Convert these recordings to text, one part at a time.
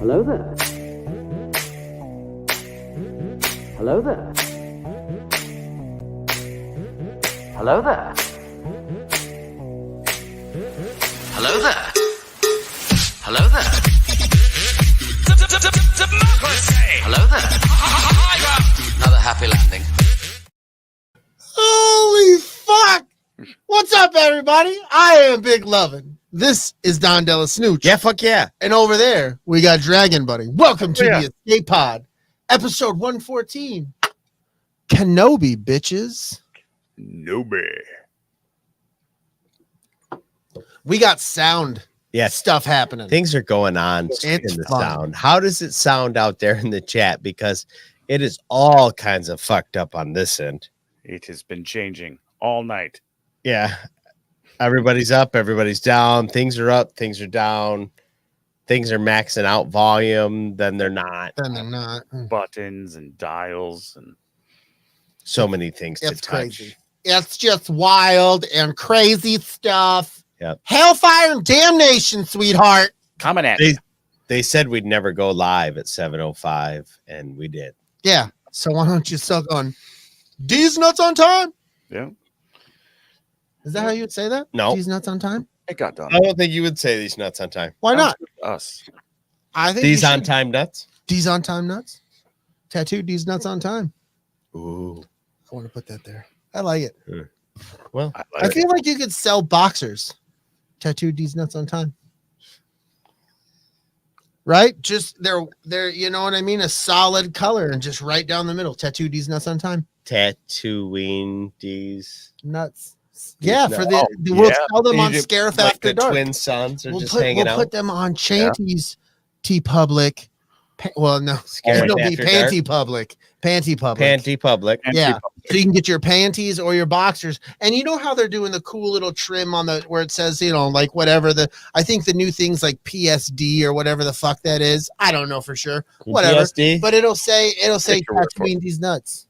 Hello there. Hello there. Hello there. Hello there. Hello there. Hello there. Another happy landing. Holy fuck! What's up, everybody? I am Big Lovin. This is Don DellaSnooch. Yeah, fuck yeah. And over there, we got Dragon Buddy. Welcome to the Escape Pod, episode 114. Kenobi, bitches. Kenobi. We got sound Yes. stuff happening. Things are going on It's in the fun. sound. How does it sound out there in the chat? Because it is all kinds of fucked up on this end. It has been changing all night. Yeah. Everybody's up, everybody's down. Things are up, things are down. Things are maxing out volume, then they're not. Then they're not. Buttons and dials and So many things to It's touch. crazy. It's just wild and crazy stuff. Yep. Hellfire and damnation, sweetheart. coming at They- you. They said we'd never go live at 7:05, and we did. Yeah. So why don't you still going, D's nuts on time? Yeah, Is that how you would say that? No. D's nuts on time? it got done. I don't think you would say these nuts on time. Why not? Us. I think These you on should. time nuts? D's on time nuts. Tattoo D's nuts on time. Ooh. I want to put that there. I like it. Well, I I like it. feel like you could sell boxers. Tattoo D's nuts on time. Right? Just they're you know what I mean? A solid color and just right down the middle. Tattoo D's nuts on time. tattooing these. Nuts. Yeah, for nuts. we'll yeah. sell them on Like Scarif the After Dark. twin sons are We'll just put hanging we'll out. put them on Chanties T Public. Well, no, Scarif it'll be After Panty Public. Panty Public. Panty Public. And Yeah. people- So you can get your panties or your boxers. And you know how they're doing the cool little trim on the where it says, you know, like whatever I think the new things like PSD or whatever the fuck that is. I don't know for sure. Whatever. PSD? But it'll say Take your word for tattooing these nuts.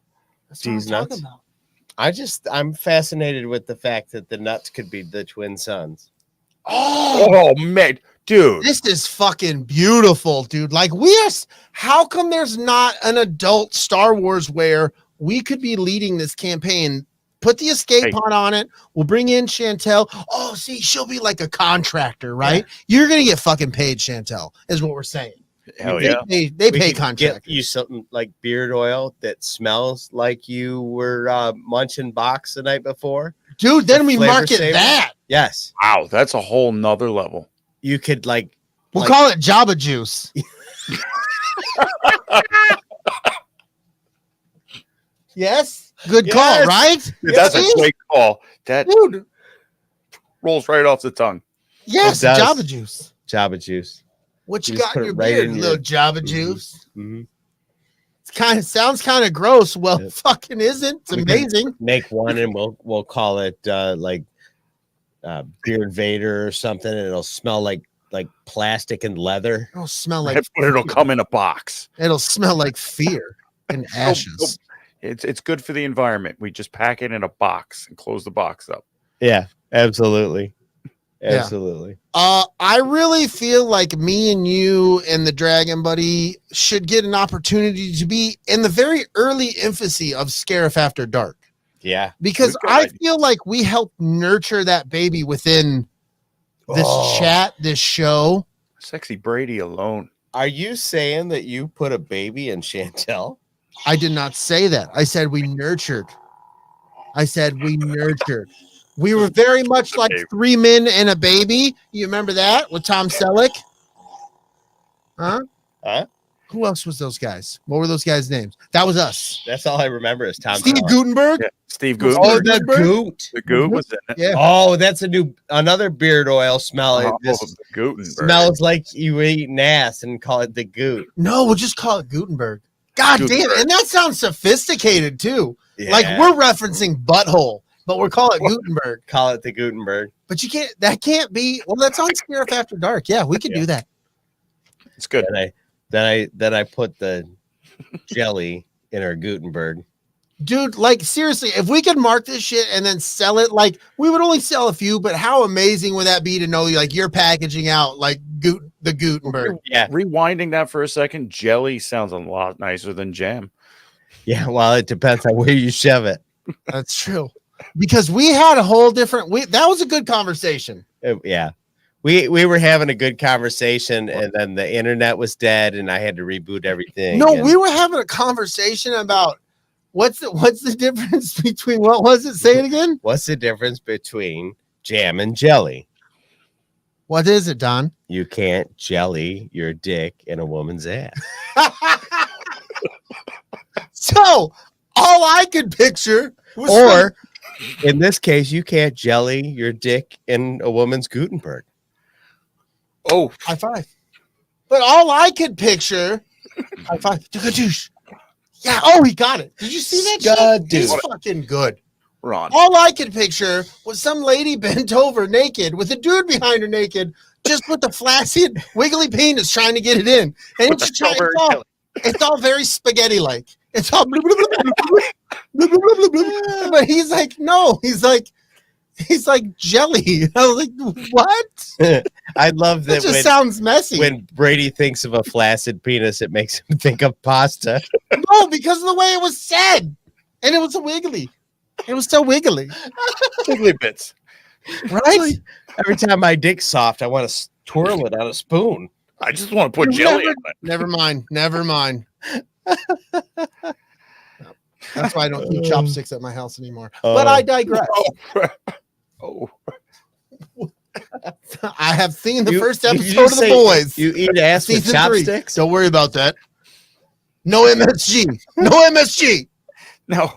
That's what I'm These talking nuts? about. I'm fascinated with the fact that the nuts could be the twin sons. Oh man, dude. This is fucking beautiful, dude. Like how come there's not an adult Star Wars where we could be leading this campaign? Put the escape Hey. pod on it. We'll bring in Chantel. Oh, see, she'll be like a contractor, right? You're gonna get fucking paid, Chantel, is what we're saying. Hell They yeah. pay, they We pay could contractors. Get you something like beard oil that smells like you were munching box the night before. Dude, then the we flavor market saver. that. Yes, Wow, that's a whole nother level. you could We'll like- call it Jabba Juice. Yes, good call, Yes. right? Dude, that's See? a great call. That Dude. rolls right off the tongue. Yes, It does. Jabba Juice. Java juice. What you You just got in put your it right beard, in little your- Jabba Mhm. Juice? Mhm. It sounds kind of gross. Well, Yep. fucking isn't. It's We can- amazing. Make one and we'll call it Beard Vader or something, and it'll smell like plastic and leather. It'll smell like But it'll come in a box. it'll smell like fear and ashes. It's good for the environment. We just pack it in a box and close the box up. Yeah, absolutely. Yeah. Absolutely. I really feel like me and you and the Dragon Buddy should get an opportunity to be in the very early infancy of Scarif After Dark. Yeah. Because We've got I ideas. feel like we helped nurture that baby within this Oh. chat, this show. Sexy Brady alone. Are you saying that you put a baby in Chantel? I did not say that. I said we nurtured. We were very much like Okay. 3 men and a baby. You remember that with Tom Selleck? Huh? Huh? Who else was those guys? What were those guys' names? That was us. That's all I remember is Tom. Steve Selleck. Gutenberg. Yeah. Steve Oh, Goot. the goot. The Goot was in it. Yeah. Oh, that's another beard oil smell. It Oh, just the Gutenberg. smells like you eating ass and call it the goot. No, we'll just call it Gutenberg. God damn it. Gutenberg. And that sounds sophisticated too. Yeah. Like we're referencing butthole, but we're calling it Gutenberg. call it the Gutenberg. But that can't be. Well, that's on Scarif After Dark. Yeah, we could Yeah. do that. It's good. Then I put the jelly in our Gutenberg. Dude, like seriously, if we could mark this shit and then sell it, like we would only sell a few, but how amazing would that be to know like you're packaging out like the Gutenberg. Yeah. Rewinding that for a second, jelly sounds a lot nicer than jam. Yeah. Well, it depends on where you shove it. That's true. Because we had a whole different. That was a good conversation. Yeah. We were having a good conversation, and then the internet was dead, and I had to reboot everything. No, we were having a conversation about what's the difference between what was it? Say it again. What's the difference between jam and jelly? What is it, Don? You can't jelly your dick in a woman's ass. So all I could picture was Or in this case, you can't jelly your dick in a woman's Gutenberg. Oh, high five. But all I could picture, high five. Douche. Yeah. Oh, he got it. Did you see that? Shit? He's fucking good. we're on. All I could picture was some lady bent over naked with a dude behind her naked, just with the flaccid, wiggly penis trying to get it in. And it's all very spaghetti-like. It's all blah, blah, blah, blah, blah, blah, blah, blah. But he's like, no, he's like jelly. I was like, what? I love that. That just sounds messy. When Brady thinks of a flaccid penis, it makes him think of pasta. No, because of the way it was said. And it was so wiggly. It was so wiggly. Wiggly bits. Right? Every time my dick's soft, I want to twirl it on a spoon. I just want to put jelly in it. Never mind. Never mind. That's why I don't keep chopsticks at my house anymore. But I digress. Oh. I have seen the first episode of The Boys. You eat ass with chopsticks? Don't worry about that. No MSG. No MSG. No.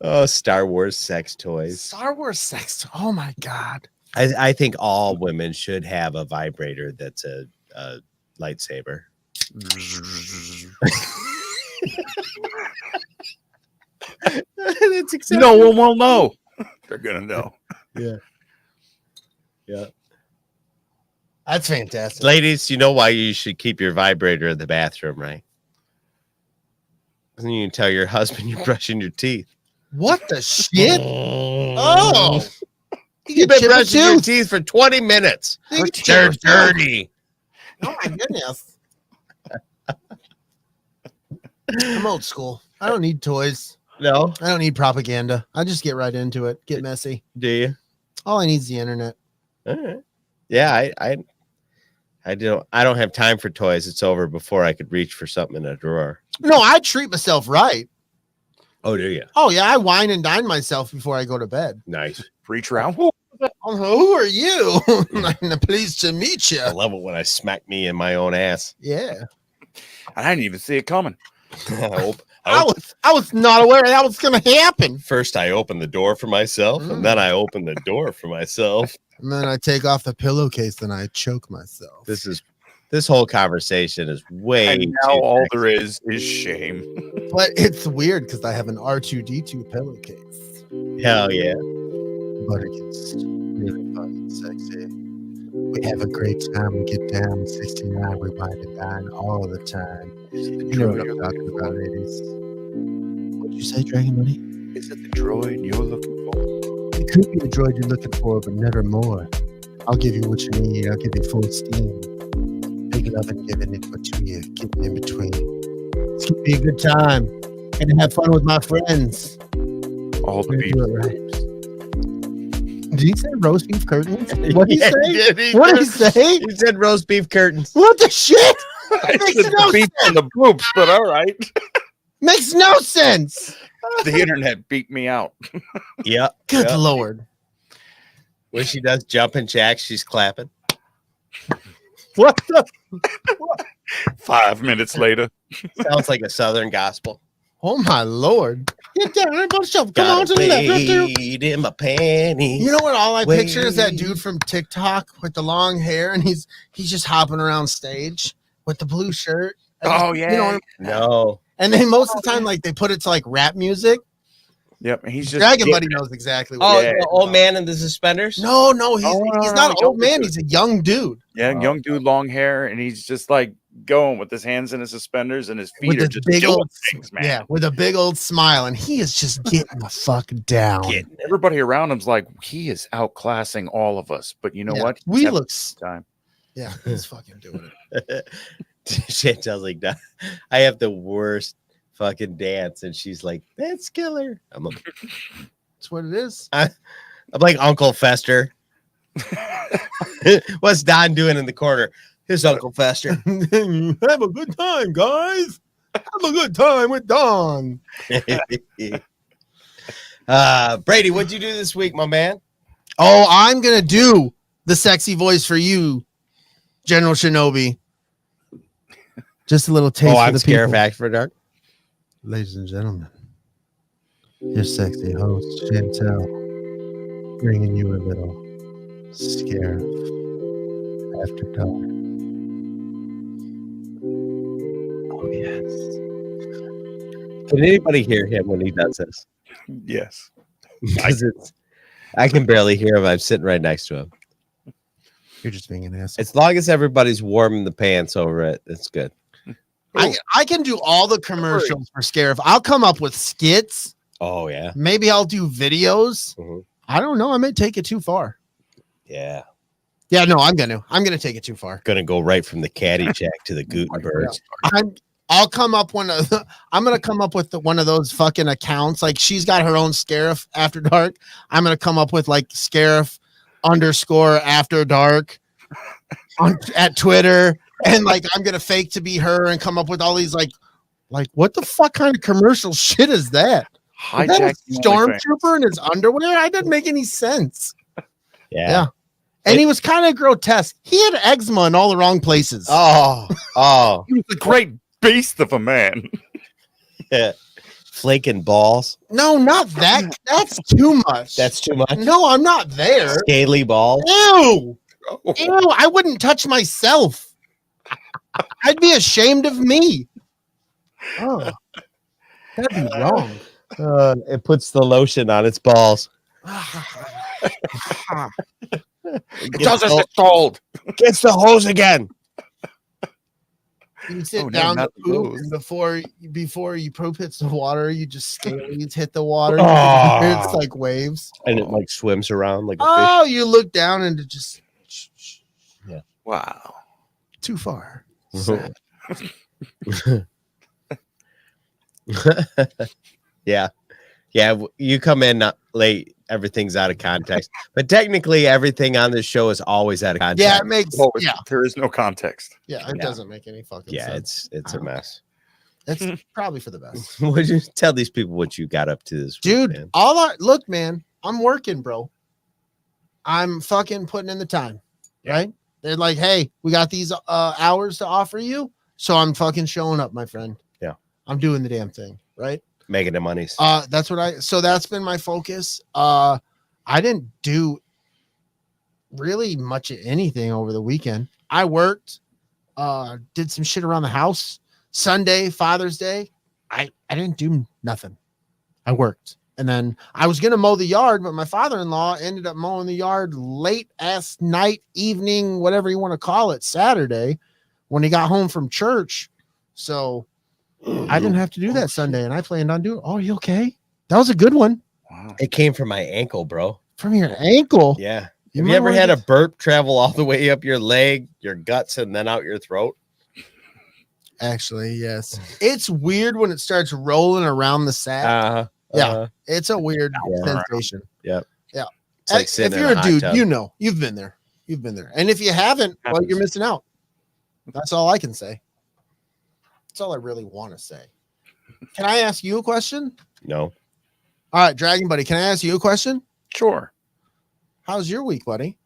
Oh, Star Wars sex toys. Star Wars sex. Oh my God. I think all women should have a vibrator that's a lightsaber. That's exactly. No one will know. They're gonna know. Yeah. Yeah. That's fantastic. Ladies, you know why you should keep your vibrator in the bathroom, right? And you can tell your husband you're brushing your teeth. What the shit? Oh. You've been brushing your teeth for 20 minutes. They're dirty. Oh my goodness. I'm old school. I don't need toys. No, I don't need propaganda. I just get right into it. Get messy. do you? All I need is the internet. All right. Yeah, I don't have time for toys. It's over before I could reach for something in a drawer. No, I treat myself right. Oh, do you? Oh yeah, I wine and dine myself before I go to bed. Nice. Reach around. Who are you? I'm pleased to meet you. I love it when I smack me in my own ass. Yeah. I didn't even see it coming. I was not aware that was going to happen. First, I open the door for myself, and then I open the door for myself. And then I take off the pillowcase and I choke myself. This whole conversation is way. And now all there is shame. But it's weird because I have an R2D2 pillowcase. Hell yeah. But it gets really fun and sexy. We have a great time. We get down 69. We wine and dine all the time. You know what I'm talking about, ladies. What'd you say, Dragon Buddy? Is it the droid you're looking for? It could be the droid you're looking for, but never more. I'll give you what you need. I'll give you full steam. Big love and giving it what you get in between. It's gonna be a good time. Gonna have fun with my friends. All the We're beef. gonna do it right. Did he say roast beef curtains? What did he Yeah, say? What did he say? He said roast beef curtains. What the shit? I Makes said no the beef and the bloops, but all right. Makes no sense. The internet beat me out. Yep. Good Yep. Lord. When she does jumping jacks, she's clapping. What the? 5 minutes later. Sounds like a Southern gospel. Oh my Lord. Get down, everybody shove. Come on to the left. Bleed in my panties. You know what all I picture is that dude from TikTok with the long hair and he's just hopping around stage with the blue shirt. Oh, yeah. You know, No. and then most of the time, like they put it to like rap music. Yep. And he's just Dragon Buddy knows exactly what Oh, it is. the old man in the suspenders? No, he's Oh, he's no, not an no, old man, he's a young dude. young dude, long hair, and he's just like going with his hands in his suspenders and his feet with are a just big doing old things, man. yeah, with a big old smile, and he is just getting the fuck down. Everybody around him's like, he is outclassing all of us. But you know Yeah, what? He's we having look. a good time. Yeah, he's fucking doing it. Chantel's like, "Nah, I have the worst fucking dance," and she's like, "That's killer." That's what it is. I'm like Uncle Fester. What's Don doing in the corner? His Uncle Fester. Have a good time, guys. Have a good time with Don. Brady, what'd you do this week, my man? Oh, I'm gonna do the sexy voice for you, General Shinobi. Just a little taste. Oh, for I'm the scared people. of After Dark. Ladies and gentlemen, your sexy host Chantel, bringing you a little scare after dark. Oh yes. Can anybody hear him when he does this? Yes. Because I can barely hear him. I'm sitting right next to him. You're just being an asshole. As long as everybody's warming the pants over it, it's good. I can do all the commercials for Scare. I'll come up with skits. Oh yeah. Maybe I'll do videos. Mhm. I don't know. I may take it too far. Yeah. Yeah, no, I'm gonna take it too far. Gonna go right from the Caddyshack to the Gutenbergs. I'll come up I'm gonna come up with one of those fucking accounts. Like she's got her own Scarif After Dark. I'm gonna come up with like Scarif _ After Dark at Twitter, and like I'm gonna fake to be her and come up with all these like what the fuck kind of commercial shit is that? Is that a stormtrooper in his underwear? That doesn't make any sense. Yeah. And he was kind of grotesque. He had eczema in all the wrong places. Oh. He was a great beast of a man. Yeah. Flaking balls. No, not that. That's too much. That's too much. No, I'm not there. Scaly balls. Ew. Oh. Ew, I wouldn't touch myself. I'd be ashamed of me. Oh, that'd be wrong. It puts the lotion on its balls. It does as it's told. Gets the hose again. You sit Oh, no, down to not the poop, hose. and before you poop hits the water, you just scalies hit the water. Oh. It's like waves. And it like swims around like a Oh, you look down and it just Wow. too far. fish. Yeah. You come in late, everything's out of context. But technically, everything on this show is always out of context. Yeah, it makes There is no context. it doesn't make any fucking Yeah, sense. it's a mess. It's probably for the best. Would you tell these people what you got up to this week, Dude, man? look, man, I'm working, bro. I'm fucking putting in the time, right? They're like, hey, we got these hours to offer you. So I'm fucking showing up, my friend. Yeah. I'm doing the damn thing, right? Making the monies. That's been my focus. I didn't do really much of anything over the weekend. I worked, did some shit around the house. Sunday, Father's Day, I didn't do nothing. I worked. And then I was going to mow the yard, but my father-in-law ended up mowing the yard late ass night, evening, whatever you want to call it, Saturday when he got home from church. So I didn't have to do that Sunday, and I planned on doing. Oh, you okay? That was a good one. Wow. It came from my ankle, bro. From your ankle. Yeah. You Have might you ever wanna had a get- burp travel all the way up your leg, your guts, and then out your throat? Actually, yes. It's weird when it starts rolling around the sack. Yeah. It's a weird Yeah. sensation. Yep. Yeah. It's like If sitting in you're a hot dude, tub. you know, you've been there. You've been there. And if you haven't, well, you're Happens. missing out. That's all I can say. That's all I really want to say. Can I ask you a question? No. All right, Dragon Buddy, can I ask you a question? Sure. How's your week, buddy?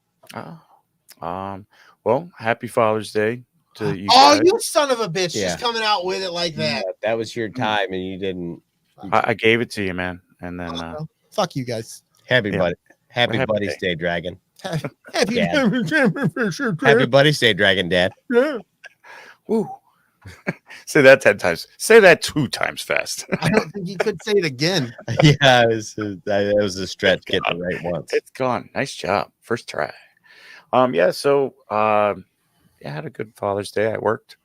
Well, happy Father's Day to you Oh, guys. you son of a bitch. Yeah. Just coming out with it like that. That was your time, and you didn't. I gave it to you, man. And then Well, fuck you guys. Happy Yeah. buddy. Happy Happy Buddy's Day. Day, Dragon. Happy Yeah. Happy Buddy's Day, Dragon Dad. Yeah. woo. Say that 10 times. Say that 2 times fast. I don't think you could say it again. Yeah, that was a stretch getting it right once. It's gone. Nice job. First try. So I had a good Father's Day. I worked.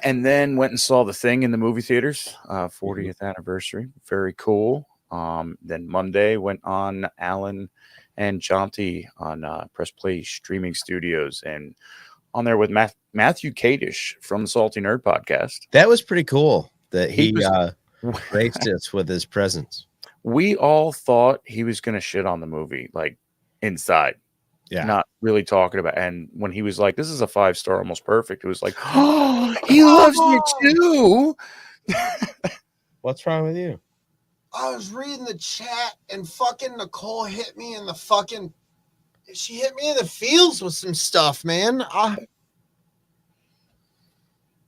And then went and saw The Thing in the movie theaters, 40th anniversary. Very cool. Then Monday went on Alan and Jonty on Press Play Streaming Studios, and on there with Matthew Kadish from the Salty Nerd Podcast. That was pretty cool that he was- graced us with his presence. We all thought he was going to shit on the movie, like inside. Yeah. Not really talking about. And when he was like, "This is a 5-star, almost perfect," it was like, "Oh, he loves you too." What's wrong with you? I was reading the chat and fucking Nicole hit me in the fucking. She hit me in the feels with some stuff, man.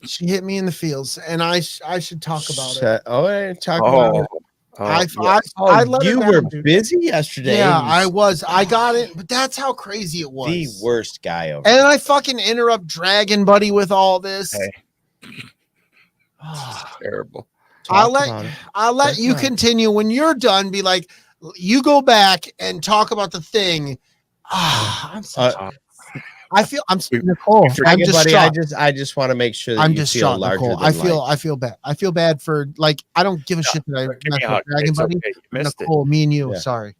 She hit me in the feels, and I should talk about it. Talk about it. I let you it were down, dude. busy yesterday. Yeah, I was. I got it, but that's how crazy it was. The worst guy over. And I fucking interrupt Dragon Buddy with all this. Hey. Terrible. I'll let you continue. When you're done, be like, you go back and talk about the thing. I'm sorry. I'm Nicole. I'm buddy, distraught. I just want to make sure that I'm you distraught, feel larger Nicole. than I feel bad. I feel bad for I don't give a shit that I Give me messed a with hug. Dragon It's Buddy. okay. You missed it. Nicole, me and you. Yeah. Sorry.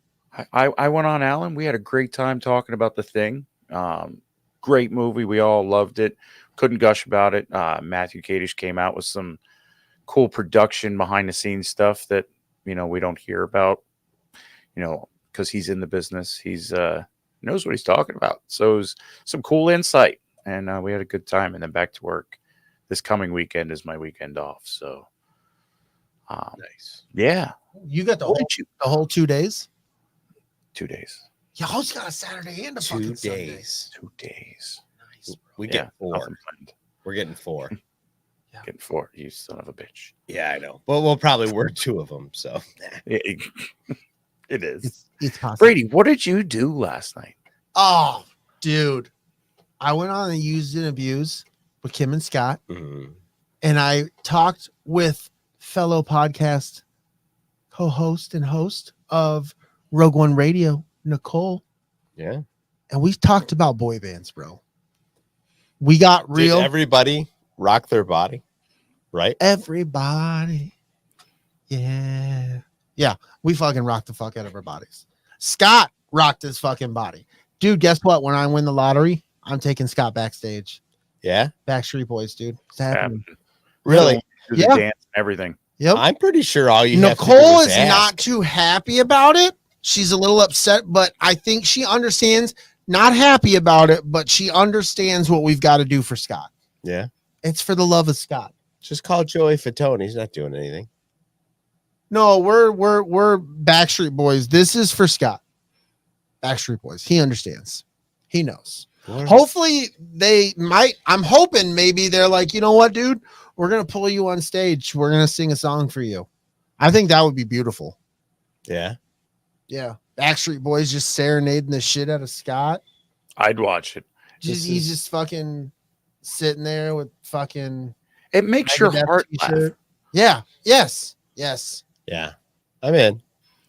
I went on Alan. We had a great time talking about The Thing. Great movie. We all loved it. Couldn't gush about it. Matthew Kadish came out with some cool production behind the scenes stuff that we don't hear about. Because he's in the business. He's knows what he's talking about. So it was some cool insight, and we had a good time. And then back to work. This coming weekend is my weekend off. So nice. Yeah. You got the What whole, did you- the whole 2 days. 2 days. Y'all's got a Saturday and a 2 fucking Sunday. days. 2 days. We Yeah, get 4. nothing planned. We're getting 4. Getting 4. You son of a bitch. Yeah, I know. But we'll probably work 2 of them. So It is. It's possible. Brady, what did you do last night? Oh, dude. I went on a Used and Abuse with Kim and Scott, and I talked with fellow podcast co-host and host of Rogue One Radio, Nicole. yeah. And we talked about boy bands, bro. We got real. Did everybody rock their body, right? Everybody. Yeah. Yeah. We fucking rocked the fuck out of our bodies. Scott rocked his fucking body. Dude, guess what? When I win the lottery, I'm taking Scott backstage. Yeah. Backstreet Boys, dude. It's happening. Really? Do the Yeah. dance and everything. Yep. I'm pretty sure all you have to do Nicole is is ask. not too happy about it. She's a little upset, but I think she understands. Not happy about it, but she understands what we've got to do for Scott. Yeah. It's for the love of Scott. Just call Joey Fatone. He's not doing anything. No, we're Backstreet Boys. This is for Scott. Backstreet Boys. He understands. He knows. Hopefully they might. I'm hoping maybe they're like, you know what, dude? We're gonna pull you on stage. We're gonna sing a song for you. I think that would be beautiful. Yeah. Yeah. Backstreet Boys just serenading the shit out of Scott. I'd watch it. He's just fucking sitting there with fucking It makes your Megadeth heart t-shirt. laugh. Yeah. Yes. Yes. Yeah. I'm in.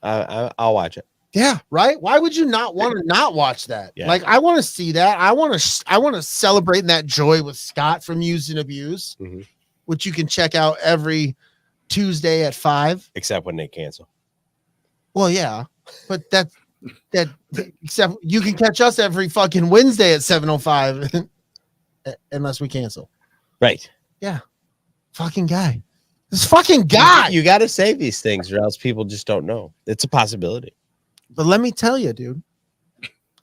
I'll watch it. Yeah. Right. Why would you not want to not watch that? Yeah. Like, I want to see that. I want to celebrate that joy with Scott from Used and Abuse, Mhm. which you can check out every Tuesday at 5. Except when they cancel. Well, yeah, but that except you can catch us every fucking Wednesday at 7:05 unless we cancel. Right. Fucking guy. This fucking guy. You got to say these things or else people just don't know. It's a possibility. But let me tell you, dude,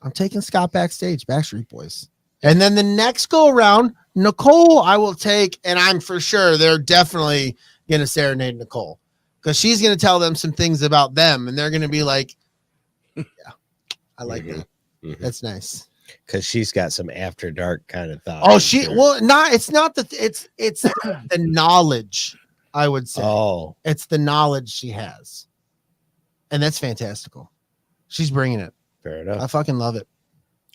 I'm taking Scott backstage, Backstreet Boys. And then the next go around, Nicole, I will take, and I'm for sure they're definitely going to serenade Nicole because she's going to tell them some things about them. And they're going to be like, yeah, I like that. Mhm. That's nice. Because she's got some after dark kind of thoughts. Oh, it's not it's the knowledge, I would say. Oh, It's the knowledge she has. And that's fantastical. She's bringing it. fair enough. I fucking love it.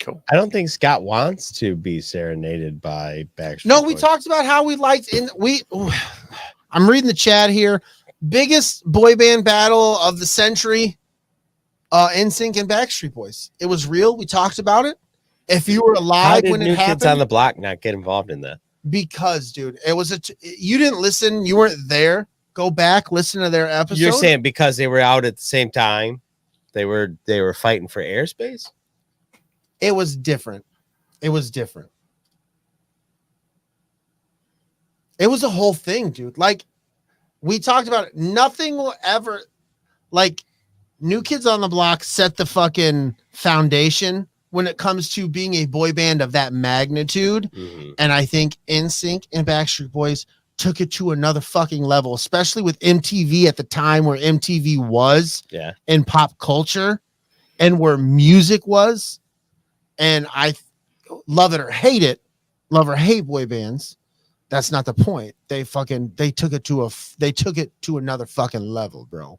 Cool. I don't think Scott wants to be serenaded by Backstreet No, we Boys. talked about how we liked I'm reading the chat here. Biggest boy band battle of the century. NSYNC and Backstreet Boys. It was real. We talked about it. If you were How alive did when New it Kids on happened, the Block not get involved in that? Because, dude, it was you didn't listen. You weren't there. Go back, listen to their episode. You're saying because they were out at the same time, they were fighting for airspace? It was different. It was different. It was a whole thing, dude. Like, we talked about it. Nothing will ever, like, New Kids on the Block set the fucking foundation when it comes to being a boy band of that magnitude. Mm-hmm. And I think NSYNC and Backstreet Boys took it to another fucking level, especially with MTV at the time where MTV was in pop culture and where music was. And I love it or hate it, love or hate boy bands. That's not the point. They took it to another fucking level, bro.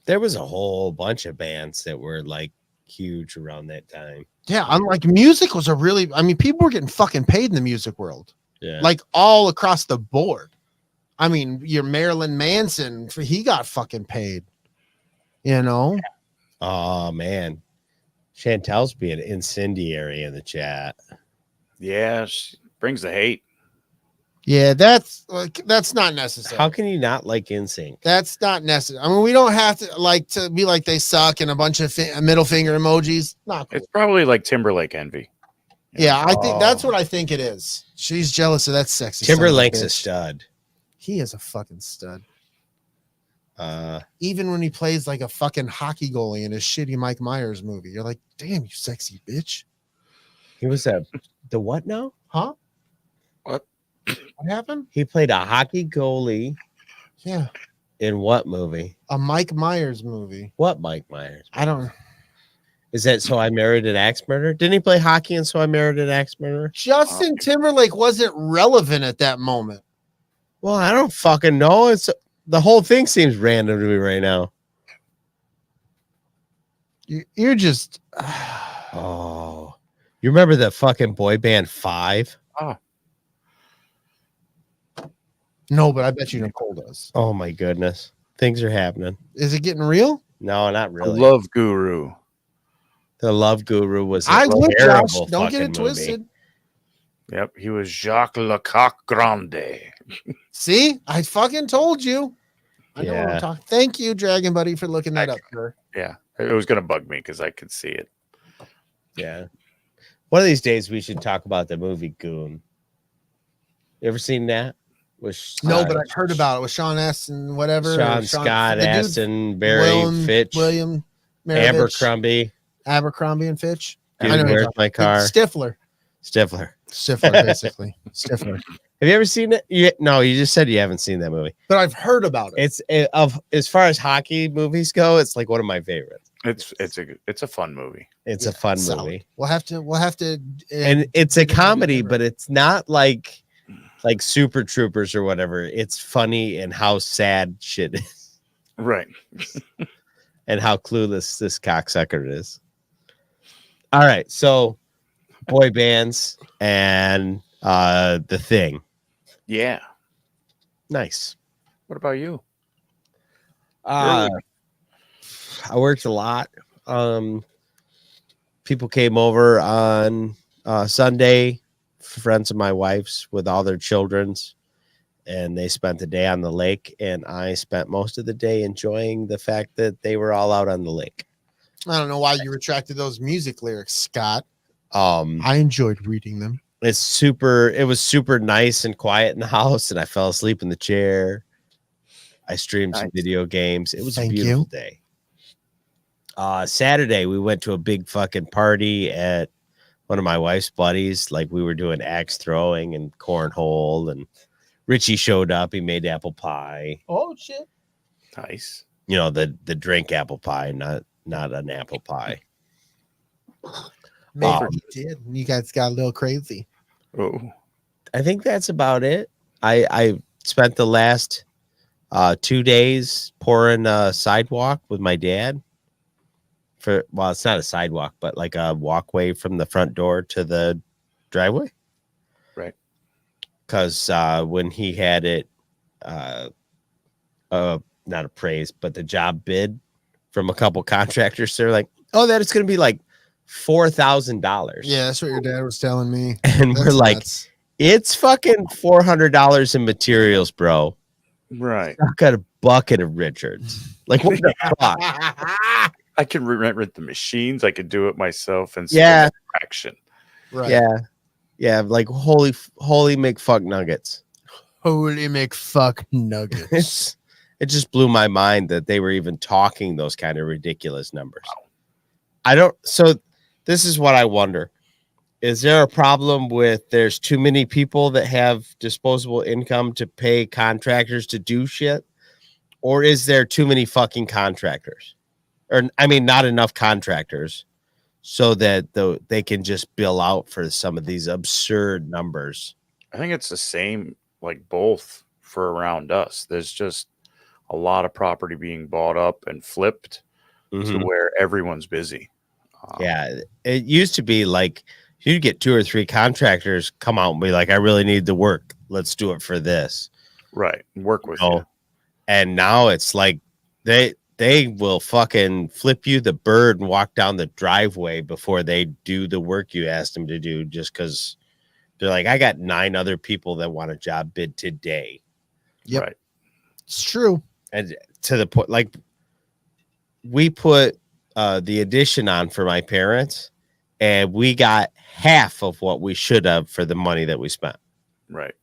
There was a whole bunch of bands that were like huge around that time. Yeah, unlike music was people were getting fucking paid in the music world. Yeah. Like all across the board. I mean, your Marilyn Manson, he got fucking paid. You know? Oh man. Chantel's being incendiary in the chat. Yeah, she brings the hate. Yeah, that's not necessary. How can you not like NSYNC? That's not necessary. I mean, we don't have to be like they suck and a bunch of middle finger emojis. Not cool. It's probably like Timberlake envy. Yeah, I think that's what I think it is. She's jealous of that sexy. Timberlake's a stud. He is a fucking stud. Even when he plays like a fucking hockey goalie in a shitty Mike Myers movie, you're like, damn, you sexy bitch. He was the what now? Huh? What? What happened? He played a hockey goalie. Yeah. In what movie? A Mike Myers movie. What Mike Myers? I don't. Is that So I Married an Axe Murderer? Didn't he play hockey in So I Married an Axe Murderer? Justin Timberlake wasn't relevant at that moment. Well, I don't fucking know. The whole thing seems random to me right now. You're just. Oh, you remember the fucking boy band 5? Oh. No, but I bet you Nicole does. Oh my goodness, things are happening. Is it getting real? No, not really. Love Guru. The Love Guru was. I would, Josh. Terrible Don't get it fucking twisted. movie. Yep, he was Jacques Lecoq Grande. See, I fucking told you. I know what Yeah. I'm talking. Thank you, Dragon Buddy, for looking that up, sir. Yeah, it was gonna bug me because I could see it. Yeah. One of these days we should talk about the movie Goon. You ever seen that? No, but I've heard about it with Sean S. and whatever. Sean Scott, the dude, Aston, Barry, Fitch, William, Maravich, Abercrombie. and Fitch. Dude, I know Where's My Car? Stifler, basically. Stifler. Have you ever seen it? No, you just said you haven't seen that movie. But I've heard about it. As far as hockey movies go, it's like one of my favorites. It's a fun movie. It's a fun solid. movie. We'll have to. And it's a comedy, but it's not like Super Troopers or whatever. It's funny and how sad shit is. Right. And how clueless this cocksucker is. All right, so boy bands and The Thing. Yeah. Nice. What about you? I worked a lot. People came over on Sunday, friends of my wife's with all their children's, and they spent the day on the lake, and I spent most of the day enjoying the fact that they were all out on the lake. I don't know why you retracted those music lyrics, Scott. I enjoyed reading them. It was super nice and quiet in the house, and I fell asleep in the chair. I streamed some video games. It was a beautiful day. Saturday, we went to a big fucking party at one of my wife's buddies. Like, we were doing axe throwing and cornhole, and Richie showed up. He made apple pie. Oh shit! Nice. You know, the drink apple pie, not an apple pie. Maybe he did. You guys got a little crazy. Oh, I think that's about it. I spent the last 2 days pouring a sidewalk with my dad. It's not a sidewalk, but like a walkway from the front door to the driveway. Right. Because when he had it, not appraised, but the job bid from a couple contractors, they're like, "Oh, that it's going to be like $4,000." Yeah, that's what your dad was telling me. And we're like, It's fucking $400 in materials, bro. Right. I got a bucket of Richards. Like, what the fuck? I can rent the machines. I can do it myself and Yeah. action. Right. Yeah. Like holy McFuck nuggets. Holy McFuck nuggets. It just blew my mind that they were even talking those kind of ridiculous numbers. Wow. So this is what I wonder. Is there a problem with there's too many people that have disposable income to pay contractors to do shit? Or is there too many fucking contractors? Or, I mean, not enough contractors so that they can just bill out for some of these absurd numbers. I think it's the same, like both for around us. There's just a lot of property being bought up and flipped to where everyone's busy. Yeah, it used to be like you'd get 2 or 3 contractors come out and be like, I really need the work. Let's do it for this. Right. Work with you. And now it's like they will fucking flip you the bird and walk down the driveway before they do the work you asked them to do, just because they're like, I got 9 other people that want a job bid today. Yep. Right. It's true. And to the point, like we put the addition on for my parents, and we got half of what we should have for the money that we spent. Right.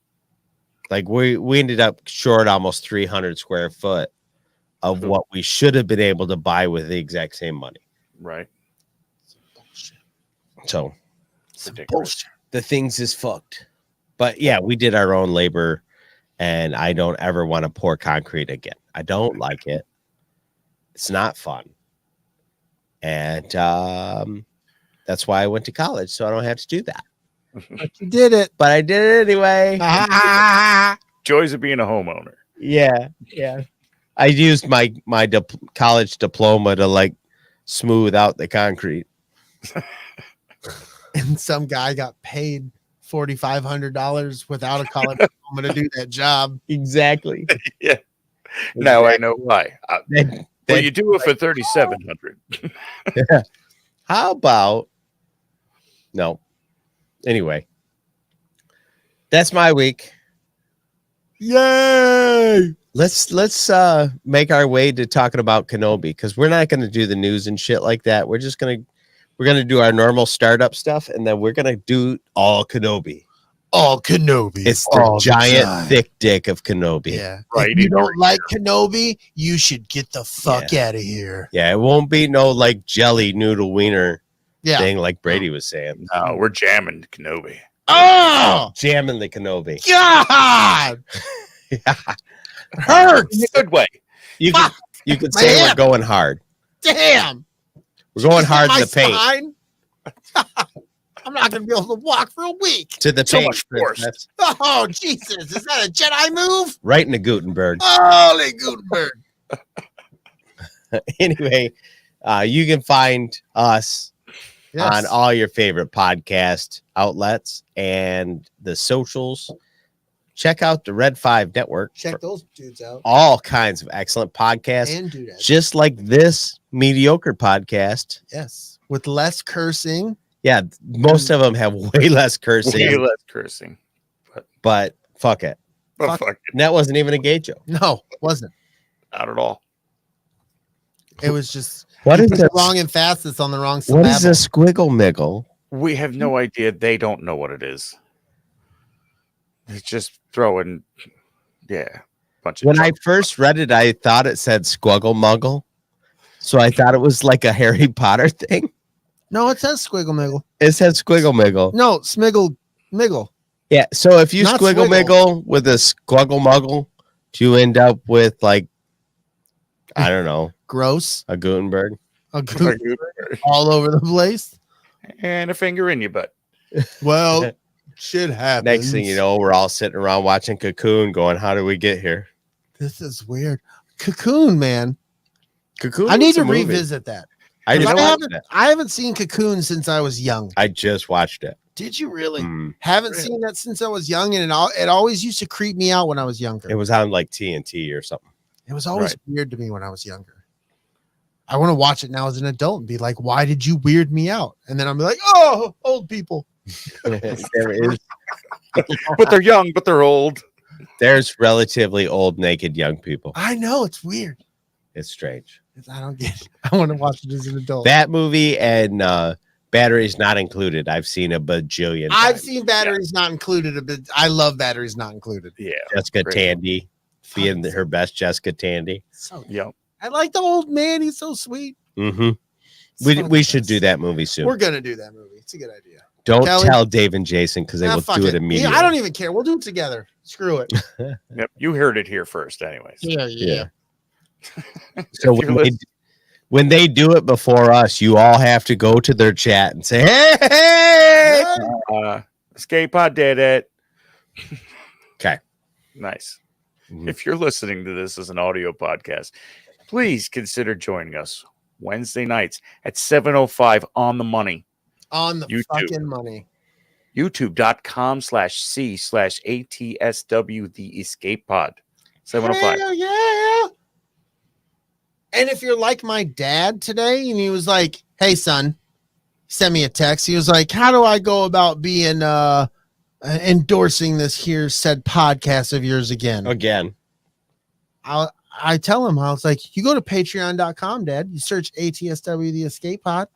Like we ended up short almost 300 square foot of what we should have been able to buy with the exact same money. Right. So Ridiculous. the things is fucked. But yeah, we did our own labor, and I don't ever want to pour concrete again. I don't like it. It's not fun. And that's why I went to college, so I don't have to do that. But you did it. But I did it anyway. Joys of being a homeowner. Yeah. I used my college diploma to like smooth out the concrete. And some guy got paid $4,500 without a college diploma to do that job. Exactly. Yeah. Now I know why. Well, you do it for $3,700. How about no? Anyway, that's my week. Yay! Let's make our way to talking about Kenobi, because we're not going to do the news and shit like that. We're gonna do our normal startup stuff, and then we're gonna do all Kenobi. All Kenobi. It's the giant thick dick of Kenobi. Yeah. Right. If you don't like Kenobi, you should get the fuck out of here. Yeah, it won't be no like jelly noodle wiener thing like Brady was saying. No, we're jamming Kenobi. Oh, jamming the Kenobi. God. Yeah. Hurts. In a good way. You could say we're going hard. Damn. We're going hard in the paint. Spine? I'm not going to be able to walk for a week. To the So paint. much force. Oh, Jesus. Is that a Jedi move? Right in the Gutenberg. Holy Gutenberg. Anyway, you can find us on all your favorite podcast outlets and the socials. Check out the Red 5 Network. Check those dudes out. All kinds of excellent podcasts. And do that. Just like this mediocre podcast. Yes. With less cursing. Yeah, most of them have way less cursing. Way less cursing. But fuck it. But fuck it. And that wasn't even a gay joke. No, wasn't. Not at all. It was just What is the wrong emphasis on the wrong syllable. What is a squiggle miggle? We have no idea. They don't know what it is. It's just throwing, bunch of. When I first read it, I thought it said squiggle muggle. So I thought it was like a Harry Potter thing. No, it says squiggle miggle. It said squiggle miggle. No, smiggle miggle. Yeah, so if you Not squiggle swiggle. miggle with a squiggle muggle, do you end up with like, I don't know, Gross. a Gutenberg? A goot all over the place. And a finger in your butt. Well, shit happens. Next thing you know, we're all sitting around watching Cocoon going, how did we get here? This is weird. Cocoon, man. Cocoon. I need was a to movie. revisit that. I just watched it. I haven't seen Cocoon since I was young. I just watched it. Did you really? Mm. Haven't seen that since I was young, and it always used to creep me out when I was younger. It was on like TNT or something. It was always weird to me when I was younger. I want to watch it now as an adult and be like, why did you weird me out? And then I'm like, oh, old people. There is. But they're young, but they're old. There's relatively old naked young people. I know it's weird. It's strange. I don't get it. I want to watch it as an adult. That movie and Batteries Not Included. I've seen a bajillion. I've times. seen Batteries Not Included, but I love Batteries Not Included. Yeah. Jessica great. Tandy being her best Jessica Tandy. So Yep. I like the old man. He's so sweet. Mm-hmm. So We should best. do that movie soon. We're gonna do that movie. It's a good idea. Don't Kelly? tell Dave and Jason because they will Fuck do it immediately. I don't even care. We'll do it together. Screw it. Yep. You heard it here first, anyways. Yeah. So If you're when they do it before us, you all have to go to their chat and say, "Hey!" Escape Pod did it. Okay. Nice. Mhm. If you're listening to this as an audio podcast, please consider joining us Wednesday nights at 7:05 on the money. On the YouTube. fucking money. YouTube.com/C/ATSW The Escape Pod. 7:05. Hell yeah. And if you're like my dad today, and he was like, "Hey son," send me a text. He was like, "How do I go about being endorsing this here said podcast of yours again?" Again. I tell him, I was like, "You go to patreon.com, Dad. You search ATSW The Escape Pod,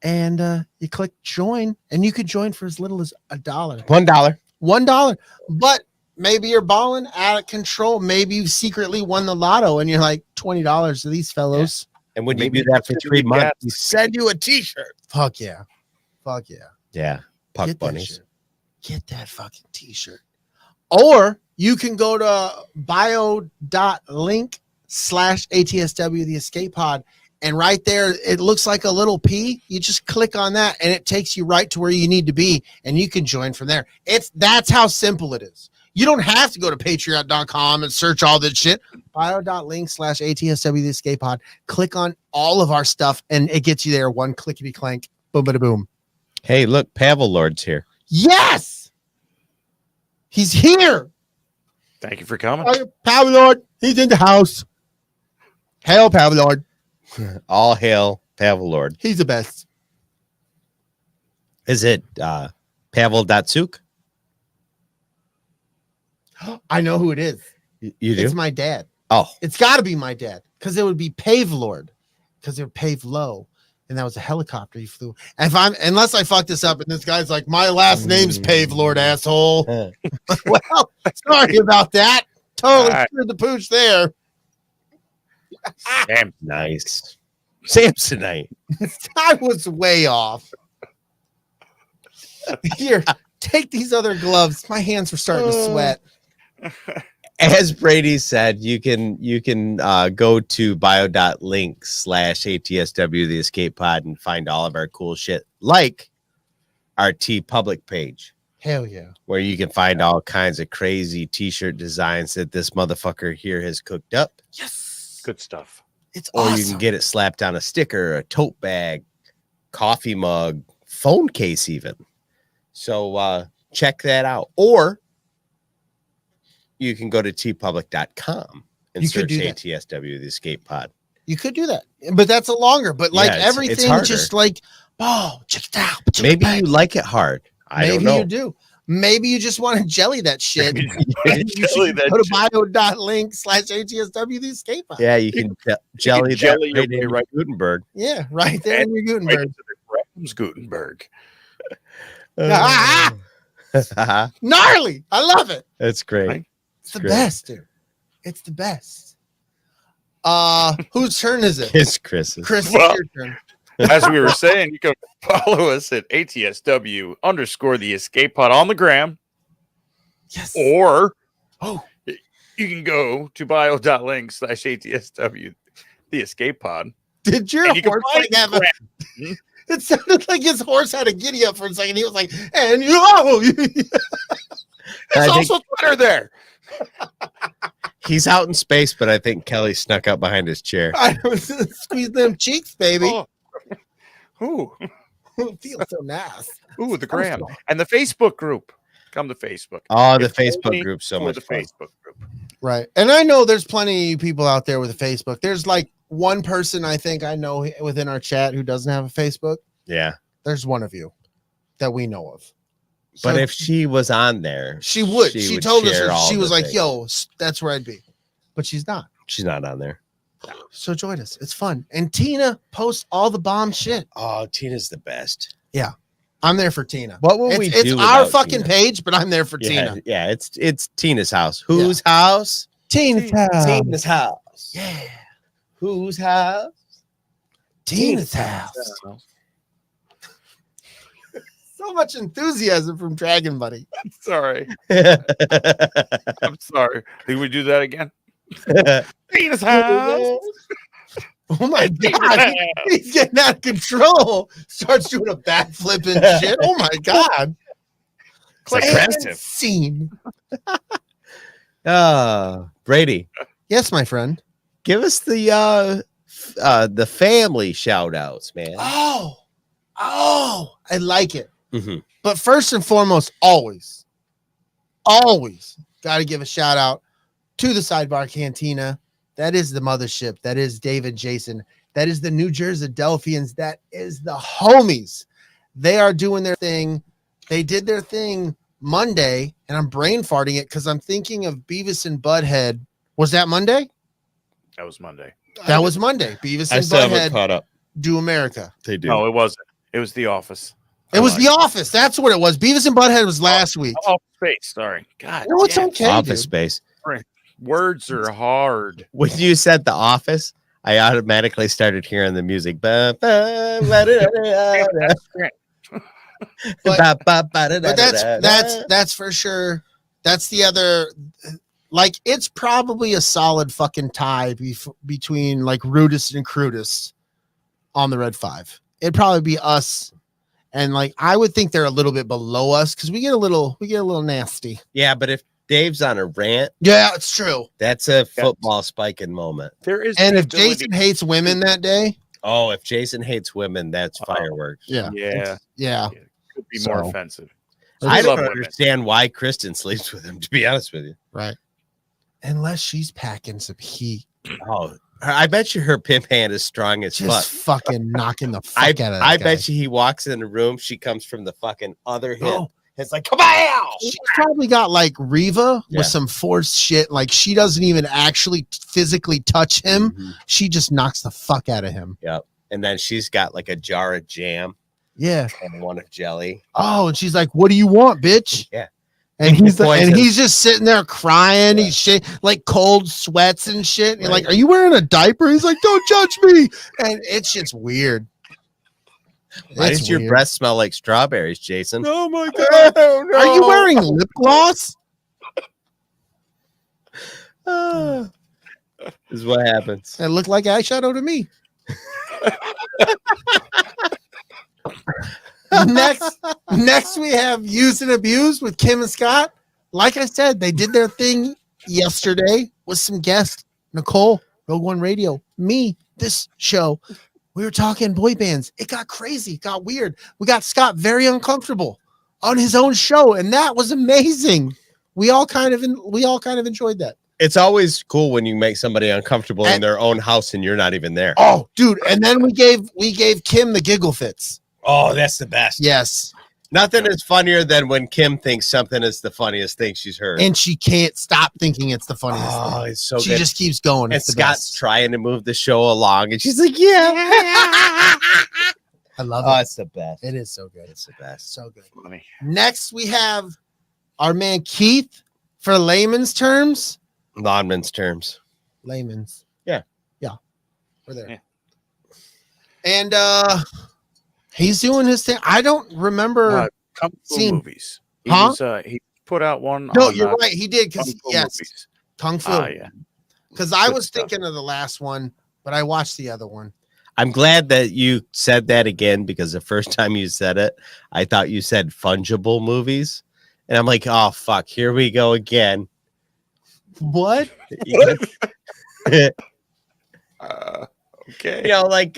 and you click join, and you could join for as little as $1. $1. $1. But maybe you're balling out of control. Maybe you secretly won the lotto, and you're like $20 to these fellows. And when Maybe you do that for that's 3 what you months, get. we send you a t-shirt. Fuck yeah. Fuck yeah. Yeah. Puck Get that bunnies. shit. Get that fucking t-shirt. Or you can go to bio.link/ATSW The Escape Pod. And right there, it looks like a little P. You just click on that and it takes you right to where you need to be. And you can join from there. That's how simple it is. You don't have to go to patreon.com and search all this shit. bio.link/ATSW The Escape Pod. Click on all of our stuff and it gets you there. One clickety clank. Boom, bada boom. Hey, look, Pavel Lord's here. Yes! He's here. Thank you for coming. Power Lord. He's in the house. Hail, Power Lord. All hail Pavel Lord. He's the best. Is it Pavel Datsuk? I know who it is. You do? It's my dad. Oh, It's got to be my dad because it would be Pave Lord because they were paved low. And that was a helicopter he flew. And unless I fuck this up, and this guy's like, my last name's Pave Lord, asshole. Well, sorry about that. Totally All right. screwed the pooch there. Damn. nice. Samsonite. I was way off. Here, take these other gloves. My hands were starting to sweat. As Brady said, you can go to bio.link/ATSW The Escape Pod and find all of our cool shit, like our T Public page, Hell yeah. where you can find all kinds of crazy t-shirt designs that this motherfucker here has cooked up. Yes. Good stuff. It's Or awesome. you can get it slapped on a sticker, a tote bag, coffee mug, phone case even. So check that out. Or you can go to tpublic.com and You could search do that. ATSW The Escape Pod. You could do that, but that's a longer. But like Yeah, it's everything, harder. just like, oh, check it out. Maybe you like it hard. I Maybe don't know. you do. Maybe you just want to jelly that shit. Maybe And you jelly should that go to shit. bio.link/ATSW The Escape Pod. Yeah, you can jelly jelly that your right way into right- Gutenberg. Yeah, right there in your Right Gutenberg. into the Grams Gutenberg. Ah, gnarly. I love it. That's great. Right. It's the Great. best, dude. It's the best. Whose turn is it? It's Chris's. Chris, it's Well- your turn. As we were saying, you can follow us at ATSW_ The Escape Pod on the gram, Yes. or Oh, you can go to bio.link/ATSW The Escape Pod. did your And you can horse find like have a, gram. it sounded like his horse had a giddy up for a second. He was like, and you oh, There's I think also Twitter there. he's out in space, but I think Kelly snuck up behind his chair. I was squeeze them cheeks, baby. Oh. Ooh, Feels so nice. ooh, the gram and the Facebook group. Come to Facebook. Oh, the It's Facebook only group, so for much the fun. Facebook group. Right. And I know there's plenty of people out there with a Facebook. There's like one person I think I know within our chat who doesn't have a Facebook. Yeah, There's one of you. that we know of. But So if she was on there, she would. She told us share all she the was like, things. "Yo, that's where I'd be," but she's not. She's not on there. So join us. It's fun. And Tina posts all the bomb shit. Oh, Tina's the best. I'm there for Tina. What will we It's do our without fucking Tina? page, but I'm there for Yeah, Tina. yeah, it's Tina's house. Whose house? Tina's house. Tina's house. Yeah. Whose house? Tina's house. So much enthusiasm from Dragon Buddy. Sorry. I'm sorry. Think we do that again? Tina's house. Oh my god, he's getting out of control. Starts doing a backflip and shit. Oh my god. It's aggressive. Scene. Brady, Yes, my friend. give us the family shout outs, man. Oh, I like it. Mhm. But first and foremost, always got to give a shout out to the Sidebar Cantina. That is the mothership. That is David, Jason. That is the New Jersey Delphians. That is the homies. They are doing their thing. They did their thing Monday, and I'm brain farting it because I'm thinking of Beavis and Butthead. Was that Monday? That was Monday. That was Monday. Beavis I and still haven't Butthead caught up. do America. They do. No, it wasn't. It was The Office. It was The Office. That's what it was. Beavis and Butthead was last week. Oh, Space. Sorry. God. No, it's damn. okay. Office Dude. Space. Words are hard. When you said The Office, I automatically started hearing the music. But that's for sure. That's the other. Like, it's probably a solid fucking tie between like Rudis and Crudis on the Red 5. It'd probably be us, and like I would think they're a little bit below us because we get a little nasty. Yeah, but if Dave's on a rant, Yeah, it's true. that's a football spiking moment. There is, And the if ability- Jason hates women that day, Oh, if Jason hates women, that's fireworks. yeah, yeah, could be more So- offensive. I love don't women. understand why Kristen sleeps with him, to be honest with you. right. Unless she's packing some heat, Oh, I bet you her pimp hand is strong as just fuck. fucking knocking the fuck out of that I guy. bet you he walks in the room, she comes from the fucking other hip. Oh. It's like, come on! She's probably got like Reva Yeah. with some forced shit. Like she doesn't even actually physically touch him. Mhm. She just knocks the fuck out of him. Yep. And then she's got like a jar of jam Yeah. and one of jelly. Oh, and she's like, "What do you want, bitch?" Yeah. And he's Poison. he's just sitting there crying. Yeah. He's shit like cold sweats and shit. And you're Right. like, "Are you wearing a diaper?" He's like, "Don't judge me." And it's just weird. Why It's does your weird. breath smell like strawberries, Jason? Oh my god! Are you wearing lip gloss? This is what happens. That looked like eyeshadow to me. Next we have Used and Abused with Kim and Scott. Like I said, they did their thing yesterday with some guests. Nicole, Rogue One Radio, me, this show. We were talking boy bands. It got crazy, it got weird. We got Scott very uncomfortable on his own show, and that was amazing. We all kind of enjoyed that. It's always cool when you make somebody uncomfortable in And- their own house and you're not even there. Oh, dude! And then we gave Kim the giggle fits. Oh, that's the best. Yes. Nothing is funnier than when Kim thinks something is the funniest thing she's heard. And she can't stop thinking it's the funniest Oh, thing. it's so She good. just keeps going. And It's the Scott's best. trying to move the show along, and she's like, "Yeah." I love Oh, it. it's the best. It is so good. It's the best. So good. Funny. Next, we have our man Keith for layman's terms. Lawnman's terms. Layman's. Yeah. Yeah. We're there. Yeah. And he's doing his thing. I don't remember. Kung Fu Seen- movies. Huh? He put out one. No, on, you're right. He did Kung because Fu yes, movies. Kung Fu. Yeah. Because I Good was stuff. thinking of the last one, but I watched the other one. I'm glad that you said that again, because the first time you said it, I thought you said fungible movies. And I'm like, oh, fuck, here we go again. What? Okay. You know, like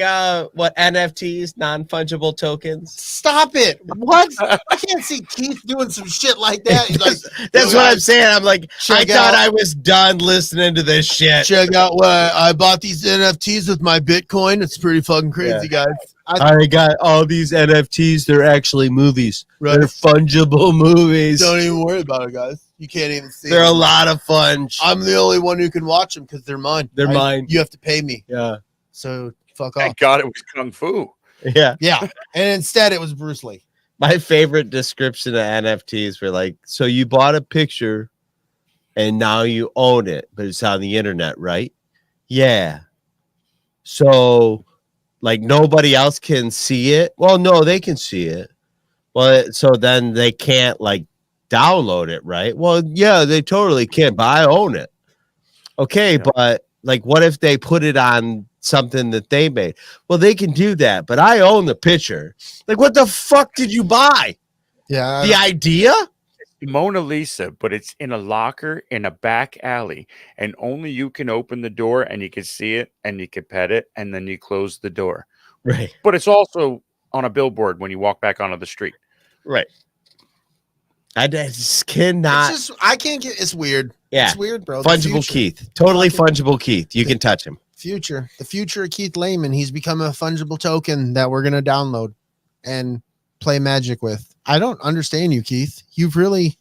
what NFTs, non-fungible tokens. Stop it. What? I can't see Keith doing some shit like that. He's like, That's what I'm saying. I'm like, I check thought out- I was done listening to this shit. check out what I bought these NFTs with my Bitcoin. It's pretty fucking crazy, guys. I got all these NFTs. They're actually movies. Right. They're fungible movies. Don't even worry about it, guys. You can't even see They're a them. lot of fun. I'm the only one who can watch them because they're mine. They're mine. You have to pay me. Yeah. So fuck off. Thank God it was Kung Fu. Yeah. Yeah. And instead it was Bruce Lee. My favorite description of NFTs were like, so you bought a picture and now you own it, but it's on the internet, right? Yeah. So like nobody else can see it. Well, no, they can see it. Well, so then they can't like download it, right? Well, yeah, they totally can, but I own it. Okay, Yeah. but like what if they put it on something that they made? Well, they can do that, but I own the picture. Like, what the fuck did you buy? Yeah. The idea? Mona Lisa, but it's in a locker in a back alley, and only you can open the door and you can see it and you can pet it, and then you close the door. Right. But it's also on a billboard when you walk back onto the street. Right. I just cannot. It's just, I can't get, it's weird. Yeah. It's weird, bro. The Fungible future. Keith. Totally fungible Keith. You can touch him. The future of Keith Lehman. He's become a fungible token that we're going to download and play magic with. I don't understand you, Keith. You've really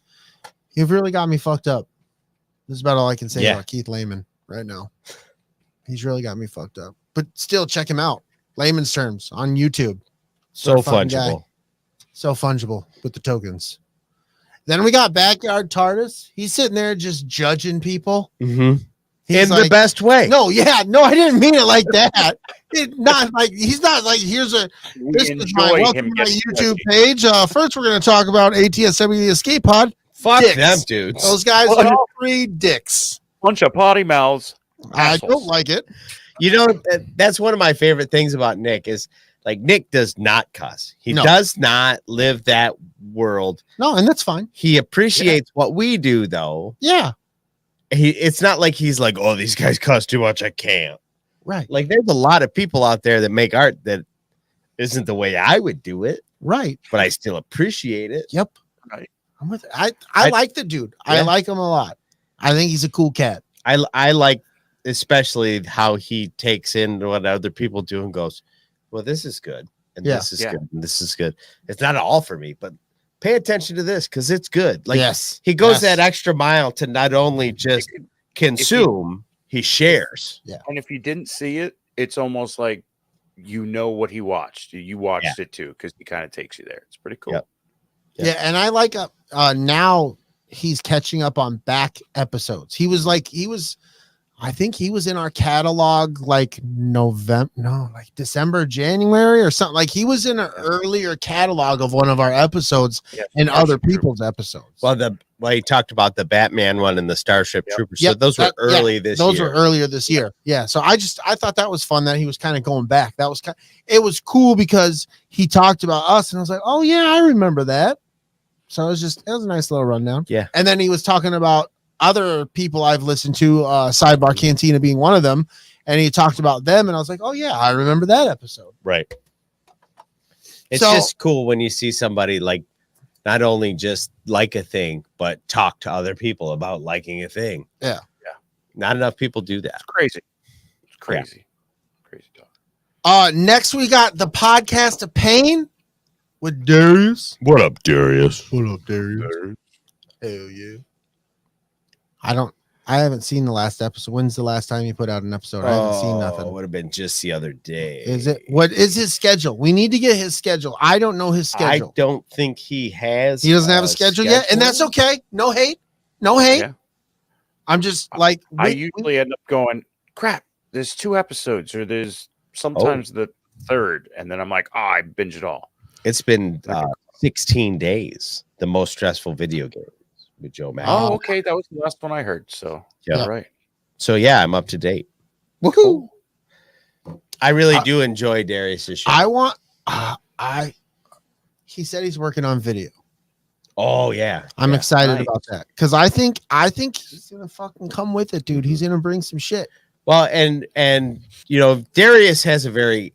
got me fucked up. This is about all I can say about Keith Lehman right now. He's really got me fucked up. But still, check him out. Layman's Terms on YouTube. So Fucking guy. fungible. So fungible with the tokens. Then we got Backyard TARDIS. He's sitting there just judging people. Mm-hmm. He's In like, the best way. no, yeah, no, I didn't mean it like that. Not like he's not like here's a this is my welcome to my YouTube page. First, we're going to talk about ATSW the Escape Pod. Fuck dicks. them dudes. Those guys Well, are all three dicks. Bunch of potty mouths. I Assholes. don't like it. You know, that's one of my favorite things about Nick is like Nick does not cuss. He No. does not live that world. No, and that's fine. He appreciates what we do, though. Yeah, It's not like he's like, oh, these guys cuss too much. I can't. right, Like, there's a lot of people out there that make art that isn't the way I would do it, right. but I still appreciate it. Yep. Right. I'm with it. I like the dude. I Yeah. like him a lot. I think he's a cool cat. I like especially how he takes in what other people do and goes, well, this is good. And Yeah. this is Yeah. good. And this is good. It's not all for me, but pay attention to this because it's good. Like yes, he goes yes. that extra mile to not only just consume, he shares. And if you didn't see it, it's almost like you know what he watched. You watched it too, because he kind of takes you there. It's pretty cool. Yep. Yeah, and I like now he's catching up on back episodes. I think he was in our catalog like December, January or something. Like he was in an earlier catalog of one of our episodes and other people's episodes. Well, he talked about the Batman one and the Starship Troopers. So Yep, those were early this year. Those were earlier this year. Yeah. So I thought that was fun that he was kind of going back. It was cool because he talked about us and I was like, oh yeah, I remember that. So it was a nice little rundown. Yeah. And then he was talking about other people I've listened to, Sidebar Cantina being one of them. And he talked about them. And I was like, oh yeah, I remember that episode. Right. It's So- just cool when you see somebody like not only just like a thing, but talk to other people about liking a thing. Yeah. Yeah. Not enough people do that. It's crazy. It's crazy. Crazy talk. Next we got the podcast of pain with Darius. What up, Darius? What up, Darius? Hell yeah. I haven't seen the last episode. When's the last time you put out an episode? I haven't seen nothing. Would have been just the other day. Is it? What is his schedule? We need to get his schedule. I don't know his schedule. I don't think he has. He doesn't have a schedule yet, and that's okay. No hate. No hate. Yeah. I'm just like I usually end up going, crap, there's 2 episodes, or there's sometimes the third, and then I'm like, I binge it all. It's been 16 days. The most stressful video game with Joe Mack. Oh, okay. That was the last one I heard. So, Yeah. right. So yeah, I'm up to date. woohoo. I really do enjoy Darius's show. I want. He said he's working on video. Oh yeah, I'm excited nice. about that because I think he's gonna fucking come with it, dude. He's gonna bring some shit. Well, and you know, Darius has a very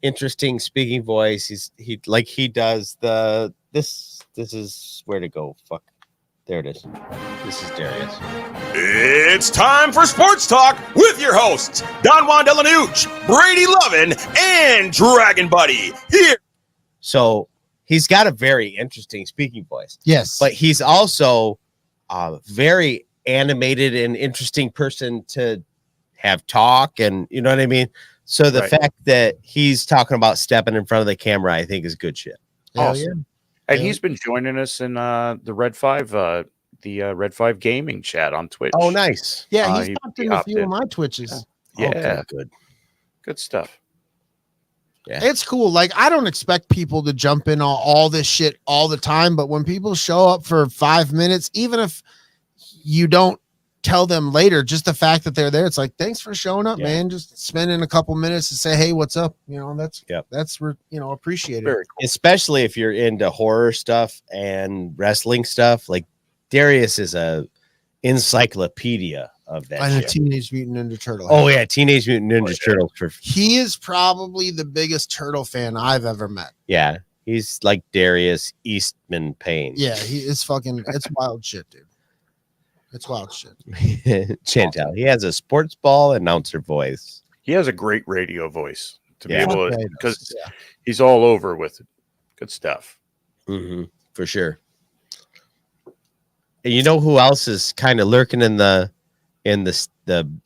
interesting speaking voice. He does this is where to go. Fuck. There it is. This is Darius. It's time for Sports Talk with your hosts, Don Juan DellaSnooch, Brady Lovin, and Dragon Buddy. Here. So he's got a very interesting speaking voice. Yes. But he's also a very animated and interesting person to have talk, and you know what I mean? So the fact that he's talking about stepping in front of the camera, I think is good shit. Awesome. And he's been joining us in the Red 5 Red 5 gaming chat on Twitch. Oh, nice. Yeah, he's popped in a few of my Twitches. Yeah. Good. Good stuff. Yeah. It's cool. Like, I don't expect people to jump in on all this shit all the time, but when people show up for 5 minutes, even if you don't tell them later, just the fact that they're there, it's like, thanks for showing up, man. Just spending a couple minutes to say, hey, what's up? You know, that's appreciated. Very cool. Especially if you're into horror stuff and wrestling stuff. Like Darius is a encyclopedia of that. And a shit. Teenage Mutant Ninja Turtle. Oh yeah, Teenage Mutant Ninja Turtles. He is probably the biggest turtle fan I've ever met. Yeah, he's like Darius Eastman Payne. Yeah, it's wild shit, dude. It's wild shit. Chantel. He has a sports ball announcer voice. He has a great radio voice to be Yeah. able to, because he's all over with it. Good stuff. Mm-hmm, for sure. And you know who else is kind of lurking in the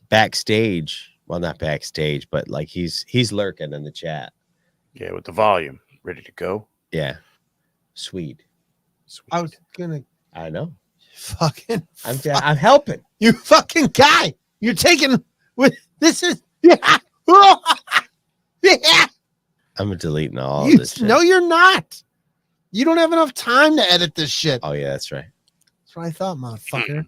backstage? Well, not backstage, but like he's lurking in the chat. Yeah, with the volume ready to go. Yeah, Swede. I was gonna. I know. Fucking. I'm helping. You fucking guy. You're taking with this is yeah. Yeah. I'm deleting all You, this shit. no, you're not. You don't have enough time to edit this shit. Oh yeah, that's right. That's what I thought, motherfucker.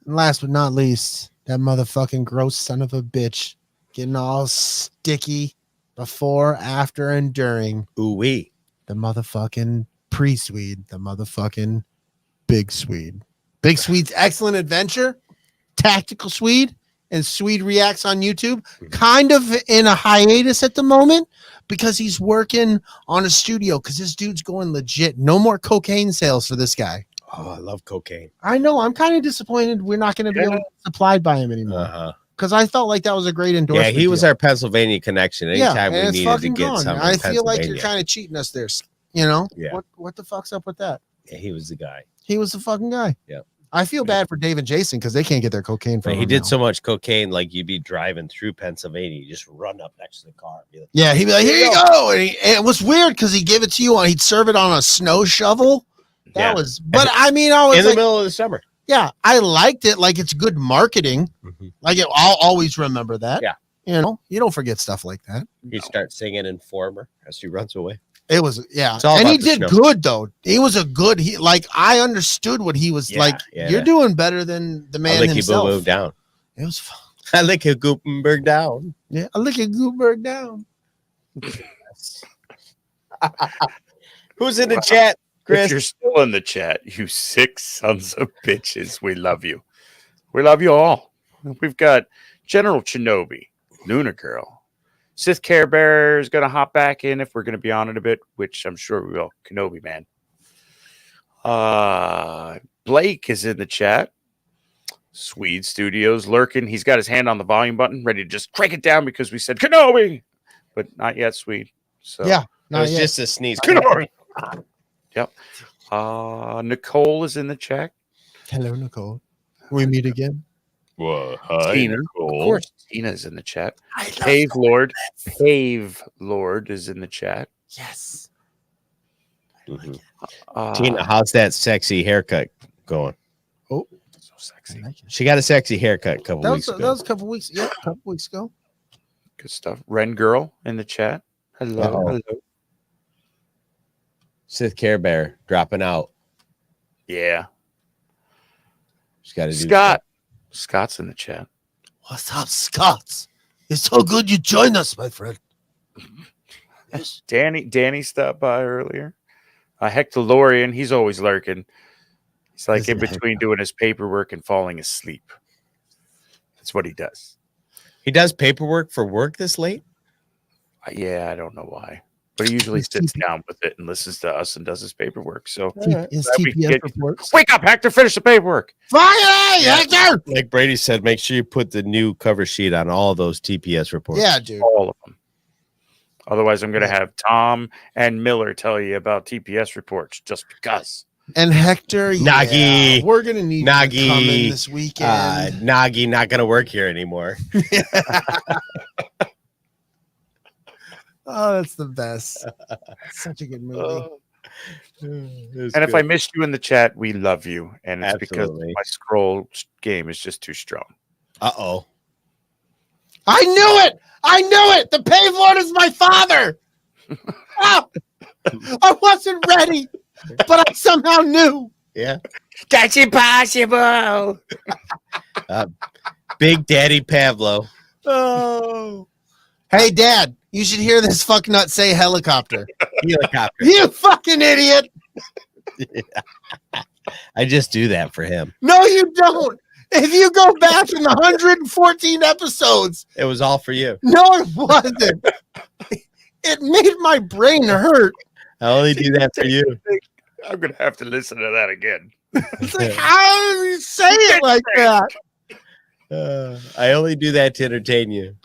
And last but not least, that motherfucking gross son of a bitch getting all sticky before, after, and during. Ooh wee. The motherfucking pre-Swede, the motherfucking Big Swede. Big Swede's Excellent Adventure, Tactical Swede, and Swede Reacts on YouTube. Kind of in a hiatus at the moment because he's working on a studio because this dude's going legit. No more cocaine sales for this guy. Oh, I love cocaine. I know. I'm kind of disappointed we're not going to be able to supplied by him anymore. Because I felt like that was a great endorsement. Yeah, he was our Pennsylvania connection. Anytime we and it's needed to fucking get gone. something. I feel like you're kind of cheating us there. You know? Yeah. What the fuck's up with that? Yeah, he was the guy. He was the fucking guy. Yeah. I feel bad for Dave and Jason because they can't get their cocaine from But he him did now. so much cocaine, like you'd be driving through Pennsylvania, you just run up next to the car. And be like, Yeah, he'd be like, here you go. And it was weird because he'd give it to you and he'd serve it on a snow shovel. Yeah. But I mean, I was in the like, middle of the summer. yeah, I liked it. Like, it's good marketing. Mhm. Like, I'll always remember that. Yeah. You know, you don't forget stuff like that. He starts singing Informer as he runs away. It was, yeah. It's all And he about the did snow. good, though. He was like, I understood what he was like. Yeah, You're yeah. doing better than the I man lick you himself. boom down. It was fun. I lick you Gutenberg down. Yeah, I lick a Gutenberg down. Who's in the chat, If Chris? you're still in the chat, you sick sons of bitches, we love you. We love you all. We've got General Kenobi, Luna Girl, Sith Care Bear is going to hop back in if we're going to be on it a bit, which I'm sure we will. Kenobi, man. Blake is in the chat. Swede Studios lurking. He's got his hand on the volume button, ready to just crank it down because we said Kenobi, but not yet, Swede. So Yeah, It not was yet. just a sneeze. Kenobi. Yep. Nicole is in the chat. Hello, Nicole. We meet again. Well, hi, Tina, Nicole. of course, Tina's in the chat. Pave Lord is in the chat. Yes. Mhm. Uh, Tina, how's that sexy haircut going? Oh, so sexy. I like it. She got a sexy haircut a couple That weeks was, ago. that was a couple weeks. Yeah, a couple weeks ago. Good stuff. Ren Girl in the chat. Hello. Uh-oh. Hello. Sith Care Bear dropping out. Yeah. She's got to do Scott. Scott's in the chat. What's up, Scott? It's so good you joined us, my friend. Yes. Danny stopped by earlier. Hectolorian, he's always lurking. He's like Isn't in between doing his paperwork and falling asleep. That's what he does. He does paperwork for work this late? Yeah, I don't know why. But he usually sits down with it and listens to us and does his paperwork. So His TPS reports. wake up, Hector, finish the paperwork. Fire, Hector! Like Brady said, make sure you put the new cover sheet on all those TPS reports. Yeah, dude. All of them. Otherwise, I'm going to have Tom and Miller tell you about TPS reports just because. And Hector, Nagi. we're going to need Nagi. you to come in this weekend. Nagi not going to work here anymore. Oh, that's the best. Such a good movie. And if I missed you in the chat, we love you. And it's Absolutely. because my scroll game is just too strong. Uh-oh. I knew it! I knew it! The Pave Lord is my father! Oh, I wasn't ready, but I somehow knew. Yeah. That's impossible. Big Daddy Pavlo. Oh. Hey, Dad, you should hear this fucknut say helicopter. Helicopter. You fucking idiot! I just do that for him. No, you don't. If you go back in the 114 episodes, It was all for you. no, it wasn't. It made my brain hurt. I only do that for you. I'm going to have to listen to that again. It's like, how do you say it like that? I only do that to entertain you.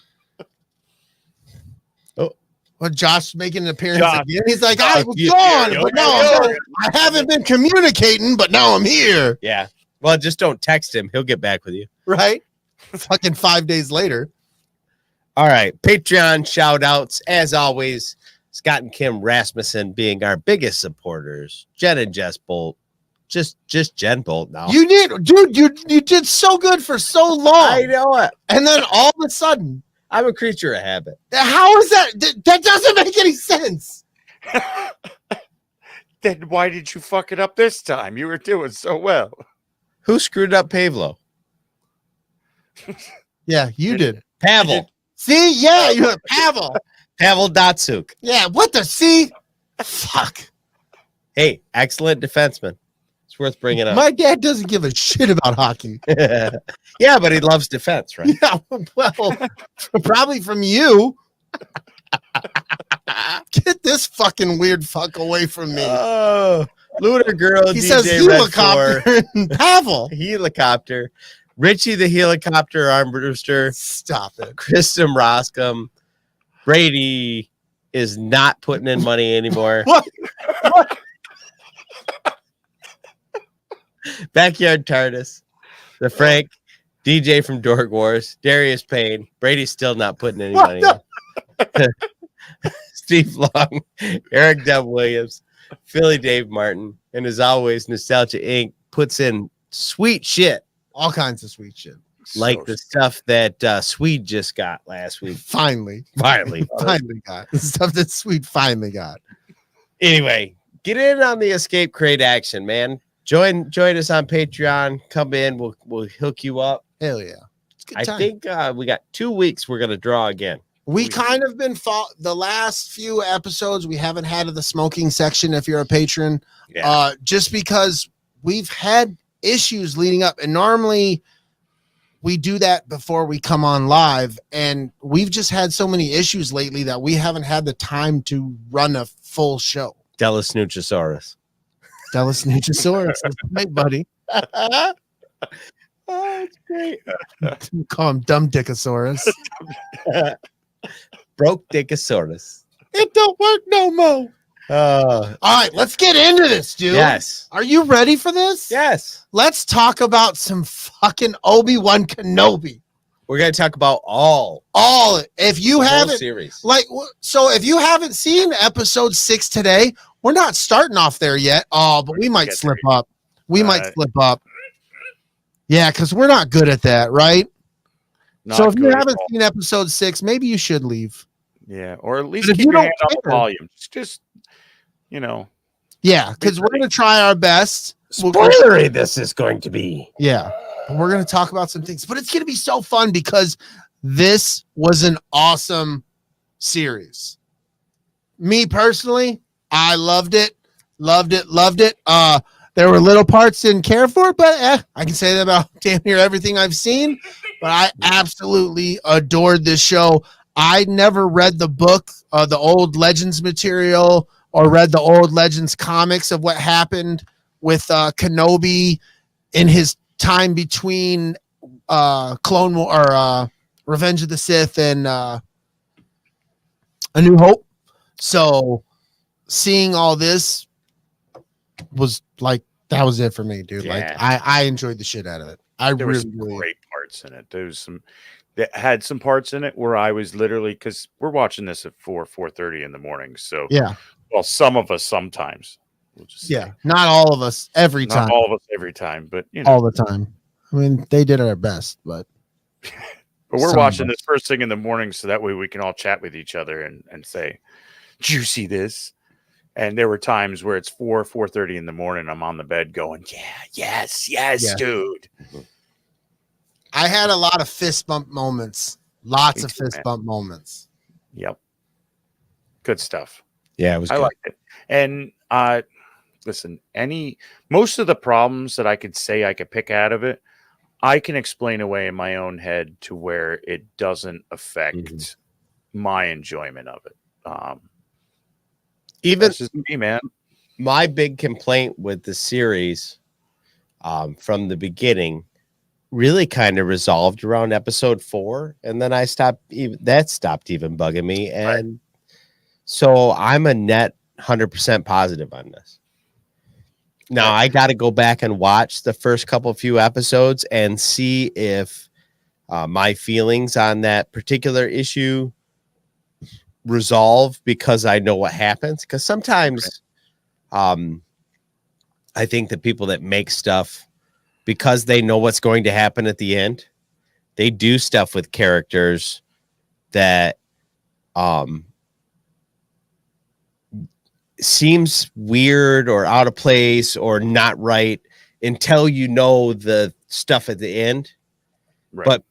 Well, Josh making an appearance Josh. again. He's like, I was you- gone, you- but now I'm back. I haven't been communicating, but now I'm here. Yeah. Well, just don't text him. He'll get back with you. Right? Fucking 5 days later. All right. Patreon shout outs. As always, Scott and Kim Rasmussen being our biggest supporters. Jen and Jess Bolt. Just Jen Bolt now. You did, dude, you did so good for so long. I know it. And then all of a sudden, I'm a creature of habit. how is that? That doesn't make any sense. Then why did you fuck it up this time? You were doing so well. Who screwed up Pavlo? Yeah, you did. Pavel. See? Yeah, you have Pavel. Pavel Datsuk. Yeah, what the see? Fuck. Hey, excellent defenseman. It's worth bringing up. My dad doesn't give a shit about hockey. Yeah, but he loves defense, right? Yeah, well, probably from you. Get this fucking weird fuck away from me. Oh, Lunar Girl. He DJ says Red helicopter and Pavel. 4, helicopter. Richie the helicopter arm booster. Stop it. Kristen Roscom. Brady is not putting in money anymore. What? Backyard TARDIS. The Frank. DJ from Dork Wars. Darius Payne. Brady's still not putting any money in. Steve Long. Eric W. Williams. Philly Dave Martin. And as always, Nostalgia Inc. puts in sweet shit. All kinds of sweet shit. Like the stuff that Swede just got last week. Finally. Finally. Finally got. The stuff that Sweet finally got. Anyway, get in on the escape crate action, man. Join us on Patreon. Come in. We'll hook you up. Hell yeah. It's a good I time. think we got 2 weeks. We're gonna draw again. We kind of been the last few episodes we haven't had the smoking section if you're a patron. Yeah. Just because we've had issues leading up, and normally we do that before we come on live, and we've just had so many issues lately that we haven't had the time to run a full show. DellaSnoochosaurus. DellaSnoochosaurus. That's right, buddy. Oh, it's great. Call him Dumb Dickosaurus. Broke Dickosaurus. It don't work no more. Oh, All right, let's get into this, dude. yes. Are you ready for this? Yes. Let's talk about some fucking Obi-Wan Kenobi. We're gonna talk about all If you the whole haven't, series. so if you haven't seen episode 6 today, we're not starting off there yet. Oh, but we might Get slip there. up. We might slip up. Yeah, because we're not good at that, right? Not So if you good at haven't all. seen episode 6, maybe you should leave. Yeah, or at least But if keep you your don't hand on the care- volume. Just Yeah, because we're going to try our best. Spoilery this is going to be. Yeah, but we're going to talk about some things, but it's going to be so fun because this was an awesome series. Me personally, I loved it. They There were little parts didn't care for, but I can say that about damn near everything I've seen. But I absolutely adored this show. I never read the book, the old Legends material, or read the old Legends comics of what happened with Kenobi in his time between Clone War or Revenge of the Sith and A New Hope. So seeing all this was like, that was it for me, dude. Yeah. Like I enjoyed the shit out of it. There were some great parts in it. There was some that had some parts in it where I was literally, because we're watching this at 4:30 in the morning. So yeah. Well, some of us sometimes. We'll just say. Not all of us every Not time. all of us every time, but you know. All the time. I mean, they did our best, but we're watching this first thing in the morning so that way we can all chat with each other and say, "Did you see this?" And there were times where it's 4:30 in the morning. I'm on the bed going, yes, dude. I had a lot of fist bump moments. Lots of fist bump moments. Yep. Good stuff. Yeah, it was I good. liked it. And listen, most of the problems that I could say I could pick out of it, I can explain away in my own head to where it doesn't affect my enjoyment of it. Even that's just me, man. My big complaint with the series from the beginning really kind of resolved around episode 4, and then stopped even bugging me, and so I'm a net 100% positive on this. Now I got to go back and watch the first few episodes and see if my feelings on that particular issue resolve, because I know what happens. Because sometimes I think the people that make stuff, because they know what's going to happen at the end, they do stuff with characters that seems weird or out of place or not right until you know the stuff at the end. Right. But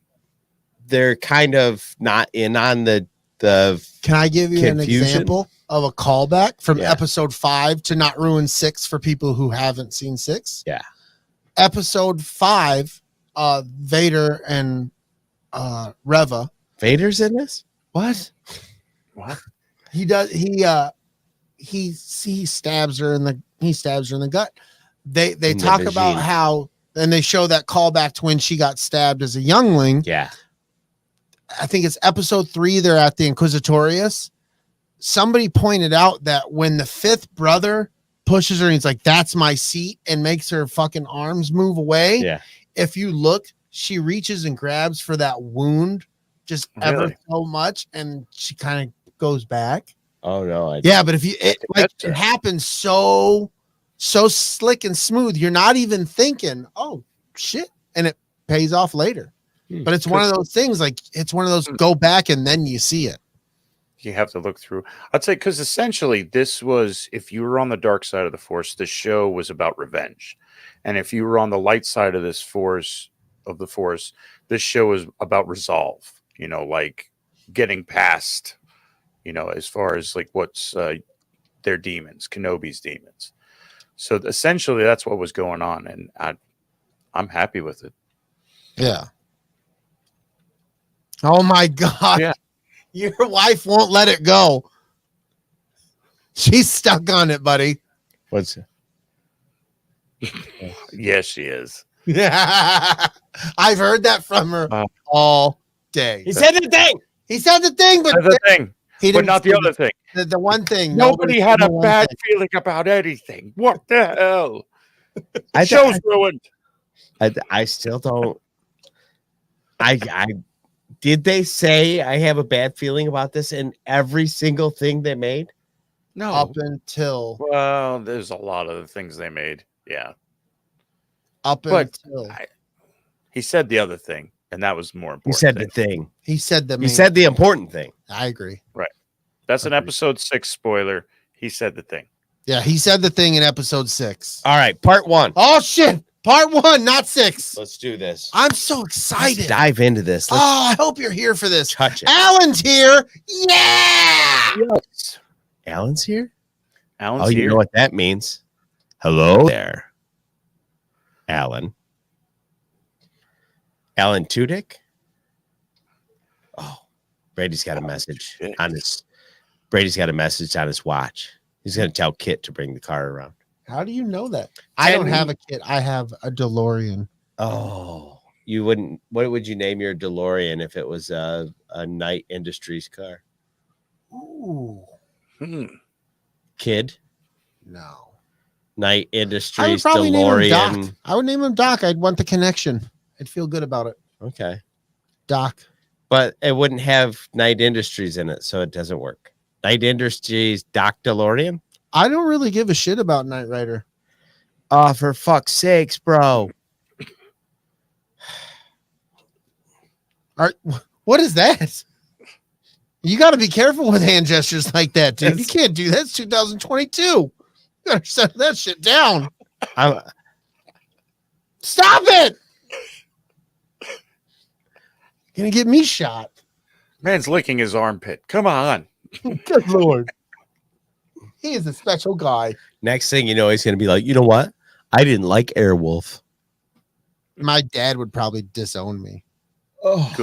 they're kind of not in on the Can I give you an confusion. example of a callback from Yeah. episode 5 to not ruin 6 for people who haven't seen 6? Yeah. Episode 5, Vader and Reva. Vader's in this? What? He does. He stabs her in the gut. They In the talk about vagine. how, and they show that callback to when she got stabbed as a youngling. Yeah. I think it's episode 3. They're at the Inquisitorius. Somebody pointed out that when the 5th brother pushes her and he's like, "That's my seat," and makes her fucking arms move away. Yeah. If you look, she reaches and grabs for that wound just ever Really? so much, and she kind of goes back. Oh no. Yeah, but if you it happens so slick and smooth, you're not even thinking, "Oh shit," and it pays off later. But it's one of those things, like it's one of those go back and then you see it. You have to look through. I'd say, because essentially this was, if you were on the dark side of the Force, the show was about revenge. And if you were on the light side of this Force, this show is about resolve, like getting past, as far as like what's their demons, Kenobi's demons. So essentially that's what was going on. And I'm happy with it. Yeah. Oh my God. Yeah. Your wife won't let it go. She's stuck on it, buddy. What's it? Yes, she is. Yeah. I've heard that from her all day. He said the thing. He said the thing, but That's the thing. he But didn't not the say other thing. The one thing. Nobody had said a the one bad thing. feeling about anything. What the hell? I Show's ruined. I still don't. I did they say I have a bad feeling about this in every single thing they made? No. Up until Well, there's a lot of the things they made. Yeah. up But until he said the other thing, and that was more He important. said the thing. he said the He main- said the important thing. I agree. That's an episode 6 spoiler. He said the thing. Yeah, he said the thing in episode 6. All right, part 1. Oh shit. Part 1, not 6. Let's do this. I'm so Let's excited. dive into this. Let's Oh, I hope you're here for this. touch it. Alan's here. Yeah. Alan's here? Alan's Oh, you here. know what that means. Hello there. Alan Tudyk. Oh, Brady's got a message on his. Brady's got a message on his watch. He's going to tell Kit to bring the car around. How do you know that? I don't have a kit. I have a DeLorean. Oh, you wouldn't. What would you name your DeLorean if it was a Knight Industries car? Ooh. Kid? No. Knight I would Industries probably name him Doc. DeLorean. I would name him Doc. I'd want the connection. I'd feel good about it. Okay. Doc. But it wouldn't have Knight Industries in it, so it doesn't work. Knight Industries Doc DeLorean? I don't really give a shit about Knight Rider. Oh, for fuck's sakes, bro. What is that? You got to be careful with hand gestures like that, dude. You can't do that. It's 2022. You got to set that shit down. Stop it. Gonna get me shot. Man's licking his armpit. Come on. Good Lord. He is a special guy. Next thing you know, he's going to be like, you know what? I didn't like Airwolf. My dad would probably disown me. Oh,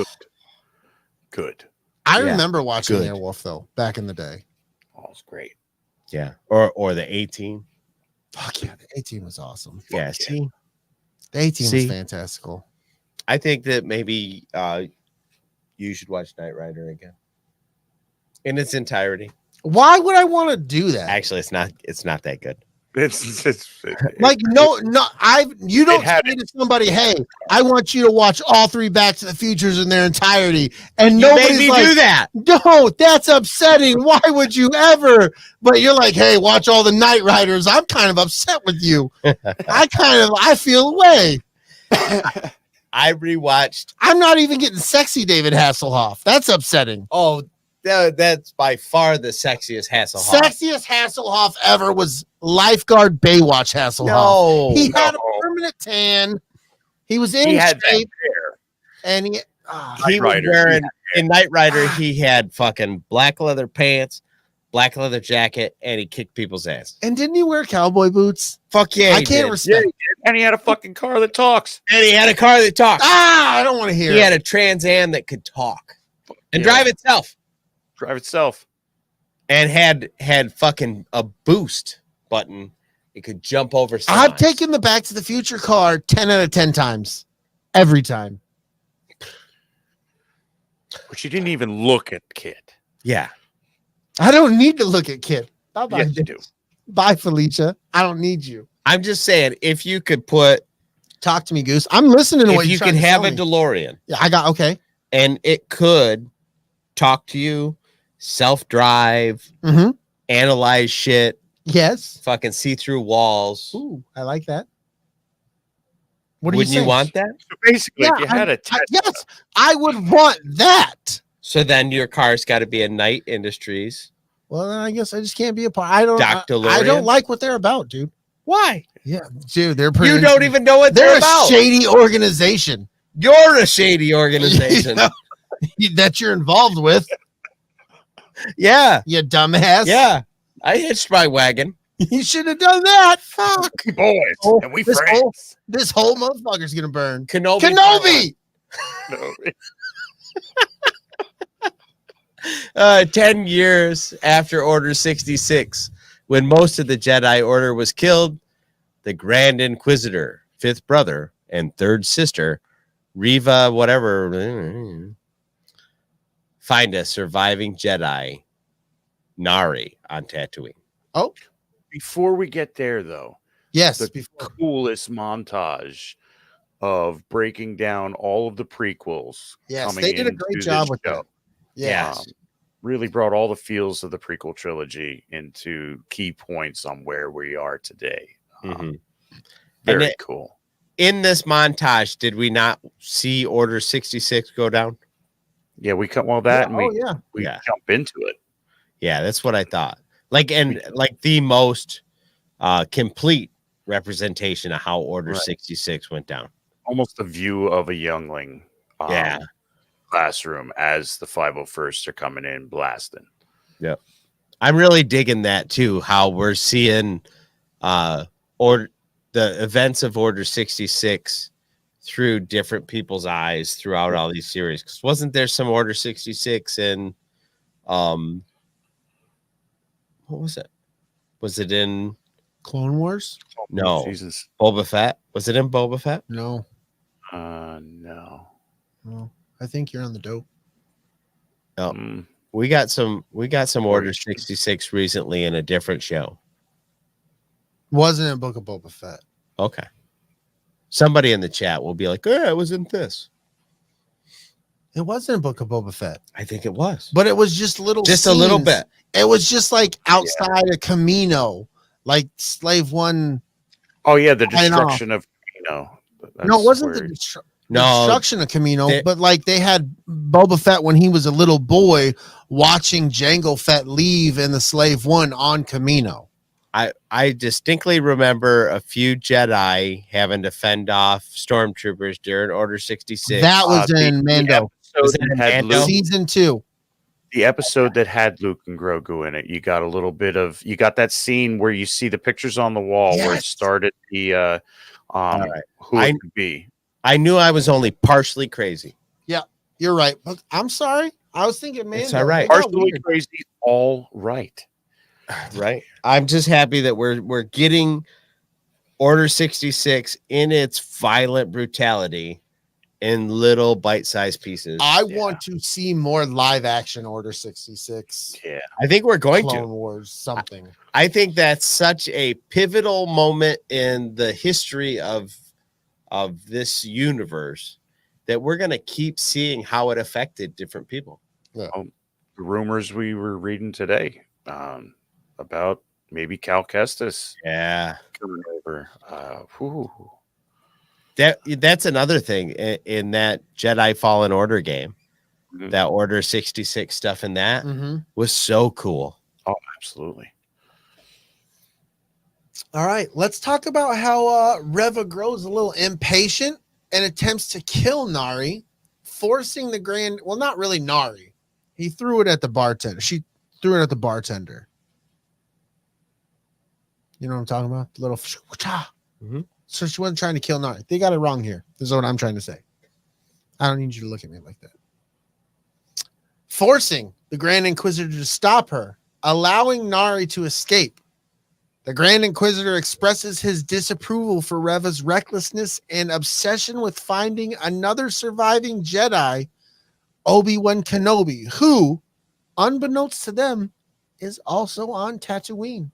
Good. I Yeah, remember watching good. Airwolf though back in the day. Oh, it's great. yeah. Or the 18. Fuck yeah, the 18 was awesome. Yeah. See, The 18 See? was fantastical. I think that maybe you should watch Knight Rider again in its entirety. Why would I want to do that? Actually, it's not that good. Like you don't had say to somebody, hey, I want you to watch all 3 Back to the Futures in their entirety, and You nobody's made me like, do that. no, that's upsetting. Why would you ever? But you're like, hey, watch all the Knight Riders. I'm kind of upset with you. I feel away. I rewatched. I'm not even getting sexy David Hasselhoff. That's upsetting. Oh, that's by far the sexiest Hasselhoff. Sexiest Hasselhoff ever was lifeguard Baywatch Hasselhoff. No, He had a permanent tan. He was in He had that shape, hair. and he he was wearing in Knight Rider. He had fucking black leather pants, black leather jacket, and he kicked people's ass. and didn't he wear cowboy boots? Fuck yeah, I he can't did. respect. And he had a fucking car that talks. And he had a car that talked. I don't want to hear. He it. had a Trans Am that could talk and Yeah. drive itself, Drive itself. and had fucking a boost button. It could jump over. I've signs. taken the Back to the Future car 10 out of 10 times. Every time. But you didn't even look at Kid. Yeah, I don't need to look at Kid. Bye-bye. Yes, you do. Bye, Felicia. I don't need you. I'm just saying, if you could put, Talk to me, Goose. I'm listening to what if you you're trying could to have tell a me. DeLorean Yeah, I got okay. and it could talk to you, self-drive, Mm-hmm. analyze shit, Yes. fucking see through walls. Ooh, I like that. What do Wouldn't you you say? want that? So basically, if you Yeah, had a Tesla, yes, I would want that. So then your car's got to be a Knight Industries. Well, then I guess I just can't be a part. I don't. Doc I DeLorean? don't like what they're about, dude. Why? Yeah, dude, they're pretty. You don't even know what They're they're a about. shady organization You're a shady organization. that you're involved with. Yeah. You dumbass. Yeah. I hitched my wagon. You should have done that. Fuck. boys, Oh, and we this friends. This whole motherfucker's gonna burn. Kenobi. Kenobi. 10 years after Order 66, when most of the Jedi Order was killed, the Grand Inquisitor, fifth brother, and third sister, Reva, whatever, find a surviving Jedi, Nari, on Tatooine. Oh, Before we get there, though, yes. the Before. coolest montage of breaking down all of the prequels. Yes, coming they did a into great this job with show. that. Yeah. Really brought all the feels of the prequel trilogy into key points on where we are today. Mhm. Very And cool. In this montage, did we not see Order 66 go down? Yeah, we cut all that, and oh we yeah. we Yeah. jump into it. Yeah, that's what I thought. Like the most complete representation of how Order Right. 66 went down. Almost a view of a youngling. Yeah. Classroom as the 501st are coming in blasting. I'm really digging that too, how we're seeing or the events of Order 66 through different people's eyes throughout all these series. Because wasn't there some Order 66 in what was it? Was it in Clone Wars? no Jesus. Boba Fett? Was it in Boba Fett? No. No. No. I think you're on the dope. No. Mm. We got some Order 66 recently in a different show. Wasn't in Book of Boba Fett. Okay. Somebody in the chat will be like, "Yeah, it was in this." It wasn't in Book of Boba Fett. I think it was. But it was just little Just a little scenes. bit. It was just like outside of Camino, like Slave One. Oh yeah, the I know. destruction of No, it wasn't the destruction of Camino, but like they had Boba Fett when he was a little boy watching Jango Fett leave in the Slave One on Camino. I distinctly remember a few Jedi having to fend off stormtroopers during Order 66. That was in Mando. Was it in Mando? Season 2. The episode that had Luke and Grogu in it. You got a little bit of that scene where you see the pictures on the wall where it started the who it could be. I knew I was only partially crazy. Yeah, you're right. But I'm sorry. I was thinking Mando. It's all right. Partially crazy, all right. Right. I'm just happy that we're getting Order 66 in its violent brutality in little bite-sized pieces. I want to see more live action Order 66. Yeah. I think we're going Clone to. Wars, something. I think that's such a pivotal moment in the history of this universe that we're going to keep seeing how it affected different people. Yeah. The rumors we were reading today about maybe Cal Kestis coming over. That's another thing in that Jedi Fallen Order game. Mm-hmm. That Order 66 stuff in that was so cool. Oh, absolutely. All right, let's talk about how Reva grows a little impatient and attempts to kill Nari, forcing the Grand. Well, not really Nari. He threw it at the bartender. She threw it at the bartender. You know what I'm talking about? The little. So she wasn't trying to kill Nari. They got it wrong here. This is what I'm trying to say. I don't need you to look at me like that. Forcing the Grand Inquisitor to stop her, allowing Nari to escape. The Grand Inquisitor expresses his disapproval for Reva's recklessness and obsession with finding another surviving Jedi, Obi-Wan Kenobi, who, unbeknownst to them, is also on Tatooine.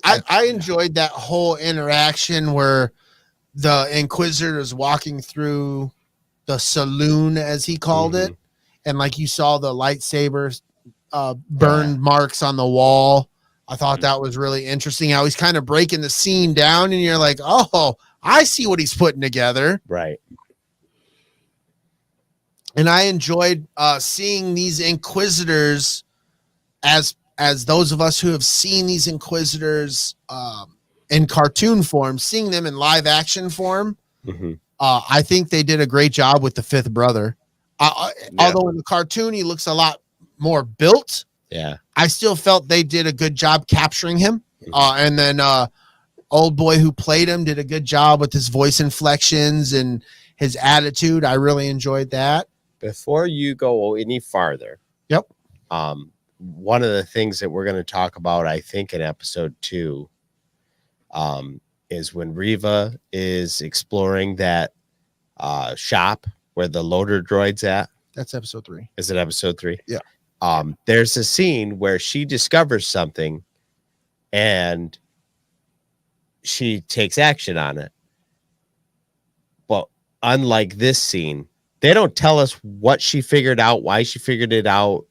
I enjoyed that whole interaction where the Inquisitor is walking through the saloon, as he called it, and like you saw the lightsabers burned marks on the wall. I thought that was really interesting how he's kind of breaking the scene down, and you're like, oh, I see what he's putting together. Right. And I enjoyed seeing these Inquisitors as those of us who have seen these Inquisitors in cartoon form, seeing them in live action form. I think they did a great job with the fifth brother. Although in the cartoon, he looks a lot more built. Yeah. I still felt they did a good job capturing him. And then old boy who played him did a good job with his voice inflections and his attitude. I really enjoyed that. Before you go any farther. Yep. One of the things that we're going to talk about, I think, in episode 2, is when Reva is exploring that shop where the loader droid's at. That's episode 3. Is it episode 3? Yeah. There's a scene where she discovers something and she takes action on it. But unlike this scene, they don't tell us what she figured out, why she figured it out.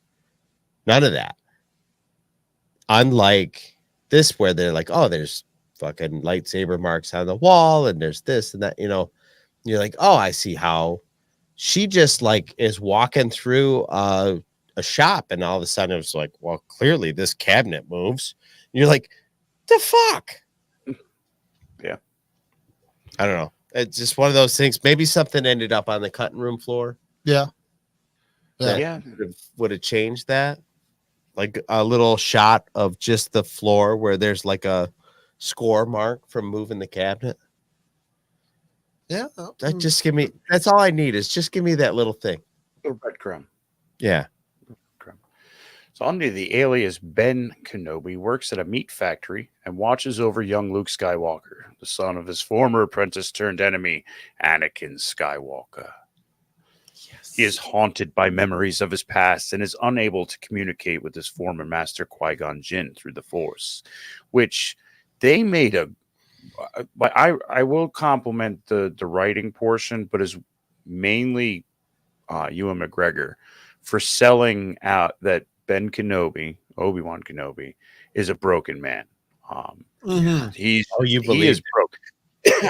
None of that. Unlike this, where they're like, oh, there's fucking lightsaber marks on the wall, and there's this and that, you're like, oh, I see how she just like is walking through a shop, and all of a sudden it's like, well, clearly this cabinet moves. And you're like, the fuck? Yeah. I don't know. It's just one of those things. Maybe something ended up on the cutting room floor. Yeah. Yeah. Would have changed that. Like a little shot of just the floor where there's like a score mark from moving the cabinet. Yeah. That just give me. That's all I need is just give me that little thing. Little breadcrumb. Yeah. So under the alias Ben Kenobi works at a meat factory and watches over young Luke Skywalker, the son of his former apprentice turned enemy, Anakin Skywalker. He is haunted by memories of his past and is unable to communicate with his former master Qui-Gon Jinn through the Force, which they made a. I will compliment the writing portion, but is mainly Ewan McGregor for selling out that Ben Kenobi, Obi-Wan Kenobi, is a broken man. He is broken.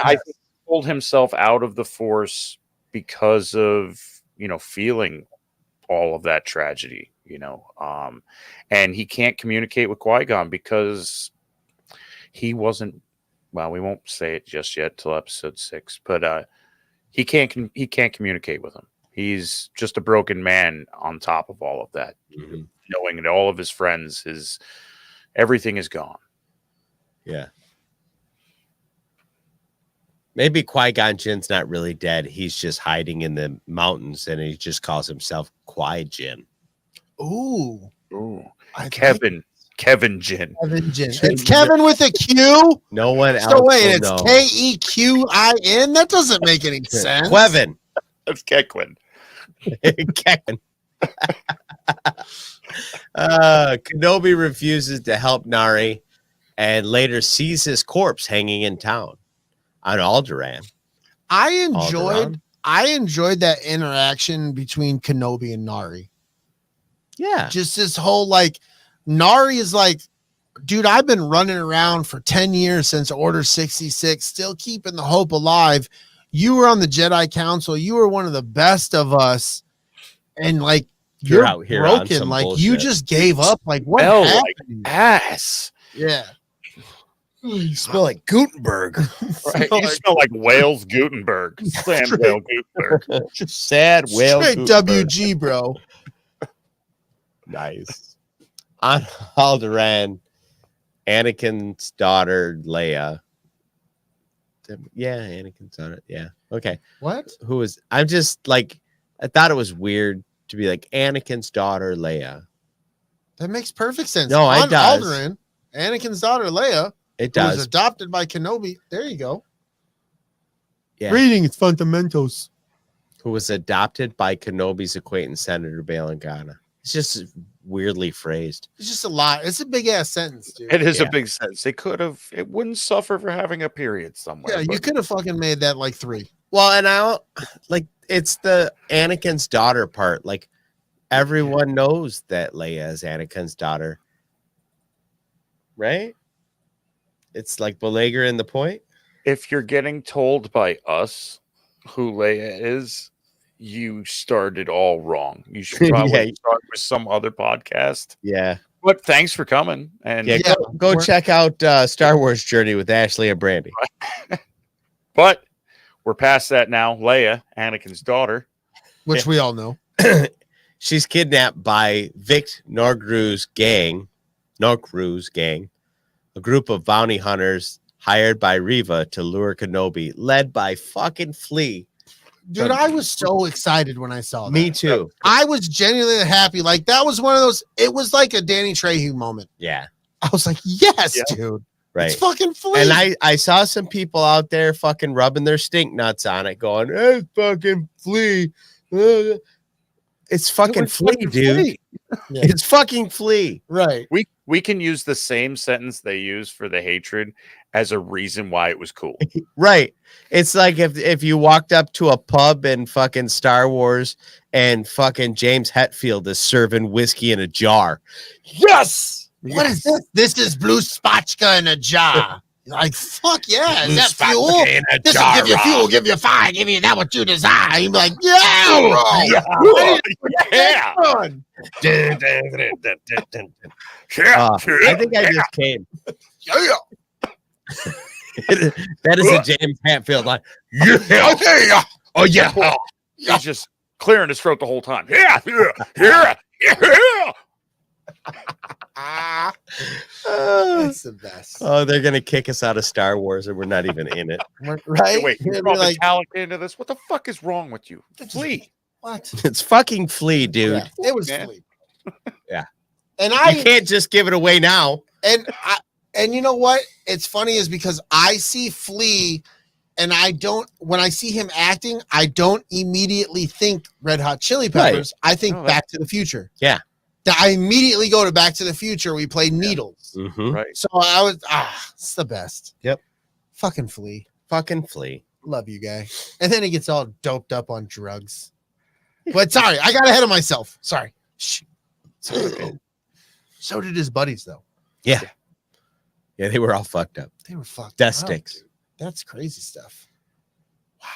I think he pulled himself out of the Force because of feeling all of that tragedy, and he can't communicate with Qui-Gon because he wasn't. Well, we won't say it just yet till episode 6, but he can't communicate with him. He's just a broken man on top of all of that, knowing that all of his friends, everything is gone. Yeah. Maybe Qui-Gon Jinn's not really dead. He's just hiding in the mountains, and he just calls himself Qui-Jin. Ooh. Kevin Jin. Kevin Jin. It's Kevin with a Q. No one else. So wait, will it's know. Kequin? That doesn't make any sense. Kevin. That's Kequin. Kevin. Kenobi refuses to help Nari and later sees his corpse hanging in town on Alderaan. I enjoyed that interaction between Kenobi and Nari. Yeah. Just this whole Nari is like, dude, I've been running around for 10 years since Order 66, still keeping the hope alive. You were on the Jedi Council. You were one of the best of us. And you're out here broken. on some you bullshit. just gave up. What happened? Ass. Yeah. You smell like Gutenberg. Right. You smell like Wales Gutenberg. Sam Whale Gutenberg. Sad whale. Straight Gutenberg. WG, bro. Nice. On Alderaan, Anakin's daughter, Leia. Yeah, Anakin's daughter. Yeah. Okay. What? Who is, I'm just I thought it was weird to be like Anakin's daughter, Leia. That makes perfect sense. No, it on does. Alderaan, Anakin's daughter, Leia, It who was does. adopted by Kenobi. There you go. Yeah. Reading its fundamentals. Who was adopted by Kenobi's acquaintance, Senator Bail Organa. It's just weirdly phrased. It's just a lot. It's a big ass sentence, dude. It is Yeah. a big sense. It wouldn't suffer for having a period somewhere. Yeah, you could have fucking made that 3. Well, and it's the Anakin's daughter part. Everyone knows that Leia is Anakin's daughter. Right? It's belaboring the point. If you're getting told by us who Leia is, you started all wrong. You should probably start with some other podcast. Yeah. But thanks for coming. And Go check out Star Wars Journey with Ashley and Brandy. But we're past that now. Leia, Anakin's daughter, Which we all know. She's kidnapped by Vic Norgru's gang, a group of bounty hunters hired by Reva to lure Kenobi, led by fucking Flea. Dude, I was so excited when I saw that. Me too. I was genuinely happy. That was one of those, it was like a Danny Trejo moment. Yeah. I was like, yes, dude. Right. It's fucking Flea. And I saw some people out there fucking rubbing their stink nuts on it, going, "Hey, fucking Flea." It's fucking Flea, dude. Flea. Yeah. It's fucking Flea. Right. we can use the same sentence they use for the hatred as a reason why it was cool. Right. It's like if you walked up to a pub in fucking Star Wars and fucking James Hetfield is serving whiskey in a jar. Yes. What is this? This is blue spotchka in a jar. Fuck yeah. Is that fuel? This will give you fuel, give you fire, give you that what you desire. You'd be like, yeah, bro. Yeah. I think I just came. Yeah. That is a James Hetfield line. Yeah. Oh yeah. He's just clearing his throat the whole time. Yeah. It's the best. Oh, they're gonna kick us out of Star Wars, and we're not even in it. Right? Wait, you It'd brought be like, Metallica into this? What the fuck is wrong with you? Flea. what? It's fucking Flea, dude. Yeah, it was Man. Flea. Yeah. And You can't just give it away now. And you know what? It's funny is because I see Flea and when I see him acting, I don't immediately think Red Hot Chili Peppers. Right. I think Back to the Future. Yeah. I immediately go to Back to the Future. We played Needles. Mm-hmm. Right. So I was, it's the best. Yep. Fucking Flea. Fucking Flea. Love you, guy. And then he gets all doped up on drugs. But sorry, I got ahead of myself. Sorry. So did his buddies, though. Yeah. Yeah, they were all fucked up. They were fucked Death up, sticks. dude. That's crazy stuff. Wow.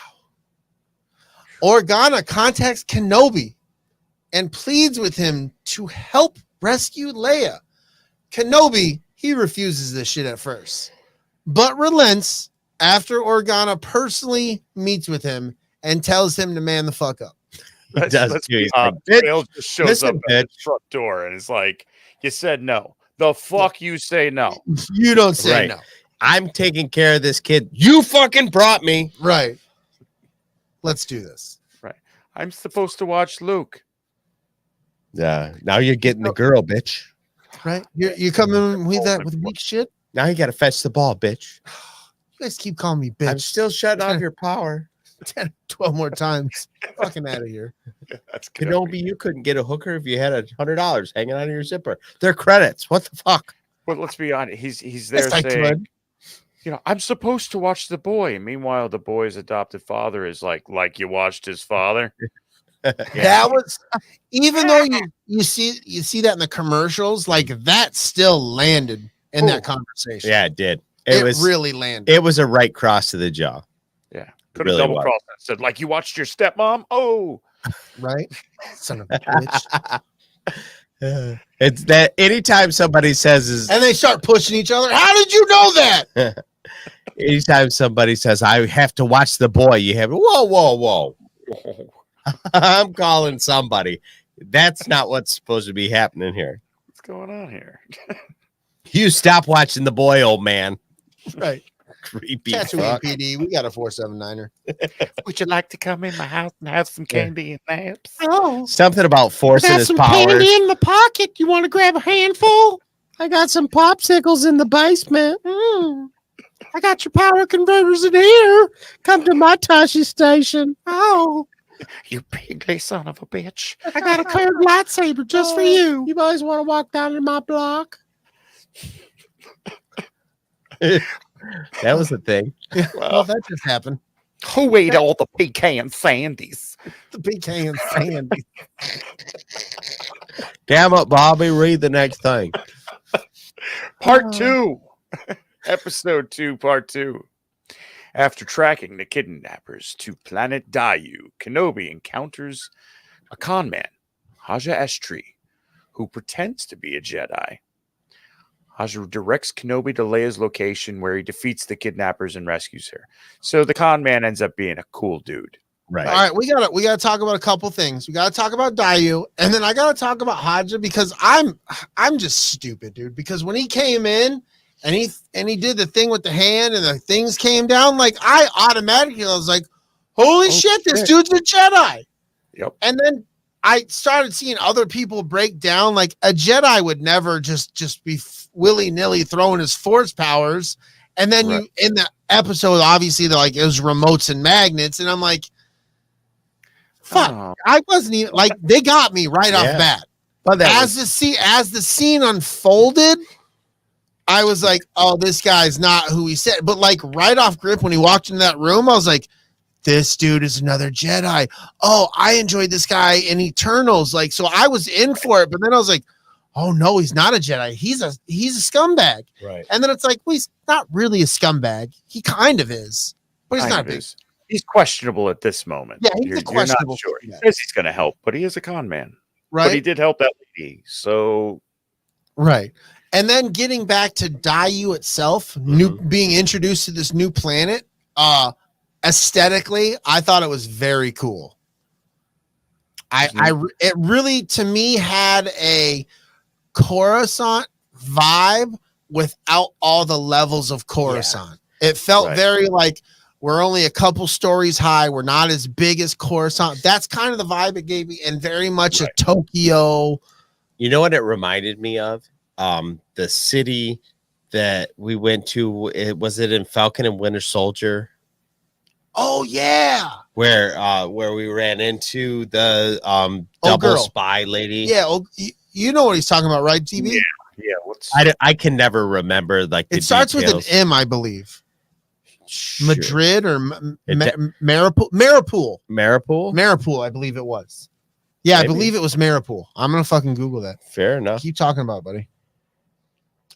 Organa contacts Kenobi and pleads with him to help rescue Leia. Kenobi, he refuses this shit at first, but relents after Organa personally meets with him and tells him to man the fuck up. Let's too. be He's like, honest. "Bitch, Bill just shows listen, up at his front door and is like, you said no. The fuck you say no. You don't say Right. no. I'm taking care of this kid. You fucking brought me. Right. Let's do this. I'm supposed to watch Luke. Yeah. Now you're getting the girl, bitch. Right? You come in with that with weak shit? Now you got to fetch the ball, bitch. You guys keep calling me bitch. I'm still shutting off your power. 10, 12 more times. Fucking out of here. That's Kenobi, you couldn't get a hooker if you had $100 hanging out of your zipper. They're credits. What the fuck? But let's be honest. He's there Yes, I saying, could. you know, I'm supposed to watch the boy. And meanwhile, the boy's adopted father is like you watched his father. That was even though you see that in the commercials, like that still landed in that conversation. Yeah, it did. It was really landed. It was a right cross to the jaw. Yeah. Could have Really double was. crossed that. Said, like, you watched your stepmom? Oh. Right? Son of a bitch. It's that anytime somebody says And they start pushing each other. How did you know that? anytime somebody says I have to watch the boy, you have whoa. I'm calling somebody. That's not what's supposed to be happening here. What's going on here? You stop watching the boy, old man. Right. Creepy Tatooine fuck. PD. We got a 479er. Would you like to come in my house and have some candy and naps? Oh. Something about forcing his power. in the pocket. You want to grab a handful? I got some popsicles in the basement. I got your power converters in here. Come to my Tashi station. Oh, You pigly son of a bitch. I got a curved lightsaber just for you. You guys want to walk down in my block? That was the thing. Well, that just happened. Who ate all the pecan sandies? The PK and Sandy. Damn it, Bobby. Read the next thing. Part 2. Episode 2, part 2. After tracking the kidnappers to planet Dayu, Kenobi encounters a con man, Haja Estri, who pretends to be a Jedi. Haja directs Kenobi to Leia's location where he defeats the kidnappers and rescues her. So the con man ends up being a cool dude. Right. All right, we gotta talk about a couple things. We gotta talk about Dayu, and then I gotta talk about Haja because I'm just stupid, dude. Because when he came in and he did the thing with the hand and the things came down, like I automatically was like, holy shit, this dude's a Jedi. Yep. And then I started seeing other people break down like a Jedi would never just be willy-nilly throwing his force powers. And then you in the episode, obviously they're like it was remotes and magnets, and I'm like, fuck, Oh. I wasn't even like they got me right off bat. But As the scene unfolded, I was like, oh, this guy's not who he said. But like right off grip when he walked into that room, I was like, this dude is another Jedi. Oh, I enjoyed this guy in Eternals. Like, so I was in for it, but then I was like, oh no, he's not a Jedi. He's a scumbag. Right. And then it's like, well, he's not really a scumbag. He kind of is, but he's Kind not of big. is. He's questionable at this moment. Yeah, he's you're a questionable. not sure. He Yeah. says he's going to help, but he is a con man. Right. But he did help that lady. So Right. And then getting back to Dayu itself, being introduced to this new planet, aesthetically, I thought it was very cool. It really to me had a Coruscant vibe, without all the levels of Coruscant. It felt very like we're only a couple stories high. We're not as big as Coruscant. That's kind of the vibe it gave me, and very much a Tokyo. You know what it reminded me of? The city that we went to. Was it in Falcon and Winter Soldier? Oh yeah, where we ran into the double spy lady. Yeah, you know what he's talking about, right, DB? Yeah. I can never remember like it starts details. with an M, I believe. Sure. Madrid or Mariupol. Mariupol, I believe it was. Yeah, maybe. I believe it was Mariupol. I'm gonna fucking Google that. Fair enough. Keep talking about it,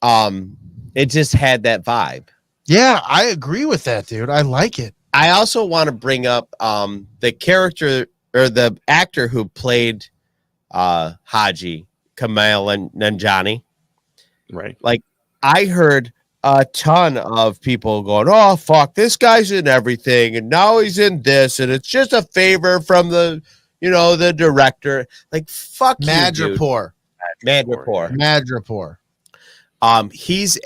buddy. It just had that vibe. Yeah, I agree with that, dude. I like it. I also want to bring up the character or the actor who played Haji, Kamal Nanjiani. Right. Like, I heard a ton of people going, "Oh, fuck, this guy's in everything, and now he's in this, and it's just a favor from the director." Like, fuck Madripoor. Madripoor. He's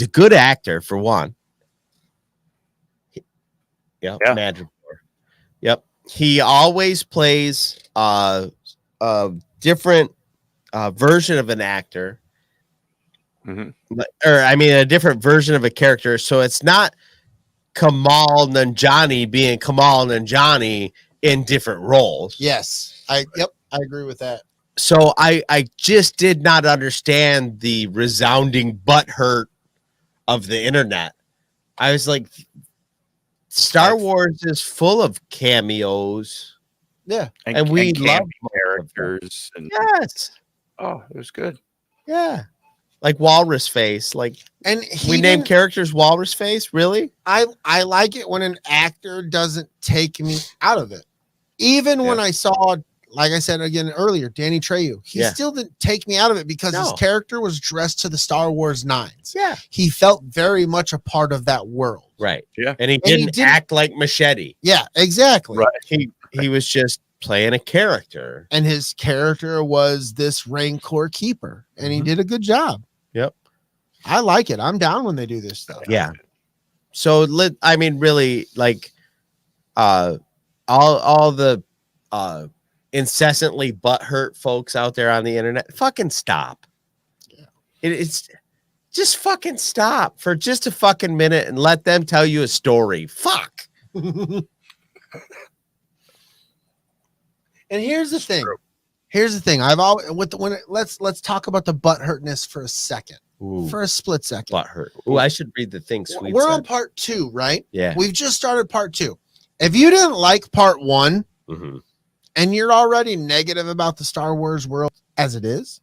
a good actor for one. Yep, yeah. Madripoor. Yep. He always plays a different version of an actor. Mm-hmm. Or I mean a different version of a character. So it's not Kamal Nanjiani being Kamal Nanjiani in different roles. Yes. I agree with that. So I just did not understand the resounding butthurt of the internet. I was like, Star Wars is full of cameos. Yeah. And we love characters. And, yes. Oh, it was good. Yeah. Like Walrus Face. Like, and we name characters Walrus Face? Really? I like it when an actor doesn't take me out of it. Even when I saw, like I said again earlier, Danny Trejo, he still didn't take me out of it because his character was dressed to the Star Wars 9s. Yeah. He felt very much a part of that world. Right. Yeah. And he didn't act like Machete. Yeah, exactly. Right. He was just playing a character. And his character was this Rancor keeper. And he did a good job. Yep. I like it. I'm down when they do this stuff. Yeah. So I mean, really, like all the incessantly butthurt folks out there on the internet, fucking stop. Yeah. It's just fucking stop for just a fucking minute and let them tell you a story. Fuck. And here's the thing. Here's the thing. Let's talk about the butthurtness for a second. Ooh. For a split second. Butthurt. Ooh, I should read the thing. Sweet. We're on part 2, right? Yeah. We've just started part 2. If you didn't like part 1, and you're already negative about the Star Wars world as it is,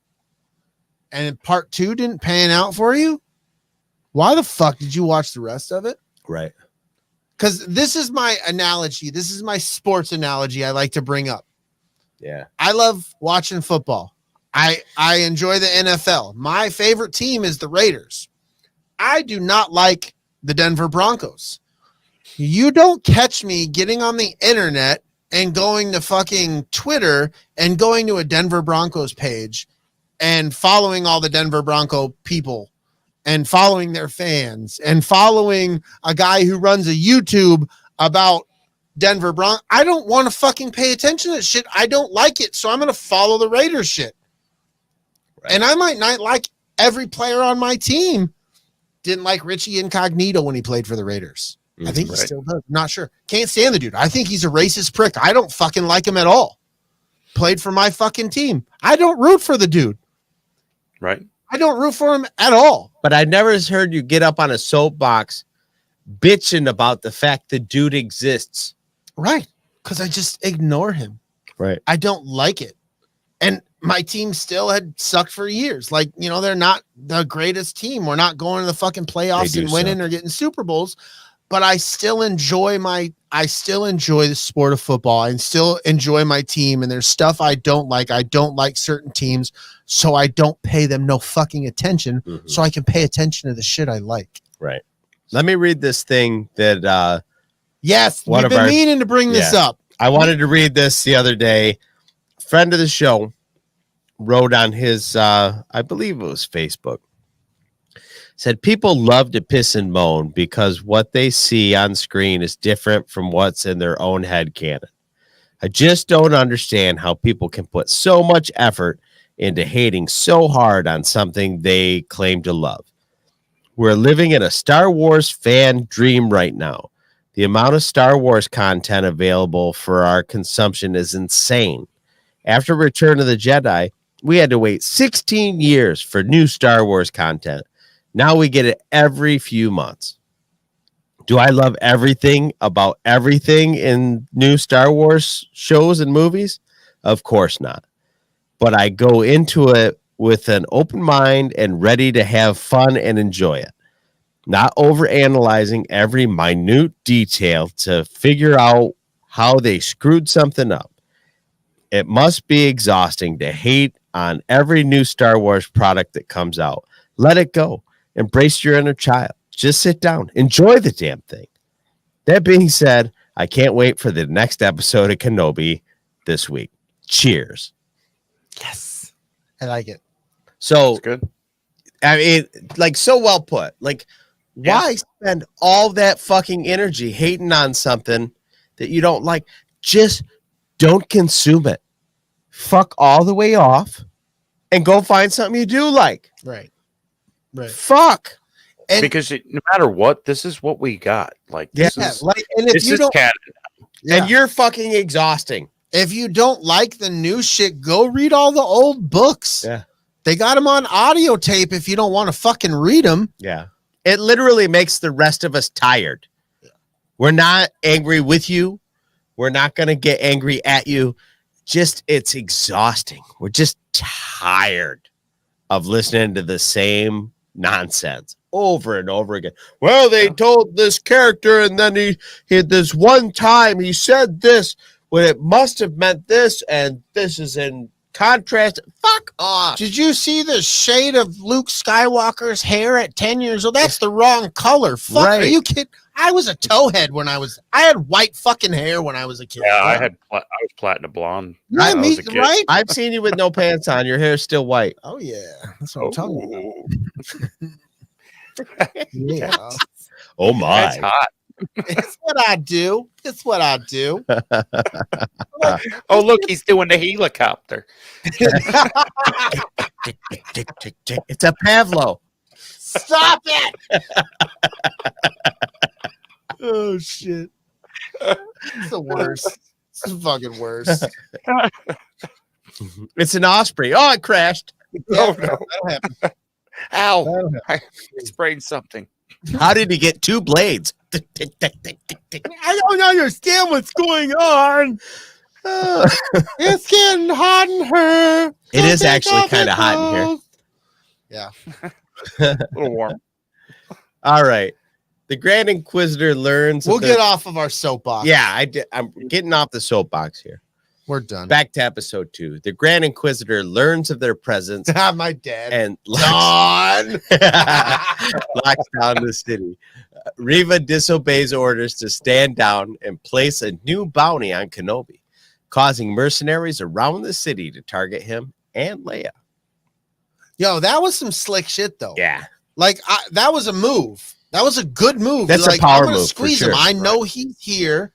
and part 2 didn't pan out for you, why the fuck did you watch the rest of it? Right. Because this is my analogy. This is my sports analogy I like to bring up. Yeah. I love watching football. I enjoy the NFL. My favorite team is the Raiders. I do not like the Denver Broncos. You don't catch me getting on the internet and going to fucking Twitter and going to a Denver Broncos page and following all the Denver Bronco people and following their fans and following a guy who runs a YouTube about Denver Broncos. I don't want to fucking pay attention to that shit. I don't like it. So I'm going to follow the Raiders shit. Right. And I might not like every player on my team. Didn't like Richie Incognito when he played for the Raiders. I think he still does. Not sure. Can't stand the dude. I think he's a racist prick. I don't fucking like him at all. Played for my fucking team. I don't root for the dude. Right. I don't root for him at all. But I never heard you get up on a soapbox bitching about the fact the dude exists. Right. Because I just ignore him. Right. I don't like it. And my team still had sucked for years. Like, they're not the greatest team. We're not going to the fucking playoffs and winning or getting Super Bowls. But I still enjoy the sport of football. I still enjoy my team. And there's stuff I don't like. I don't like certain teams. So I don't pay them no fucking attention. So I can pay attention to the shit I like. Right. Let me read this thing that yes, we've been meaning to bring this up. I wanted to read this the other day. Friend of the show, wrote on his, I believe it was Facebook, said people love to piss and moan because what they see on screen is different from what's in their own head canon. I just don't understand how people can put so much effort into hating so hard on something they claim to love. We're living in a Star Wars fan dream right now. The amount of Star Wars content available for our consumption is insane. After Return of the Jedi, we had to wait 16 years for new Star Wars content. Now we get it every few months. Do I love everything about everything in new Star Wars shows and movies? Of course not. But I go into it with an open mind and ready to have fun and enjoy it. Not overanalyzing every minute detail to figure out how they screwed something up. It must be exhausting to hate on every new Star Wars product that comes out. Let it go. Embrace your inner child. Just sit down. Enjoy the damn thing. That being said, I can't wait for the next episode of Kenobi this week. Cheers. Yes. I like it. So That's good. I mean, like, so well put. Like, why spend all that fucking energy hating on something that you don't like? Just don't consume it. Fuck all the way off and go find something you do like. Right. Right. Fuck. And Because no matter what, this is what we got. Like, this is like, and if this you is don't, canon. And you're fucking exhausting. if you don't like the new shit, go read all the old books. Yeah. They got them on audio tape if you don't want to fucking read them. Yeah. It literally makes the rest of us tired. We're not angry with you. We're not going to get angry at you. Just, it's exhausting. We're just tired of listening to the same nonsense over and over again. Well, they told this character, and then he this one time he said this when it must have meant this, and this is in contrast. Fuck off. Did you see the shade of Luke Skywalker's hair at 10 years old? That's the wrong color. Fuck, Right. Are you kidding? I was a towhead when I had white fucking hair when I was a kid. Yeah, I was platinum blonde. Yeah, when I me, was a kid. right? I've seen you with no pants on. Your hair's still white. Oh, yeah. That's what I'm talking about. Oh, Yeah. Oh that's hot. It's what I do. It's what I do. Oh, look, he's doing the helicopter. It's a Pavlo. Stop it. Oh, shit. It's the worst. It's the fucking worst. It's an osprey. Oh, it crashed. Oh, no. That'll happen. Ow. That'll happen. I sprayed something. How did he get two blades? I don't understand what's going on. It's getting hot in her. It is actually kind of hot in here. Yeah. A little warm. All right. The Grand Inquisitor learns. We'll get off of our soapbox. Yeah, I'm getting off the soapbox here. We're done. Back to episode 2. The Grand Inquisitor learns of their presence My dad. and Dawn. locks down the city. Riva disobeys orders to stand down and place a new bounty on Kenobi, causing mercenaries around the city to target him and Leia. Yo, that was some slick shit, though. Yeah. Like, that was a move. That was a good move. That's like, a power I'm gonna move for squeeze him. sure. I know he's here,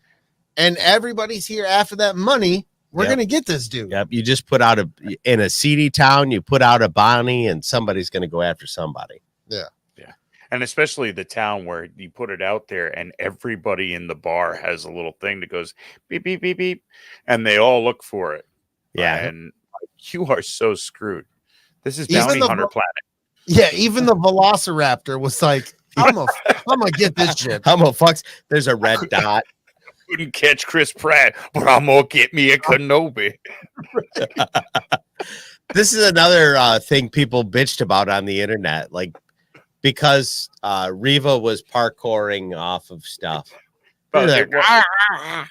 and everybody's here after that money. We're Yep. gonna get this dude. Yep. You just put out in a seedy town, you put out a bounty, and somebody's going to go after somebody. And especially the town where you put it out there and everybody in the bar has a little thing that goes beep, beep, beep, beep. And they all look for it. Yeah. And you are so screwed. This is Even Bounty the- Hunter Planet. Yeah, even the Velociraptor was like, I'm gonna get this shit. How about fucks? There's a red dot. Couldn't catch Chris Pratt, but I'm going to get me a Kenobi. This is another thing people bitched about on the internet. Like, because Riva was parkouring off of stuff. But They're it, like, wa-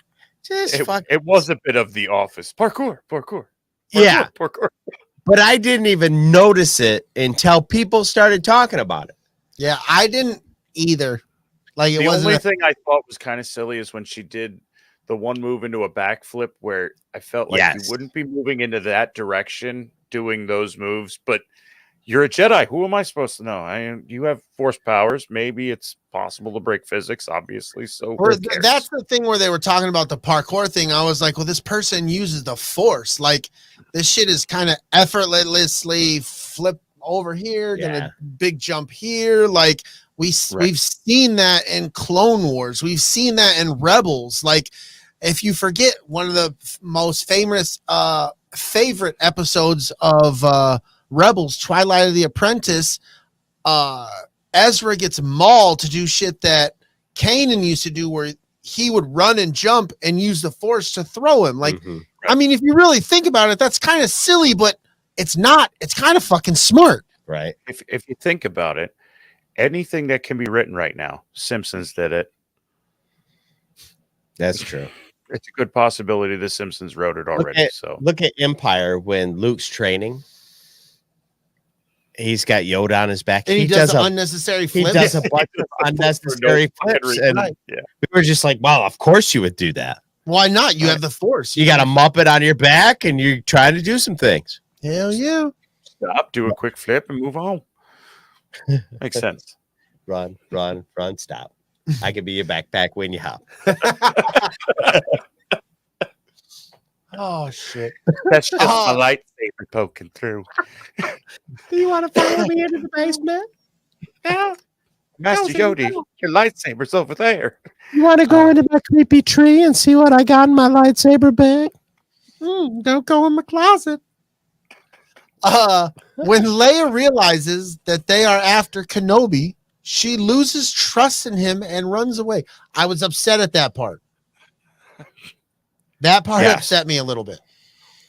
just it, fuck. it was a bit of The Office. Parkour. Yeah. Parkour. But I didn't even notice it until people started talking about it. Yeah, I didn't either. Like, it The wasn't. only a- thing I thought was kind of silly is when she did the one move into a backflip where I felt like Yes. you wouldn't be moving into that direction doing those moves, but you're a Jedi. Who am I supposed to know? You have force powers. Maybe it's possible to break physics, obviously. So that's the thing where they were talking about the parkour thing. I was like, well, this person uses the force. Like this shit is kind of effortlessly flip over here, gonna big jump here. Like we've seen that in Clone Wars. We've seen that in Rebels. Like if you forget one of the most famous favorite episodes of Rebels, Twilight of the Apprentice, Ezra gets mauled to do shit that Kanan used to do, where he would run and jump and use the force to throw him. Like, I mean, if you really think about it, that's kind of silly, but it's not. It's kind of fucking smart. Right. If you think about it, anything that can be written right now, Simpsons did it. That's true. It's a good possibility the Simpsons wrote it already. Look at Empire when Luke's training. He's got Yoda on his back. And he does an unnecessary flip. He does a bunch of unnecessary flips. And we were just like, well, of course you would do that. Why not? You have the force. You got a Muppet on your back and you're trying to do some things. Hell yeah. Stop, do a quick flip and move on. Makes sense. Run, stop. I can be your backpack when you hop. Oh shit! That's just my lightsaber poking through. Do you want to follow me into the basement? Yeah, Master Yoda, your lightsaber's over there. You want to go into my creepy tree and see what I got in my lightsaber bag? Don't go in my closet. When Leia realizes that they are after Kenobi, she loses trust in him and runs away. I was upset at that part. That part upset me a little bit.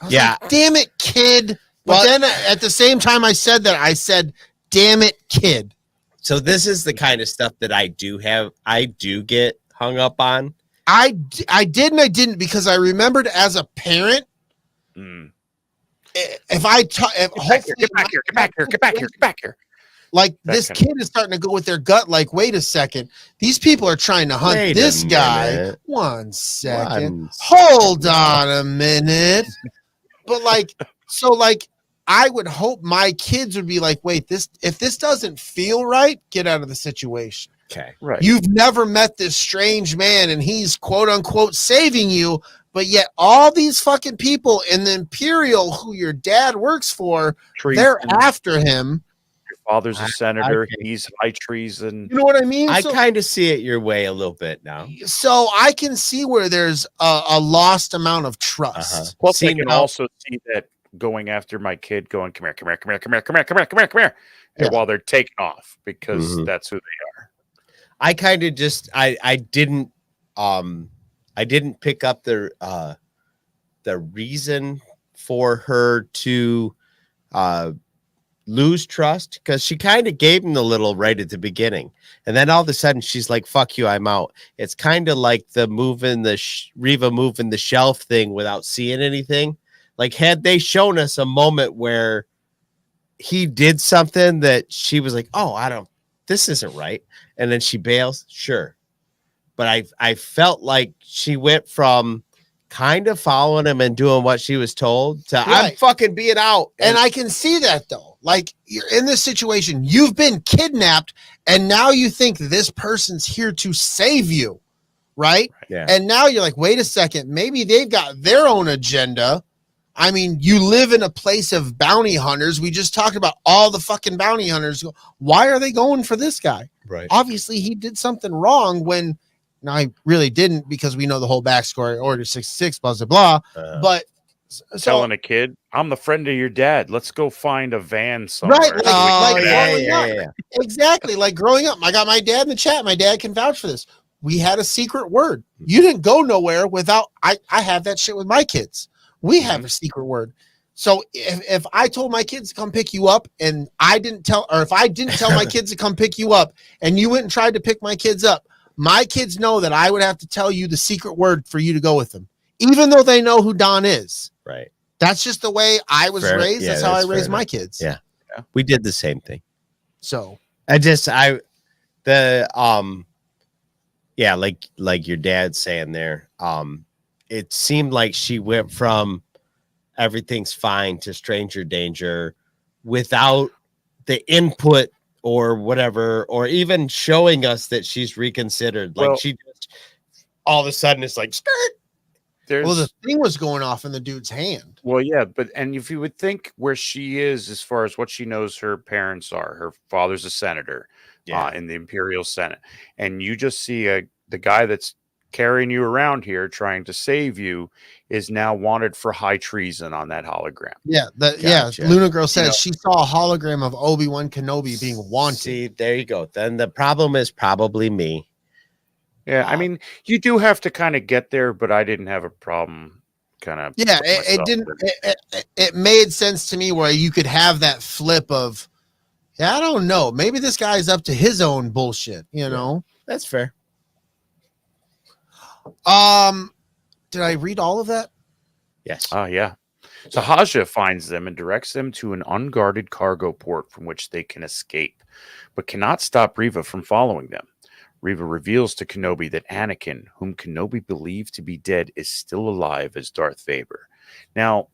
I was like, damn it, kid. But then at the same time I said that, I said, damn it, kid. So this is the kind of stuff that I do get hung up on. I did and I didn't, because I remembered as a parent, if I get back here. Like this kid is starting to go with their gut. Like, wait a second, these people are trying to hunt this guy. 1 second, hold on a minute. But like, so like, I would hope my kids would be like, wait, if this doesn't feel right, get out of the situation. Okay, right. You've never met this strange man, and he's quote unquote saving you, but yet all these fucking people in the Imperial, who your dad works for, they're after him. Father's a senator. He's high treason. You know what I mean? I kind of see it your way a little bit now. So I can see where there's a lost amount of trust. Plus, I can also see that going after my kid, going, come here. And while they're taking off, because that's who they are. I kind of just I didn't pick up the reason for her to lose trust, because she kind of gave him the little right at the beginning, and then all of a sudden she's like, fuck you, I'm out. It's kind of like the Reva moving the shelf thing without seeing anything. Like, had they shown us a moment where he did something that she was like, oh, this isn't right, and then she bails, sure. But I felt like she went from kind of following him and doing what she was told to I'm fucking being out. And I can see that though. Like, you're in this situation, you've been kidnapped, and now you think this person's here to save you, right? Yeah. And now you're like, wait a second, maybe they've got their own agenda. I mean, you live in a place of bounty hunters. We just talked about all the fucking bounty hunters. Why are they going for this guy? Right. Obviously, he did something wrong when, now I really didn't, because we know the whole backstory, Order 66, blah, blah, blah. But telling a kid, I'm the friend of your dad. Let's go find a van somewhere. Right. Exactly. Like growing up, I got my dad in the chat. My dad can vouch for this. We had a secret word. You didn't go nowhere without, I have that shit with my kids. We have a secret word. So if I told my kids to come pick you up and I didn't tell, or if I didn't tell my kids to come pick you up and you went and tried to pick my kids up, my kids know that I would have to tell you the secret word for you to go with them, even though they know who Don is. Right. That's just the way I was raised. Yeah, that's how I raised my kids. Yeah. We did the same thing. So like your dad saying there, it seemed like she went from everything's fine to stranger danger without the input or whatever, or even showing us that she's reconsidered. Like, Well- she just all of a sudden it's like, skirt. There's Well, the thing was going off in the dude's hand. Well, yeah, but and if you would think where she is as far as what she knows her parents are, her father's a senator in the Imperial Senate, and you just see the guy that's carrying you around here trying to save you is now wanted for high treason on that hologram. Yeah, Gotcha. Luna Girl says You know- she saw a hologram of Obi-Wan Kenobi being wanted. See, there you go. Then the problem is probably me. Yeah, I mean, you do have to kind of get there, but I didn't have a problem kind of. Yeah, it didn't. It made sense to me where you could have that flip of, yeah, I don't know, maybe this guy's up to his own bullshit. You know. That's fair. Did I read all of that? Yes. Oh, yeah. So Haja finds them and directs them to an unguarded cargo port from which they can escape, but cannot stop Reva from following them. Reva reveals to Kenobi that Anakin, whom Kenobi believed to be dead, is still alive as Darth Vader. Now,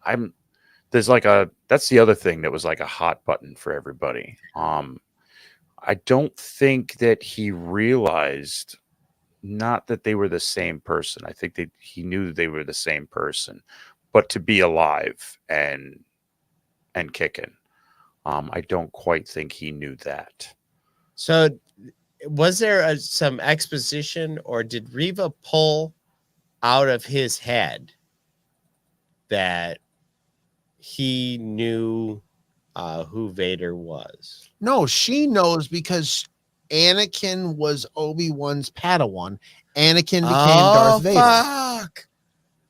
that's the other thing that was like a hot button for everybody. I don't think that he realized not that they were the same person. I think that he knew they were the same person, but to be alive and kicking, I don't quite think he knew that. So was there some exposition, or did Reva pull out of his head that he knew who Vader was? No, she knows because Anakin was Obi-Wan's Padawan. Anakin became Darth Vader. Fuck.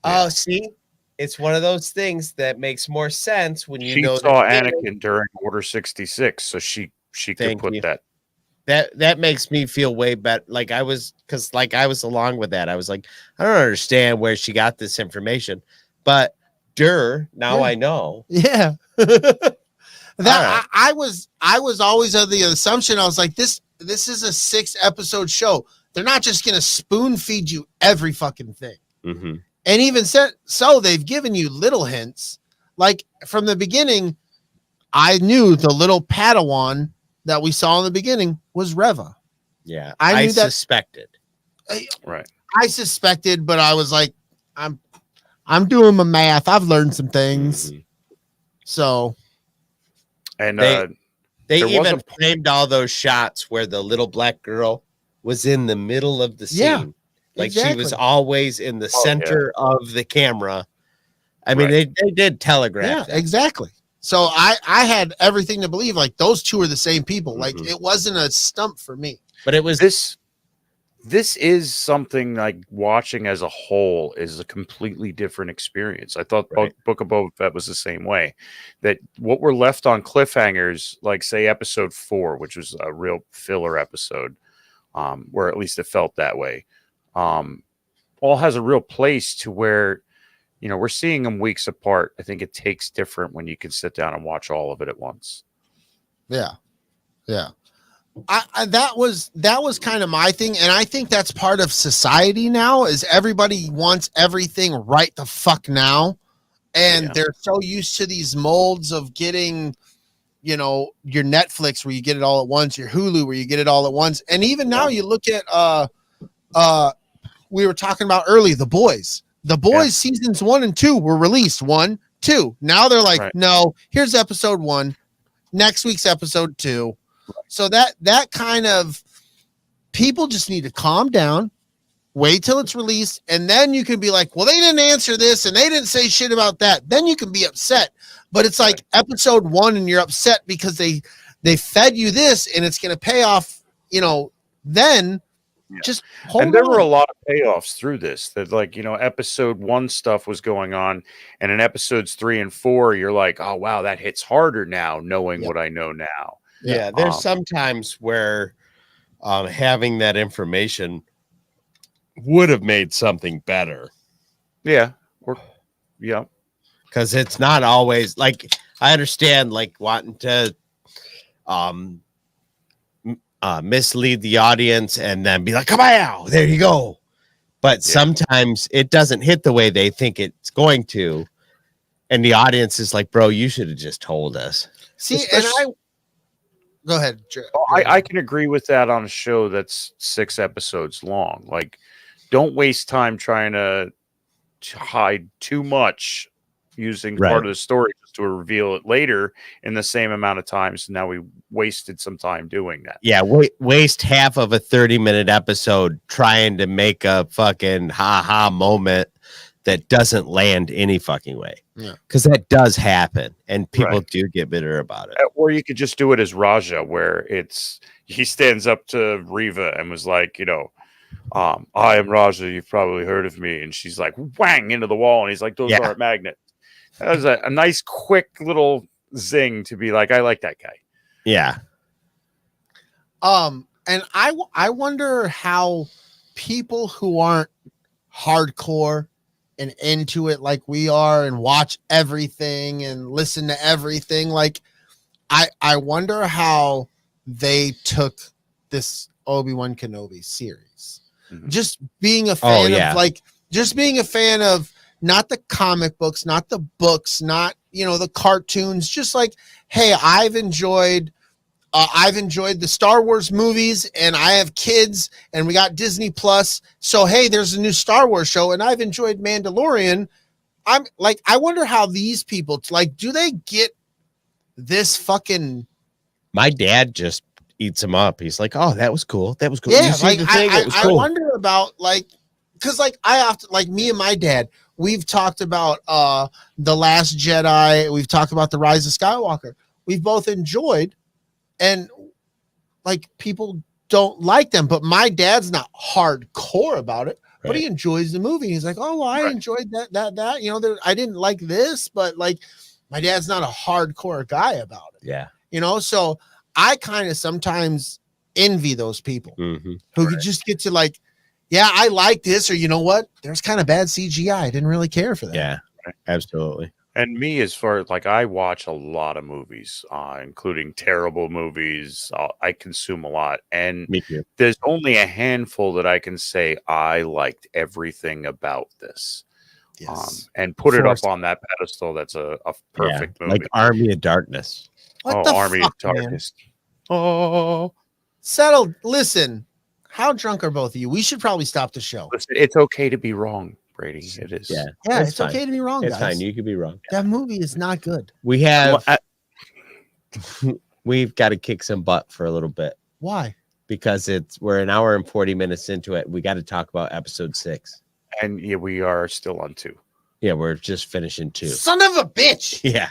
Oh, see, it's one of those things that makes more sense when you She know saw that Anakin during Order 66, so she could Thank put you. that. That makes me feel way better. Like I was along with that. I was like, I don't understand where she got this information, but now I know. Yeah. Right. I was always of the assumption, I was like, this is a 6-episode show. They're not just gonna spoon feed you every fucking thing. Mm-hmm. And even so they've given you little hints. Like from the beginning, I knew the little Padawan that we saw in the beginning was Reva. Yeah, I knew that- suspected. Right. I suspected, but I was like, I'm doing my math. I've learned some things. Mhm. So And They There was even a- framed all those shots where the little black girl was in the middle of the scene. Yeah, Like she was exactly. always in the center of the camera. I mean, Right. they did telegraph yeah, that. exactly. So I had everything to believe like those two are the same people. Like Mhm. it wasn't a stump for me. But it was this is something like watching as a whole is a completely different experience. I thought Right. Book of Boba Fett was the same way. That what were left on cliffhangers, like say episode 4, which was a real filler episode, where at least it felt that way, all has a real place to where, you know, we're seeing them weeks apart. I think it takes different when you can sit down and watch all of it at once. Yeah. Yeah. That was kind of my thing. And I think that's part of society now is everybody wants everything right the fuck now. And Yeah. they're so used to these molds of getting, you know, your Netflix where you get it all at once, your Hulu where you get it all at once. And even now you look at, we were talking about early, The Boys seasons 1 and 2 were released 1, 2. Now they're like, Right. no, here's episode 1, next week's episode 2. So that kind of people just need to calm down, wait till it's released, and then you can be like, well, they didn't answer this and they didn't say shit about that. Then you can be upset. But it's like episode 1 and you're upset because they fed you this and it's going to pay off, you know, then just hold And there on. were a lot of payoffs through this that, like, you know, episode 1 stuff was going on, and in episodes 3 and 4 you're like, oh wow, that hits harder now knowing Yep. what I know now. Yeah, there's sometimes where having that information would have made something better, Yeah, because it's not always like, I understand like wanting to mislead the audience and then be like, come on, there you go. But sometimes it doesn't hit the way they think it's going to. And the audience is like, bro, you should have just told us. See, and go ahead. I can agree with that on a show that's 6 episodes long. Like, don't waste time trying to hide too much using part of the story just to reveal it later in the same amount of time. So now we wasted some time doing that. Yeah, waste half of a 30-minute episode trying to make a fucking ha-ha moment that doesn't land any fucking way. Yeah. Because that does happen, and people do get bitter about it. Or you could just do it as Raja, where he stands up to Riva and was like, I am Raja, you've probably heard of me. And she's like, whang, into the wall. And he's like, those aren't magnets. That was a nice, quick little zing to be like, I like that guy. Yeah. And I wonder how people who aren't hardcore and into it like we are and watch everything and listen to everything, like I wonder how they took this Obi-Wan Kenobi series. Mm-hmm. Just being a fan of not the comic books, not the books, not the cartoons, just like, hey, I've enjoyed the Star Wars movies, and I have kids, and we got Disney Plus. So, hey, there's a new Star Wars show, and I've enjoyed Mandalorian. I'm like, I wonder how these people, like, do they get this fucking... My dad just eats them up. He's like, oh, that was cool. That was cool. Yeah, like, I wonder about, like, because, like, I often, like, me and my dad, we've talked about The Last Jedi. We've talked about The Rise of Skywalker. We've both enjoyed. And like, people don't like them, but my dad's not hardcore about it, but he enjoys the movie. He's like, oh, well, I enjoyed that, I didn't like this, but like, my dad's not a hardcore guy about it. Yeah. So I kind of sometimes envy those people who could just get to like, yeah, I like this, or you know what? There's kind of bad CGI. I didn't really care for that. Yeah, absolutely. And me, as far as like, I watch a lot of movies, including terrible movies. I consume a lot, and me too. There's only a handful that I can say I liked everything about this, and put it up on that pedestal. That's a perfect movie, like Army of Darkness. Army of Darkness. Man? Oh, settle. Listen, how drunk are both of you? We should probably stop the show. Listen, it's okay to be wrong, Brady. It is. Yeah, it's okay to be wrong, it's guys. fine. You could be wrong. That movie is not good. We've got to kick some butt for a little bit. Why? Because we're an hour and 40 minutes into it. We got to talk about episode 6. And yeah, we are still on 2. Yeah, we're just finishing 2. Son of a bitch. Yeah.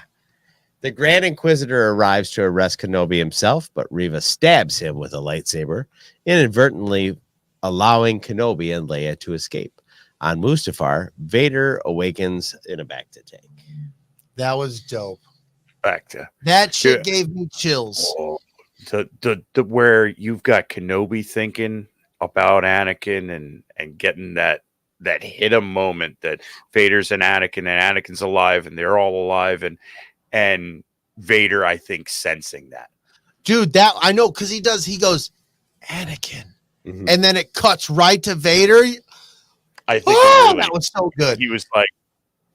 The Grand Inquisitor arrives to arrest Kenobi himself, but Riva stabs him with a lightsaber, inadvertently allowing Kenobi and Leia to escape. On Mustafar, Vader awakens in a bacta tank. That was dope. Bacta. That shit gave me chills. Oh, the where you've got Kenobi thinking about Anakin and getting that hit him moment that Vader's an Anakin and Anakin's alive and they're all alive and Vader, I think, sensing that. Dude, that I know, because he goes, Anakin. Mm-hmm. And then it cuts right to Vader. I think that was so good. He was like,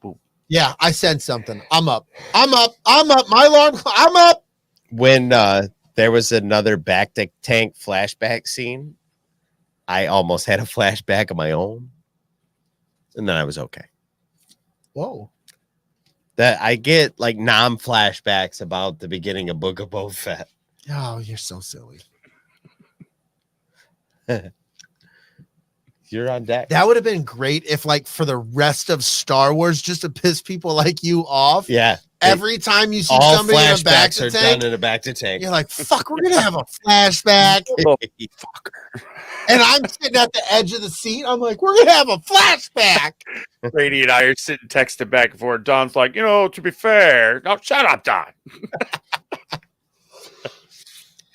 ooh. Yeah, I sensed something. I'm up. My alarm, I'm up. When there was another bacta tank flashback scene, I almost had a flashback of my own. And then I was okay. Whoa. That I get like flashbacks about the beginning of Book of Boba Fett. Oh, you're so silly. You're on deck. That would have been great if, like, for the rest of Star Wars, just to piss people like you off. Yeah. Every time you see all somebody in a flashbacks bacta are tank, done in a bacta tank. you're like, fuck, we're gonna have a flashback. fucker. And I'm sitting at the edge of the seat. I'm like, we're gonna have a flashback. Brady and I are sitting texting back and forth. Don's like, to be fair. No, shut up, Don.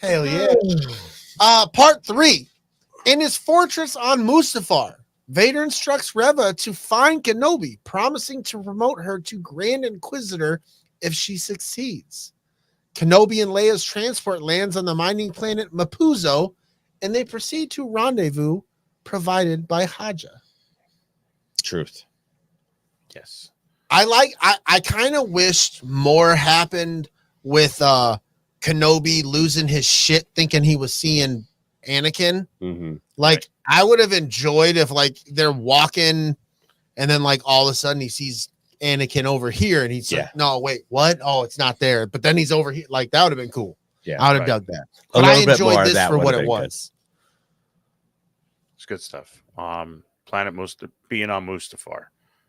Hell yeah. Part 3. In his fortress on Mustafar, Vader instructs Reva to find Kenobi, promising to promote her to Grand Inquisitor if she succeeds. Kenobi and Leia's transport lands on the mining planet Mapuzo, and they proceed to rendezvous provided by Haja. Truth. Yes. I kind of wished more happened with Kenobi losing his shit thinking he was seeing Anakin. Mm-hmm. Like I would have enjoyed if like they're walking and then like all of a sudden he sees Anakin over here and he's like, no, wait, what? Oh, it's not there. But then he's over here. Like that would have been cool. Yeah, I would have dug that. But I enjoyed this for what it was. It's good stuff. Planet being on Mustafar,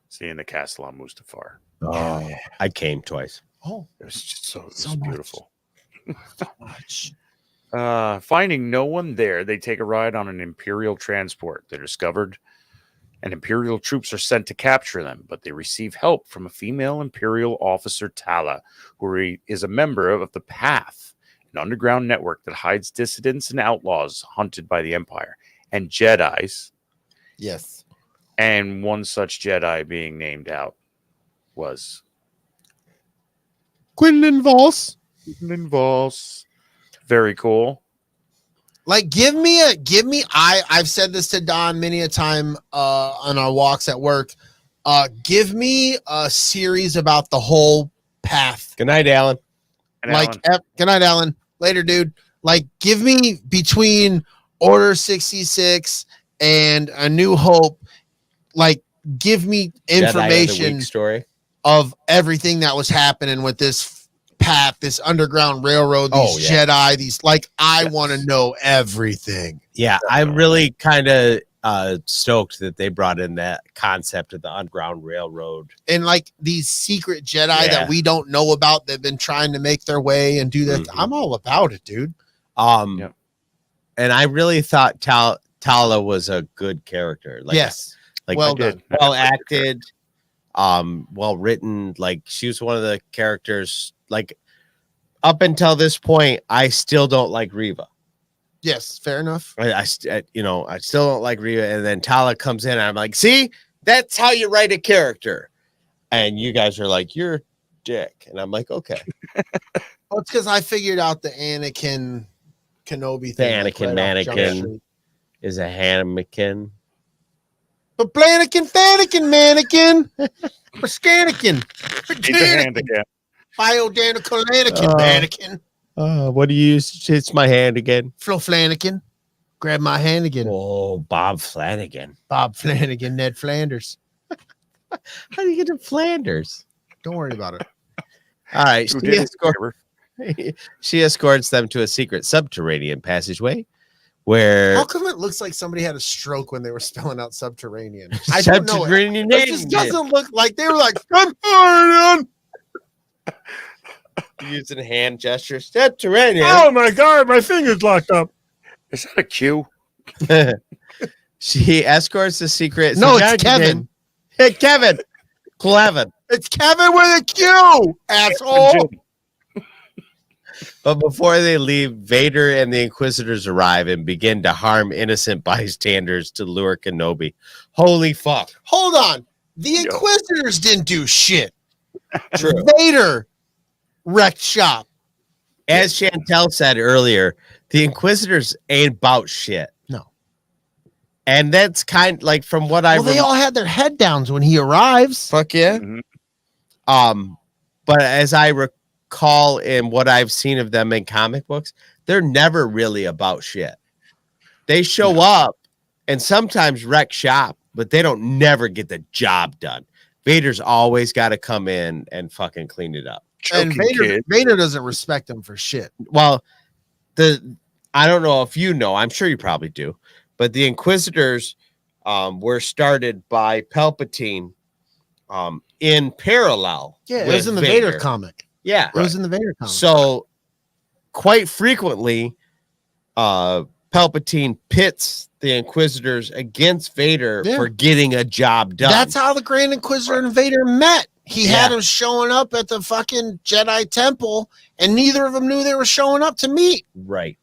seeing the castle on Mustafar. Oh, I came twice. Oh, it was just so much. Beautiful. So much. Finding no one there, they take a ride on an Imperial transport. They're discovered, and Imperial troops are sent to capture them, but they receive help from a female Imperial officer, Tala, who is a member of the Path, an underground network that hides dissidents and outlaws hunted by the Empire, and Jedis. Yes. And one such Jedi being named out was Quinlan Voss. Very cool. Like I've said this to Don many a time on our walks at work. Give me a series about the whole Path. Good night, Alan. Good night, Alan. Later, dude. Like give me between Order 66 and A New Hope, like give me information story of everything that was happening with this Path, this underground railroad, these Jedi, these like I want to know everything. Yeah, I'm really kind of stoked that they brought in that concept of the underground railroad and like these secret Jedi that we don't know about. They've been trying to make their way and do that. Mm-hmm. I'm all about it, dude. And I really thought Tala was a good character. Like, yes, like well done, well acted, well written. Like she was one of the characters. Like up until this point, I still don't like Reva. Yes, fair enough. I still don't like Reva, and then Tala comes in, and I'm like, see, that's how you write a character. And you guys are like, you're a dick, and I'm like, okay. Well, it's because I figured out the Anakin Kenobi thing. The Anakin mannequin is a Hanakin. But Flanakin, mannequin. Or Scanakin. Need the hand again. Biodanical Anakin, mannequin. What do you use? It's my hand again. Flo Flanagan. Grab my hand again. Oh, Bob Flanagan. Bob Flanagan, Ned Flanders. How do you get to Flanders? Don't worry about it. All right. She escorts them to a secret subterranean passageway where... How come it looks like somebody had a stroke when they were spelling out subterranean? I don't know. It just doesn't look like they were like, subterranean. Using hand gestures. Subterranean. Oh my God, my finger's locked up. Is that a cue? She escorts the secret. No, it's Kevin. Hey, Kevin. Clevin. It's Kevin with a Q, asshole. But before they leave, Vader and the Inquisitors arrive and begin to harm innocent bystanders to lure Kenobi. Holy fuck. Hold on. The Inquisitors didn't do shit. True. Vader wrecked shop. As Chantel said earlier, the Inquisitors ain't about shit. No. And that's kind of like from what I they all had their head downs when he arrives. Fuck yeah. Mm-hmm. But as I recall in what I've seen of them in comic books, they're never really about shit. They show up and sometimes wreck shop, but they don't never get the job done. Vader's always got to come in and fucking clean it up. And Vader doesn't respect him for shit. Well, I don't know if you know, I'm sure you probably do, but the Inquisitors were started by Palpatine in parallel. Yeah, it was in the Vader comic. Yeah. It was in the Vader comic. So quite frequently, Palpatine pits the Inquisitors against Vader for getting a job done. That's how the Grand Inquisitor and Vader met. He had him showing up at the fucking Jedi Temple, and neither of them knew they were showing up to meet. Right.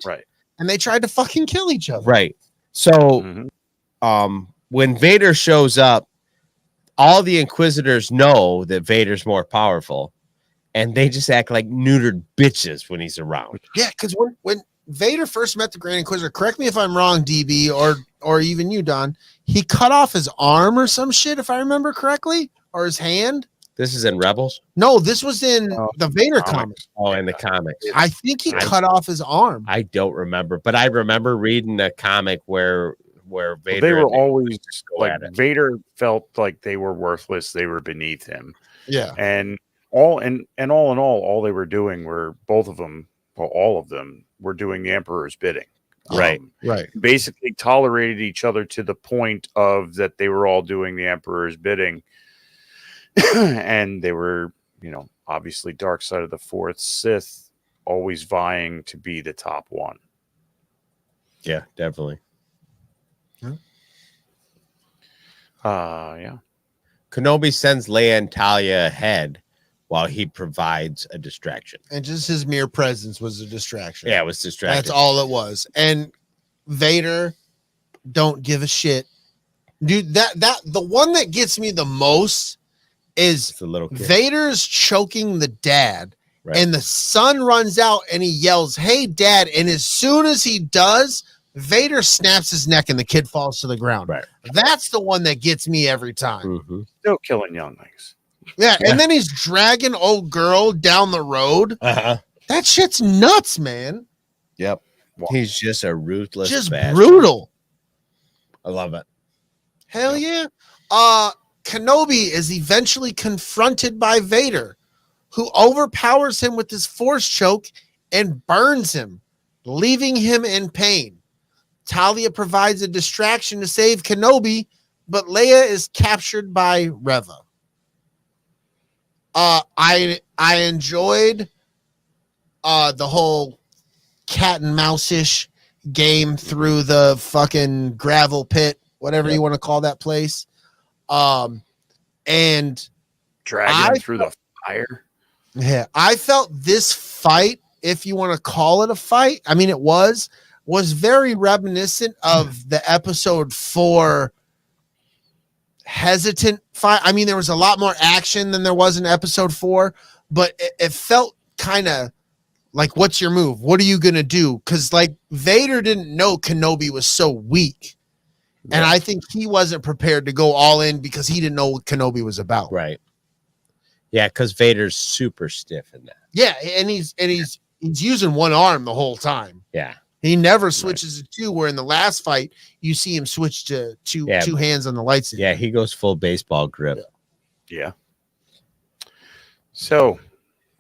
And they tried to fucking kill each other. Right. So when Vader shows up, all the Inquisitors know that Vader's more powerful, and they just act like neutered bitches when he's around. Yeah, because when Vader first met the Grand Inquisitor, correct me if I'm wrong, DB, or even you, Don, he cut off his arm or some shit, if I remember correctly, or his hand. This is in Rebels. No, this was in the Vader comics. comics. Oh, in the comics. I think he cut off his arm. I don't remember, but I remember reading a comic where Vader. They were always go at like it. Vader felt like they were worthless. They were beneath him. Yeah. And all in all they were doing were both of them, well, all of them were doing the Emperor's bidding. Right. Right. Basically tolerated each other to the point of that they were all doing the Emperor's bidding. And they were, obviously dark side of the fourth Sith, always vying to be the top one. Yeah, definitely. Yeah. Kenobi sends Leia and Talia ahead while he provides a distraction. And just his mere presence was a distraction. Yeah, it was distracting. That's all it was. And Vader don't give a shit. Dude, the one that gets me the most is It's a little kid. Vader's choking the dad, Right. and the son runs out and he yells, "Hey, Dad!" And as soon as he does, Vader snaps his neck and the kid falls to the ground. Right. That's the one that gets me every time. Mm-hmm. Still killing younglings. Yeah, and then he's dragging old girl down the road. Uh-huh. That shit's nuts, man. Yep. He's just a ruthless Just bastard. brutal. I love it. Hell yeah. Kenobi is eventually confronted by Vader, who overpowers him with his force choke and burns him, leaving him in pain. Talia provides a distraction to save Kenobi, but Leia is captured by Reva. I enjoyed the whole cat and mouse-ish game through the fucking gravel pit, whatever you want to call that place. And Dragging through the fire. yeah, I felt this fight, if you want to call it a fight, I mean, it was very reminiscent of the episode 4 hesitant fight. I mean, there was a lot more action than there was in episode 4, but it felt kind of like, what's your move? What are you going to do? Because like Vader didn't know Kenobi was so weak. And I think he wasn't prepared to go all in because he didn't know what Kenobi was about. Right. Yeah, because Vader's super stiff in that. Yeah, and he's using one arm the whole time. Yeah. He never switches to two, where in the last fight you see him switch to two hands on the lightsaber. Yeah, he goes full baseball grip. Yeah. So,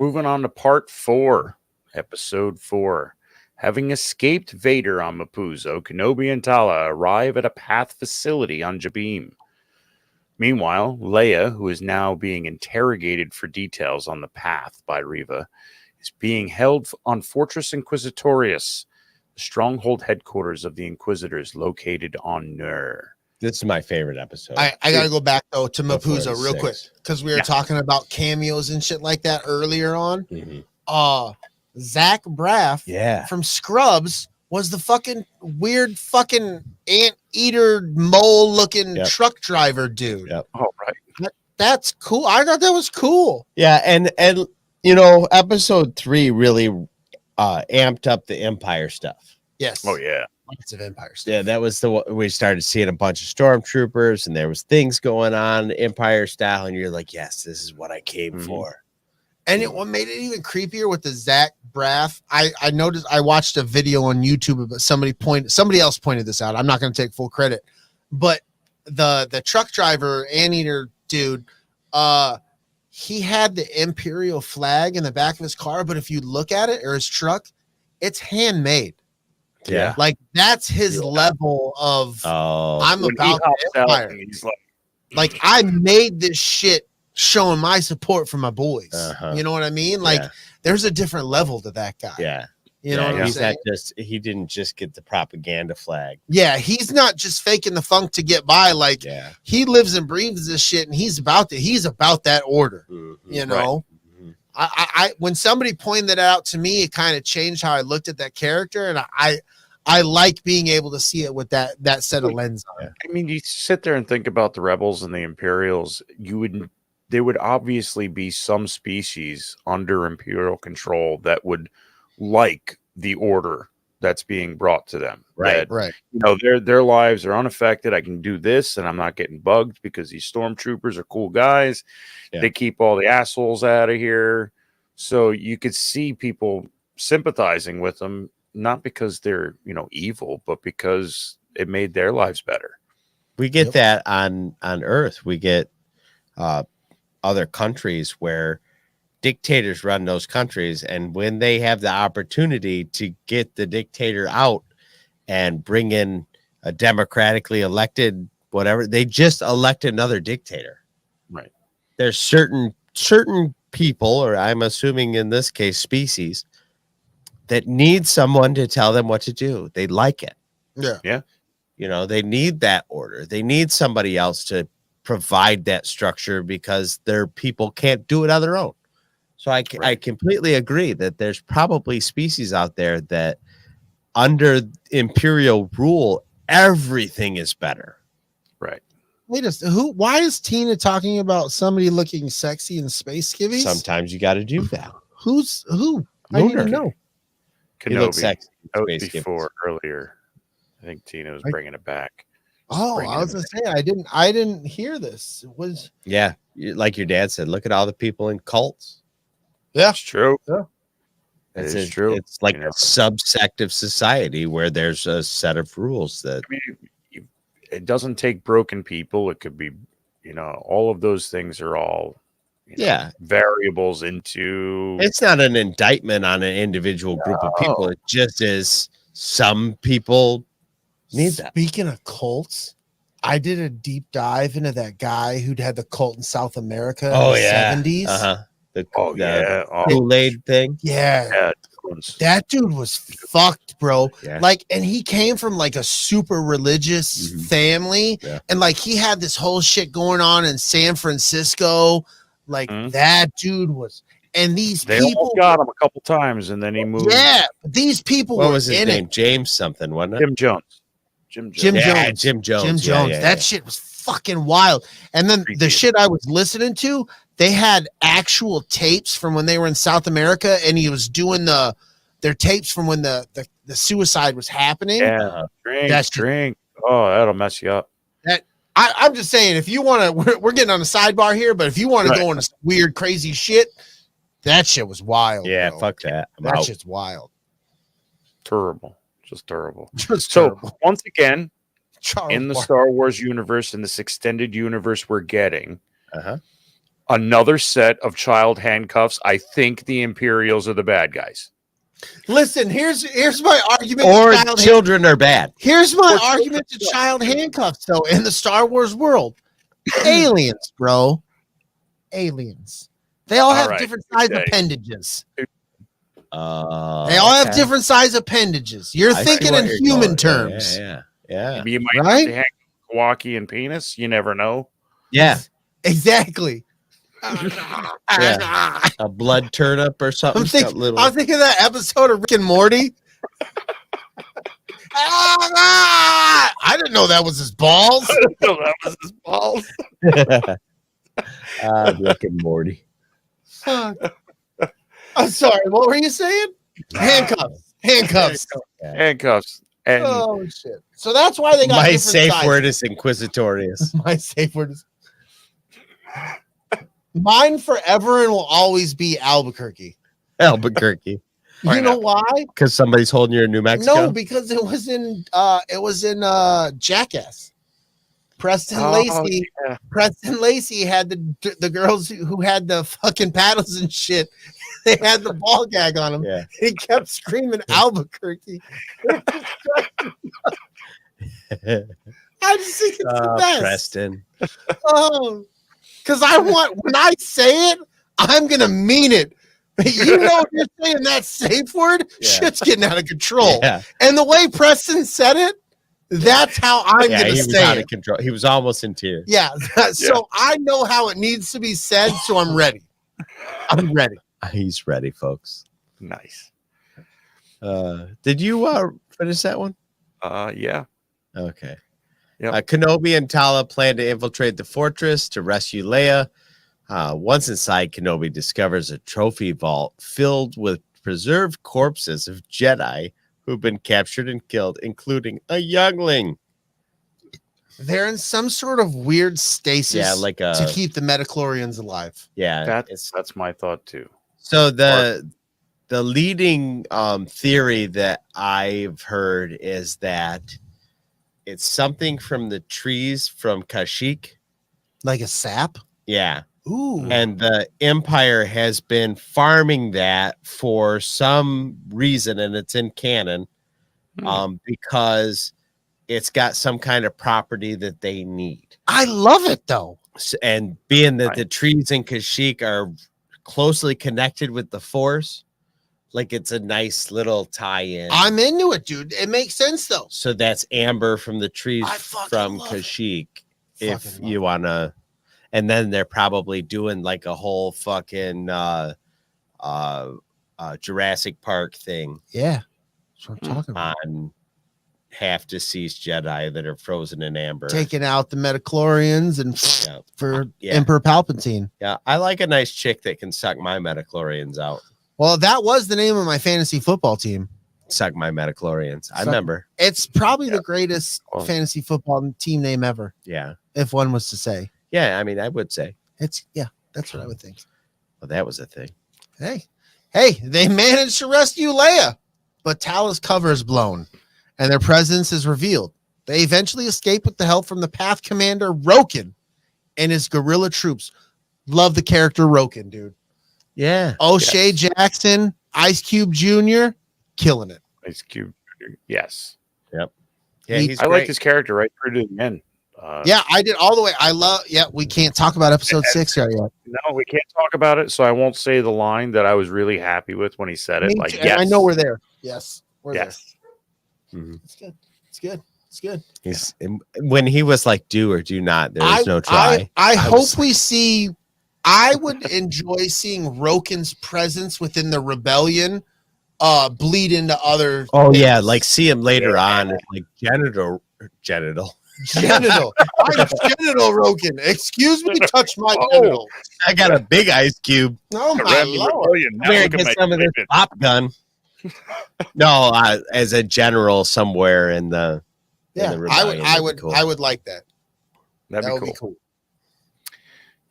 moving on to part 4, episode 4. Having escaped Vader on Mapuzo, Kenobi and Tala arrive at a path facility on Jabim. Meanwhile, Leia, who is now being interrogated for details on the path by Reva, is being held on Fortress Inquisitorius, the stronghold headquarters of the Inquisitors located on Nur. This is my favorite episode. I got to go back, though, to Mapuzo real 6. quick, because we were talking about cameos and shit like that earlier on. Mm-hmm. Zach Braff from Scrubs was the fucking weird fucking anteater mole looking truck driver dude. Yep. Oh, right. That's cool. I thought that was cool. Yeah, and episode 3 really amped up the Empire stuff. Yes. Oh, yeah. Lots of Empire stuff. Yeah, that was we started seeing a bunch of stormtroopers, and there was things going on Empire style, and you're like, yes, this is what I came for. And what made it even creepier with the Zach Braff, I noticed, I watched a video on YouTube, but somebody else pointed this out. I'm not going to take full credit, but the truck driver, anteater dude, he had the Imperial flag in the back of his car, but if you look at it, or his truck, it's handmade. Yeah. Like that's his level of, I'm When about he the Empire. and he's Like I made this shit showing my support for my boys. You know what I mean? Like there's a different level to that guy. Yeah. You know what I'm he's saying? he didn't just get the propaganda flag. Yeah, he's not just faking the funk to get by. Like he lives and breathes this shit, and he's about that order. You know, I when somebody pointed that out to me, it kind of changed how I looked at that character, and I like being able to see it with that set of lens on. I mean, you sit there and think about the Rebels and the Imperials. There would obviously be some species under Imperial control that would like the order that's being brought to them. Right. That, you know, their lives are unaffected. I can do this, and I'm not getting bugged because these stormtroopers are cool guys. Yeah. They keep all the assholes out of here. So you could see people sympathizing with them, not because they're, you know, evil, but because it made their lives better. We get that on Earth. We get other countries where dictators run those countries, and when they have the opportunity to get the dictator out and bring in a democratically elected whatever, they just elect another dictator. Right. There's certain people, or I'm assuming in this case species, that need someone to tell them what to do. They like it. Yeah. You know, they need that order. They need somebody else to provide that structure because their people can't do it on their own. So I completely agree that there's probably species out there that under imperial rule, everything is better. Right. Wait why is Tina talking about somebody looking sexy in space skivvies? Sometimes you got to do that. Who? I need to Lunar. know. He looks Kenobi. sexy. That was before earlier. I think Tina was bringing it back. Oh, I was gonna say I didn't hear this. It was like your dad said. Look at all the people in cults. yeah, It's true. Yeah. It's true. It's like You know. a subsect of society where there's a set of rules that I mean, it doesn't take broken people. It could be, you know, all of those things are all, you know, variables into. It's not an indictment on an individual group of people. It just is some people need that. Speaking of cults, I did a deep dive into that guy who'd had the cult in South America in the 70s. The Oh, Kool-Aid thing. Yeah. That dude was fucked, bro. Yeah. Like, and he came from like a super religious family. Yeah. And like he had this whole shit going on in San Francisco. Like that dude was, and They people all got him a couple times, and then he moved. Yeah, these people What were was his in name? it. James something, wasn't it? Jim Jones. Jim Jones. Jim Yeah, Jones. Jim Jones. Jim Yeah, Jones. yeah, That yeah. shit was fucking wild. And then the shit I was listening to, they had actual tapes from when they were in South America, and he was doing their tapes from when the suicide was happening. Yeah, That's drink. Oh, that'll mess you up. I'm just saying, if you want to, we're getting on a sidebar here, but if you want to go into some weird, crazy shit, that shit was wild. Yeah, bro. fuck that. I'm That out. shit's wild. Terrible. Just terrible. Just So terrible. once again, Charles in the Barkley. Star Wars universe, in this extended universe, we're getting Uh-huh. another set of child handcuffs. I think the Imperials are the bad guys. Listen, here's my argument. Or to child children are bad. Here's my Or argument to child handcuffs, though, in the Star Wars world. Aliens, bro. Aliens. They all have right, different size okay. appendages. They They all have different size appendages. You're thinking in human terms. Yeah. You might Right? have Kawaki and penis. You never know. Yeah. Exactly. Yeah. A blood turnip or something. I'm thinking of that episode of Rick and Morty. I didn't know that was his balls. No, that was his balls. Rick and Morty. Fuck. I'm sorry. What were you saying? Handcuffs. Handcuffs. Handcuffs. And Oh shit! So that's why they got My different safe sizes. word is inquisitorious. My safe word is mine forever and will always be Albuquerque. Albuquerque. You know why? Because somebody's holding you in New Mexico? No, because it was in Jackass. Preston Lacey. yeah. Preston Lacey had the girls who had the fucking paddles and shit. They had the ball gag on him. Yeah. He kept screaming Albuquerque. I just think it's the best. Preston. Oh, because when I say it, I'm gonna mean it. You know, if you're saying that safe word, Yeah. shit's getting out of control. Yeah. And the way Preston said it, that's how I'm Yeah, gonna he was say out it. of control. He was almost in tears. Yeah. So I know how it needs to be said, so I'm ready. I'm ready. He's ready, folks. Nice. Did you finish that one? Yeah. Okay. Yep. Kenobi and Tala plan to infiltrate the fortress to rescue Leia. Once inside, Kenobi discovers a trophy vault filled with preserved corpses of Jedi who've been captured and killed, including a youngling. They're in some sort of weird stasis, Yeah, like to keep the metachlorians alive. Yeah, That's my thought too. so the leading theory that I've heard is that it's something from the trees from Kashyyyk. Like a sap. Yeah. Ooh. And the Empire has been farming that for some reason, and it's in canon, because it's got some kind of property that they need. I love it though. And being that the trees in Kashyyyk are closely connected with the Force, like it's a nice little tie-in. I'm into it, dude. It makes sense though. So that's amber from the trees from love Kashyyyk. If you want to, and then they're probably doing like a whole fucking Jurassic Park thing. Yeah, that's what I'm talking about. On half deceased Jedi that are frozen in amber, Taking out the metachlorians and for Emperor Palpatine. Yeah, I like a nice chick that can suck my metachlorians out. Well, that was the name of my fantasy football team. Suck my metachlorians. I remember. It's probably the greatest fantasy football team name ever. Yeah. If one was to say. Yeah, I mean, I would say. That's what I would think. Well, that was a thing. Hey, they managed to rescue Leia, but Tala's cover is blown and their presence is revealed. They eventually escape with the help from the Path Commander Roken and his guerrilla troops. Love the character Roken, dude. Yeah. O'Shea Jackson, Ice Cube Jr., killing it. Ice Cube, yes. Yep. Yeah, I like this character right through to the end. Yeah, I did all the way. We can't talk about episode 6 yet. No, we can't talk about it, so I won't say the line that I was really happy with when he said it. Like, yes. I know we're there. Yes. We're there. Mm-hmm. It's good. It's good. It's good. He's when he was like, do or do not, there is no try. I hope we see. I would enjoy seeing Roken's presence within the rebellion bleed into other things. Yeah, like see him later on, like genital. I'm genital Roken. Excuse me, touch my genital. I got a big ice cube. Oh my lord! Where get some of this pop gun? No, as a general somewhere in the rebellion, I would like that. That would be cool.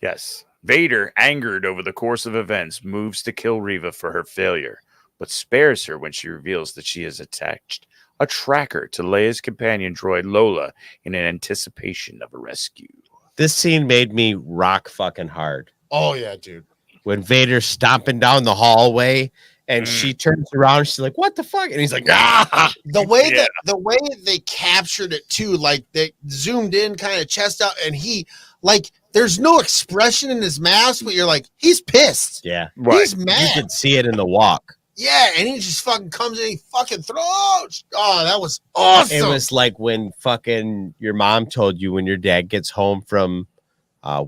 Yes. Vader, angered over the course of events, moves to kill Reva for her failure, but spares her when she reveals that she has attached a tracker to Leia's companion droid Lola in anticipation of a rescue. This scene made me rock fucking hard. Oh yeah, dude. When Vader's stomping down the hallway and she turns around, she's like, "What the fuck?" And he's like, "Ah!" The way they captured it too, like they zoomed in, kind of chest out, and he like. There's no expression in his mask, but you're like, he's pissed. Yeah. Right. He's mad. You could see it in the walk. Yeah, and he just fucking comes in and he fucking throws. Oh, that was awesome. It was like when fucking your mom told you when your dad gets home from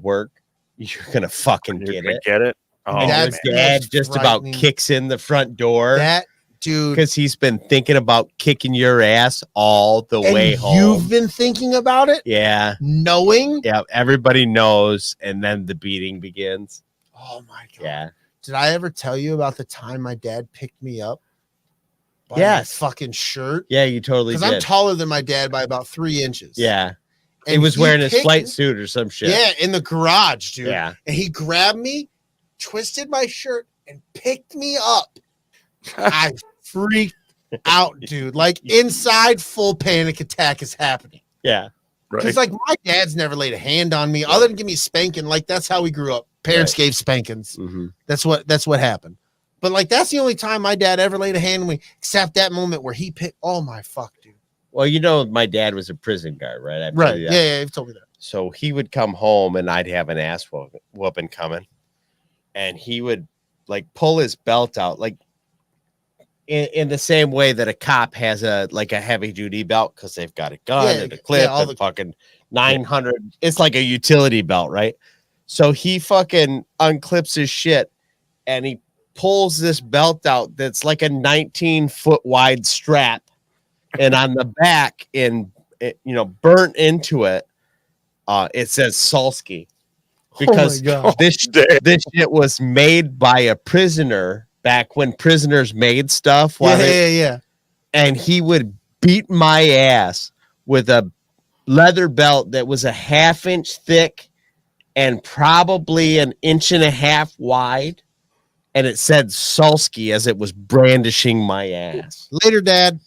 work, you're gonna fucking get it. Get it? Oh, your dad just about kicks in the front door. That dude, because he's been thinking about kicking your ass all the way home. You've been thinking about it? Yeah. Knowing? Yeah, everybody knows, and then the beating begins. Oh my god. Yeah. Did I ever tell you about the time my dad picked me up? By my fucking shirt? Yeah, you totally did. Because I'm taller than my dad by about 3 inches. Yeah. And he was wearing his flight suit or some shit. Yeah, in the garage, dude. Yeah. And he grabbed me, twisted my shirt, and picked me up. I freaked out, dude. Like inside, full panic attack is happening. Yeah. Because like my dad's never laid a hand on me other than give me spanking. Like that's how we grew up. Parents gave spankings. Mm-hmm. That's what happened. But like that's the only time my dad ever laid a hand on me, except that moment where he picked. Oh my fuck, dude. Well, you know, my dad was a prison guard, right? Right. Yeah, you've told me that. So he would come home and I'd have an ass whooping coming, and he would like pull his belt out, like in the same way that a cop has a heavy duty belt because they've got a gun and a clip and fucking 900. It's like a utility belt, right? So he fucking unclips his shit and he pulls this belt out that's like a 19-foot wide strap, and on the back, burnt into it, it says Sulski, because this shit was made by a prisoner back when prisoners made stuff. Yeah. and he would beat my ass with a leather belt that was a 1/2 inch thick and probably 1.5 inches wide. And it said Sulski as it was brandishing my ass. Later, Dad.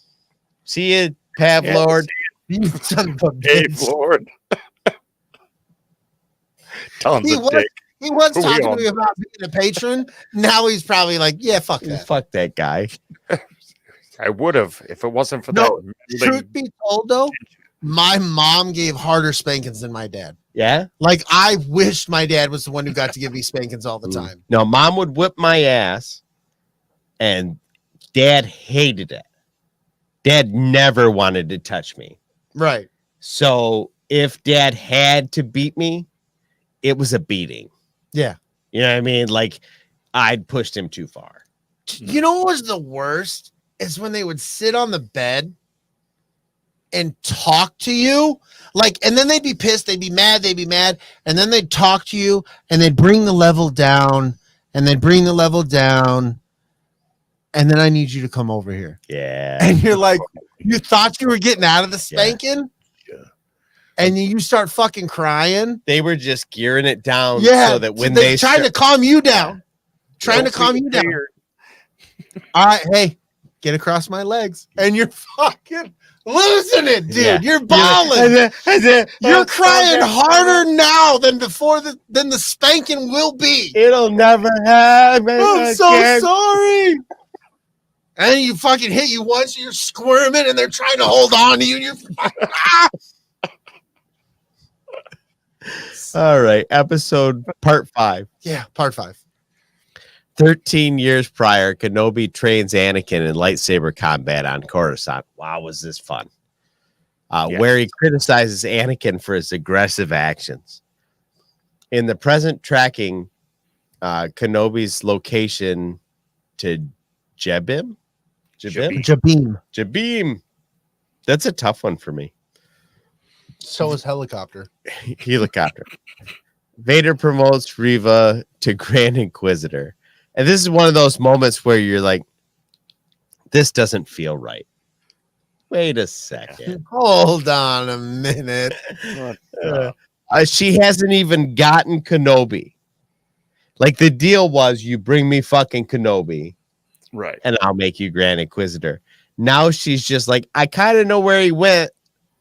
See you, Pav Lord. You son of a Hey, bitch. Lord. Tons He of was, dick. he was We talking all to me about being a patron. Now he's probably like, yeah, fuck that. Fuck that guy. I would have if it wasn't for No, that. Truth be told, though, my mom gave harder spankings than my dad. Yeah? Like, I wished my dad was the one who got to give me spankings all the time. No, mom would whip my ass, and dad hated it. Dad never wanted to touch me. Right. So if dad had to beat me, it was a beating. Yeah. You know what I mean? Like, I'd pushed him too far. You know what was the worst? Is when they would sit on the bed and talk to you. Like, and then they'd be pissed, they'd be mad, and then they'd talk to you, and they'd bring the level down, and they'd bring the level down, and then I need you to come over here. Yeah. And you're like, you thought you were getting out of the spanking? Yeah. And you start fucking crying. They were just gearing it down Yeah. so that when they're they trying to calm you down. Trying to calm you down. All right, hey, get across my legs. And you're fucking losing it, dude. Yeah. You're bawling. You're crying harder now than before than the spanking will be. It'll never happen. I'm so again. sorry. And then you fucking hit you once, you're squirming, and they're trying to hold on to you. And you're All right. Episode part 5. yeah, part 5. 13 years prior, Kenobi trains Anakin in lightsaber combat on Coruscant. Wow, was this fun. Where he criticizes Anakin for his aggressive actions. In the present tracking, Kenobi's location to Jabim? Jabim. That's a tough one for me. So is helicopter. Helicopter. Vader promotes Reva to Grand Inquisitor. And this is one of those moments where you're like, this doesn't feel right. Wait a second. Hold on a minute. She hasn't even gotten Kenobi. Like, the deal was, you bring me fucking Kenobi, Right. and I'll make you Grand Inquisitor. Now she's just like, I kind of know where he went.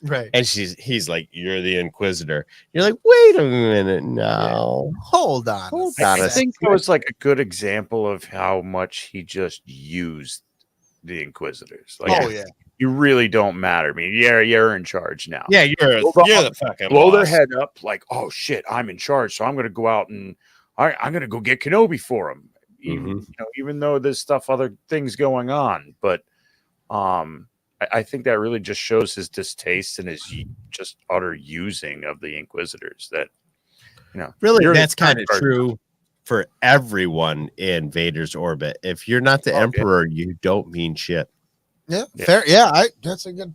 Right. And he's like, you're the Inquisitor. You're like, wait a minute. No. Hold on. I think that was like a good example of how much he just used the Inquisitors. Like, Oh, yeah. you really don't matter. I mean, you're in charge now. Yeah, you're the fucking blow their boss. head up like, oh shit, I'm in charge, so I'm going to go out and I'm going to go get Kenobi for him. Even though there's other things going on, but I think that really just shows his distaste and his just utter using of the Inquisitors. That Really, you're that's in kind of charge. true for everyone in Vader's orbit. If you're not the Emperor, you don't mean shit. Yeah, fair. Yeah, that's a good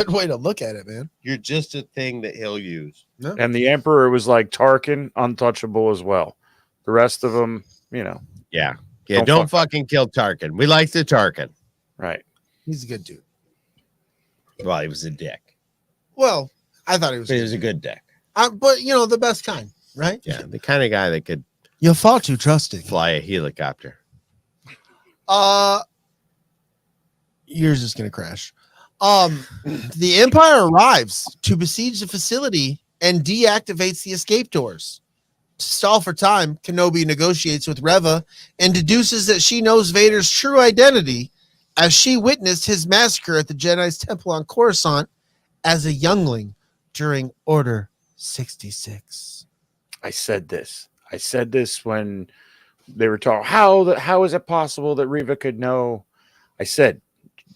way to look at it, man. You're just a thing that he'll use. No. And the Emperor was like Tarkin, untouchable as well. The rest of them, Yeah. Don't fucking kill Tarkin. We like the Tarkin. right. He's a good dude. Well, he was a dick. Well, I thought he was. But he was a good dick. But the best kind, right? Yeah, the kind of guy that could You're far too trusting. fly a helicopter. Yours is gonna crash. The Empire arrives to besiege the facility and deactivates the escape doors. To stall for time, Kenobi negotiates with Reva and deduces that she knows Vader's true identity, as she witnessed his massacre at the Jedi's temple on Coruscant as a youngling during Order 66. I said this when they were talking. How is it possible that Reva could know? I said,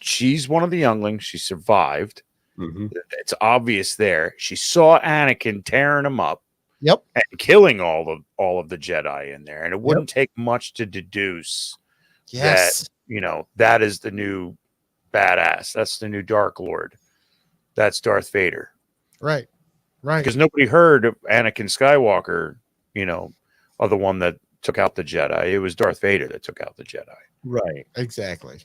she's one of the younglings. She survived. Mm-hmm. It's obvious there. She saw Anakin tearing him up. Yep. And killing all of the Jedi in there. And it wouldn't take much to deduce Yes. that, that is the new badass. That's the new Dark Lord. That's Darth Vader. Right. Because nobody heard of Anakin Skywalker, of the one that took out the Jedi. It was Darth Vader that took out the Jedi. Right. Exactly.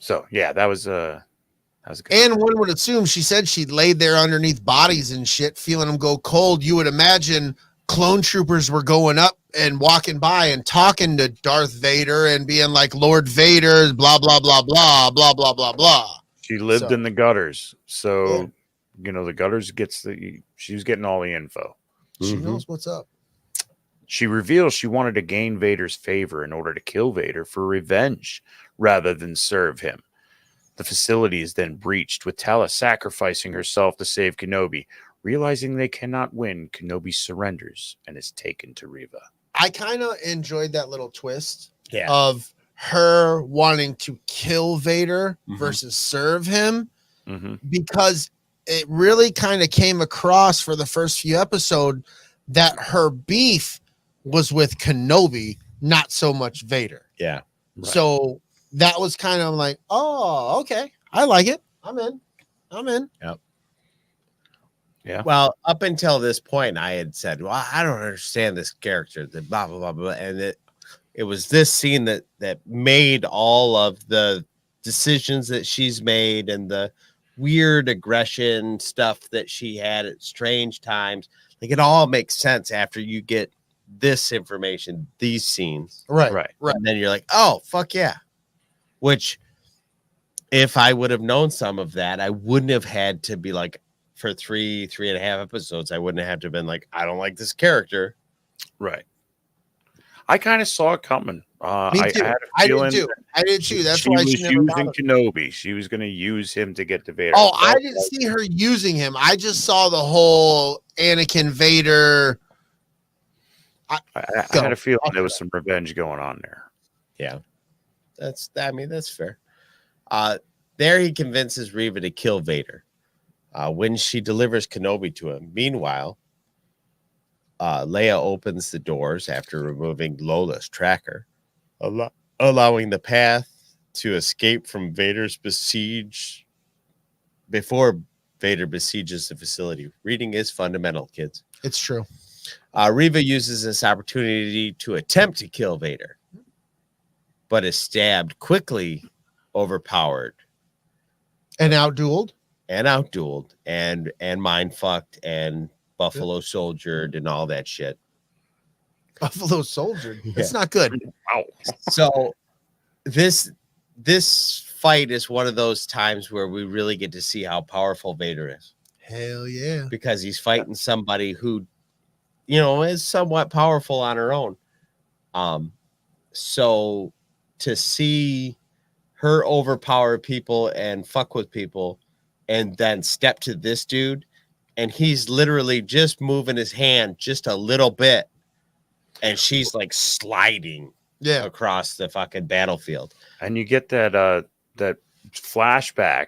So yeah, that was a good. And one would assume she said she laid there underneath bodies and shit, feeling them go cold. You would imagine clone troopers were going up and walking by and talking to Darth Vader and being like, Lord Vader, blah, blah, blah, blah, blah, blah, blah, blah. She lived in the gutters. So, Yeah. you know, the gutters she was getting all the info. She knows what's up. She reveals she wanted to gain Vader's favor in order to kill Vader for revenge rather than serve him. The facility is then breached, with Tala sacrificing herself to save Kenobi. Realizing they cannot win, Kenobi surrenders and is taken to Reva. I kind of enjoyed that little twist Yeah. of her wanting to kill Vader Mhm. versus serve him, Mm-hmm. because it really kind of came across for the first few episodes that her beef was with Kenobi, not so much Vader. Yeah. Right. So that was kind of like, oh, okay, I like it. I'm in. Yeah. Well, up until this point, I had said, well, I don't understand this character, the blah, blah, blah, blah. And it was this scene that made all of the decisions that she's made and the weird aggression stuff that she had at strange times. Like, it all makes sense after you get this information, these scenes. Right. And then you're like, oh, fuck yeah. Which, if I would have known some of that, I wouldn't have had to be like, for 3.5 episodes, I wouldn't have to been like, I don't like this character. Right. I kind of saw it coming. Me too. I had a I feeling did too. I did too. That's she why was she never using bothered. Kenobi. She was going to use him to get to Vader. Oh, I didn't see her using him. I just saw the whole Anakin Vader. I had a feeling there was some revenge going on there. Yeah. That's fair. There he convinces Reva to kill Vader. When she delivers Kenobi to him. Meanwhile, Leia opens the doors after removing Lola's tracker, allowing the path to escape from Vader's besiege before Vader besieges the facility. Reading is fundamental, kids. It's true. Reva uses this opportunity to attempt to kill Vader, but is stabbed, quickly overpowered, And outdueled. and mind fucked and buffalo soldiered and all that shit. Buffalo Soldier. It's not good. Wow. So this fight is one of those times where we really get to see how powerful Vader is, Hell yeah. because he's fighting somebody who, you know, is somewhat powerful on her own. So to see her overpower people and fuck with people and then step to this dude, and he's literally just moving his hand just a little bit, and she's like sliding Yeah. across the fucking battlefield. And you get that that flashback,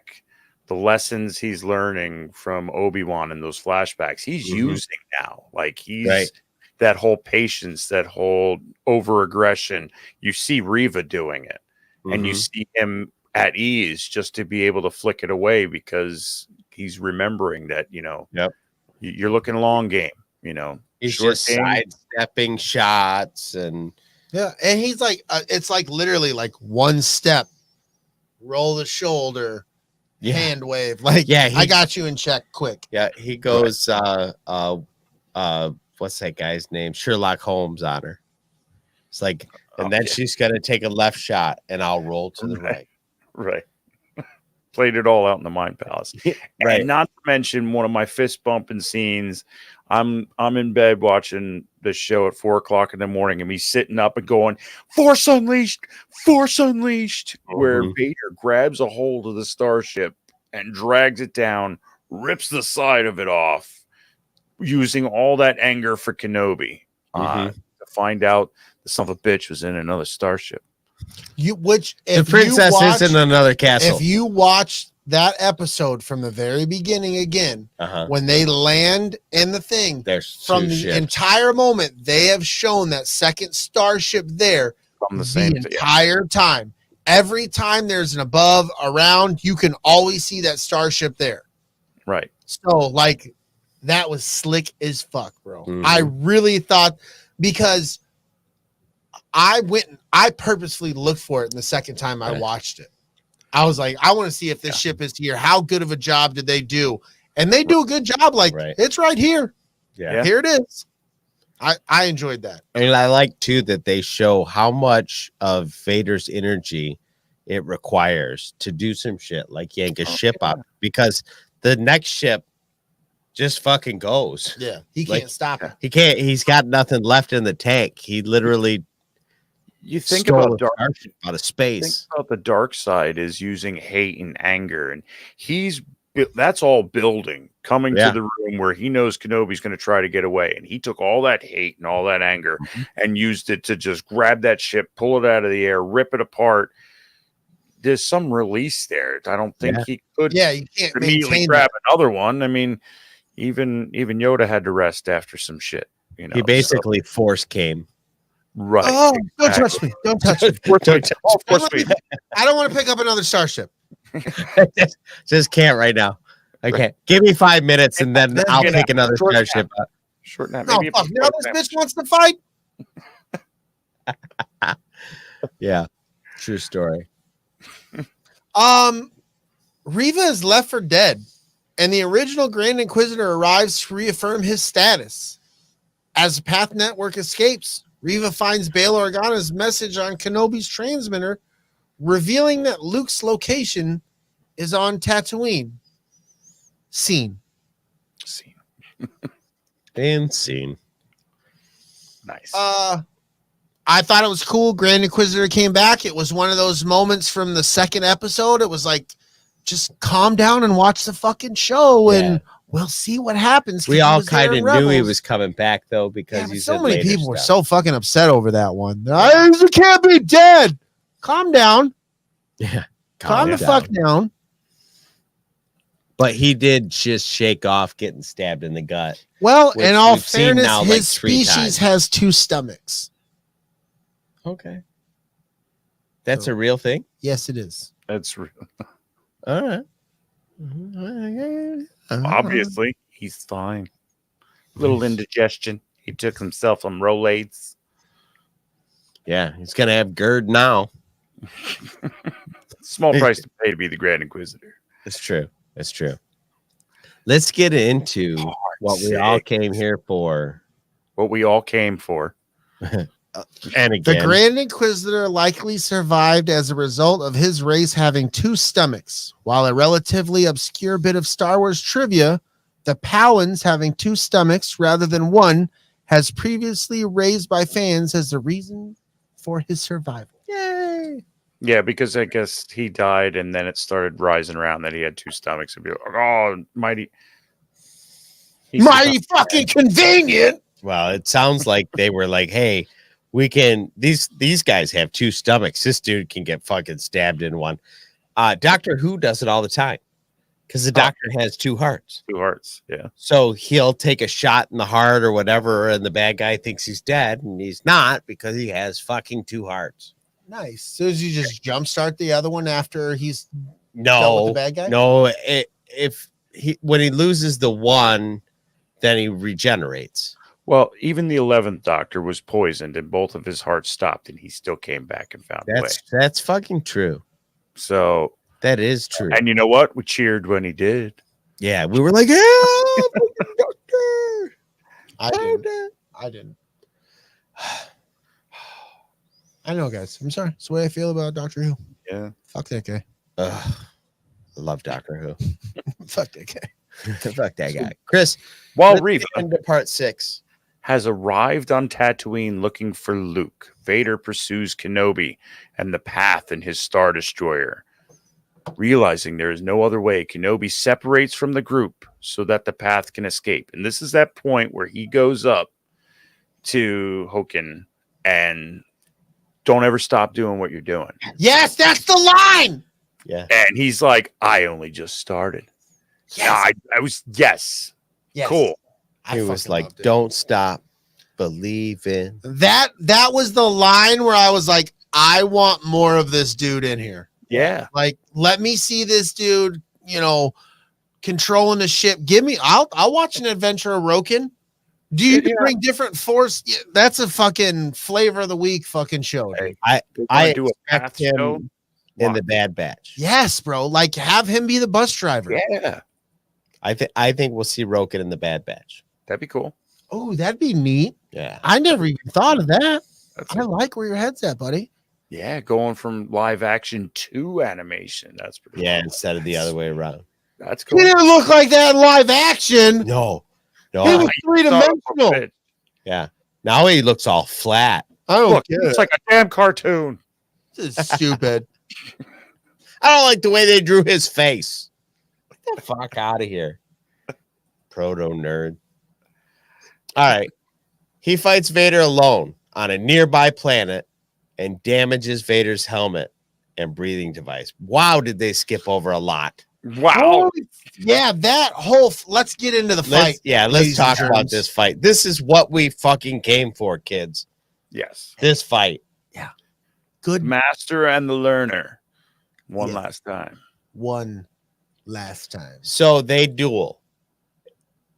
the lessons he's learning from Obi-Wan in those flashbacks, he's using now. Like he's that whole patience, that whole over-aggression. You see Reva doing it, and you see him at ease just to be able to flick it away because he's remembering that, you know, you're looking long game, you know. He's short just game. sidestepping shots and Yeah. And he's like, it's like literally like one step, roll the shoulder, hand wave. Like, Yeah, I got you in check quick. Yeah, he goes what's that guy's name? Sherlock Holmes on her. It's like, and then she's gonna take a left shot and I'll roll to the right. Right. Played it all out in the Mind Palace. Right. And not to mention one of my fist bumping scenes. I'm in bed watching the show at 4:00 in the morning, and he's sitting up and going, Force Unleashed, where Vader grabs a hold of the starship and drags it down, rips the side of it off, using all that anger for Kenobi to find out the son of a bitch was in another starship. The princess is in another castle. If you watch that episode from the very beginning again, when they land in the thing, from the entire moment, they have shown that second starship there from the same entire time. Every time there's an above around, you can always see that starship there. Right. So, like, that was slick as fuck, bro. I really thought, because I purposefully looked for it in the second time I watched it. I was like, I want to see if this ship is here. How good of a job did they do? And they do a good job. Like, it's right here. Yeah. Here it is. I enjoyed that. And I like too that they show how much of Vader's energy it requires to do some shit like yank a ship up, because the next ship just fucking goes. Yeah, he can't stop it. He can't. He's got nothing left in the tank. He literally. You think about out of space. Think about the dark side is using hate and anger, and that's all building coming to the room where he knows Kenobi's going to try to get away, and he took all that hate and all that anger and used it to just grab that ship, pull it out of the air, rip it apart. There's some release there. I don't think he could. Yeah, you can't immediately grab another one. I mean, even Yoda had to rest after some shit. You know, he basically force came. Right. Oh, don't touch me! Don't touch me! Force me! I don't want to pick up another starship. just can't right now. Okay, give me 5 minutes and then I'll pick another starship up. Short nap. No, fuck. Now this bitch wants to fight. Yeah, true story. Riva is left for dead, and the original Grand Inquisitor arrives to reaffirm his status. As the Path Network escapes, Riva finds Bail Organa's message on Kenobi's transmitter, revealing that Luke's location is on Tatooine. Scene. And scene. Nice. I thought it was cool. Grand Inquisitor came back. It was one of those moments from the second episode. It was like, just calm down and watch the fucking show, and we'll see what happens. We all kind of knew he was coming back, though, because so many people were so fucking upset over that one. He can't be dead. Calm down. Yeah. Calm the fuck down. But he did just shake off getting stabbed in the gut. Well, in all fairness, now, his species has 2 stomachs. Okay. That's a real thing? Yes, it is. That's real. All right. Obviously, he's fine. Little indigestion. He took himself some Rolaids. Yeah, he's going to have GERD now. Small price to pay to be the Grand Inquisitor. It's true. It's true. Let's get into what we all came here for. What we all came for. And again, the Grand Inquisitor likely survived as a result of his race having 2 stomachs. While a relatively obscure bit of Star Wars trivia, the Powans having 2 stomachs rather than 1 has previously raised by fans as the reason for his survival. Yay! Yeah, because I guess he died and then it started rising around that he had 2 stomachs. And be like, oh, mighty fucking convenient. Well, it sounds like they were like, hey, we can, these guys have 2 stomachs. This dude can get fucking stabbed in one. Doctor Who does it all the time because the doctor has 2 hearts. 2 hearts, yeah. So he'll take a shot in the heart or whatever, and the bad guy thinks he's dead, and he's not because he has fucking 2 hearts. Nice. So does he just jumpstart the other one after he's dealt with the bad guy? No. When he loses the one, then he regenerates. Well, even the 11th Doctor was poisoned and both of his hearts stopped and he still came back and found a way. That's fucking true. So that is true. And you know what? We cheered when he did. Yeah, we were like, yeah, Doctor. I didn't. I know, guys. I'm sorry. It's the way I feel about Doctor Who. Yeah. Fuck that guy. I love Doctor Who. Fuck that guy. Fuck that guy. Chris, while Riva into part 6 has arrived on Tatooine looking for Luke, Vader pursues Kenobi and the Path in his Star Destroyer. Realizing there is no other way, Kenobi separates from the group so that the Path can escape. And this is that point where he goes up to Hoken and don't ever stop doing what you're doing. Yes, that's the line. Yeah. And he's like, I only just started. Yes. I was, yes. Cool. He was like, don't stop believing. That was the line where I was like, I want more of this dude in here. Yeah. Like, let me see this dude, controlling the ship. Give me, I'll watch an adventure of Roken. Do you bring different force? Yeah, that's a fucking flavor of the week fucking show. I do a Path show. in the Bad Batch. Yes, bro. Like, have him be the bus driver. Yeah, I think we'll see Roken in the Bad Batch. that'd be cool. Oh, that'd be neat. Yeah. I never even thought of that. That's I like where your head's at, buddy. yeah, going from live action to animation. That's pretty Yeah, cool. instead of the other way around. That's He cool. didn't look like that in live action. No. He No. was three-dimensional. Yeah. Now he looks all flat. I don't Look, get it's it. like a damn cartoon. This is stupid. I don't like the way they drew his face. Get the fuck out of here. Proto nerd. All right. He fights Vader alone on a nearby planet and damages Vader's helmet and breathing device. Wow, did they skip over a lot? Wow. Yeah, that whole. Let's get into the fight. Let's ladies and talk about germs. this fight. This is what we fucking came for, kids. Yes. This fight. Good Master and the learner. One Yeah. last time. one last time. So they duel.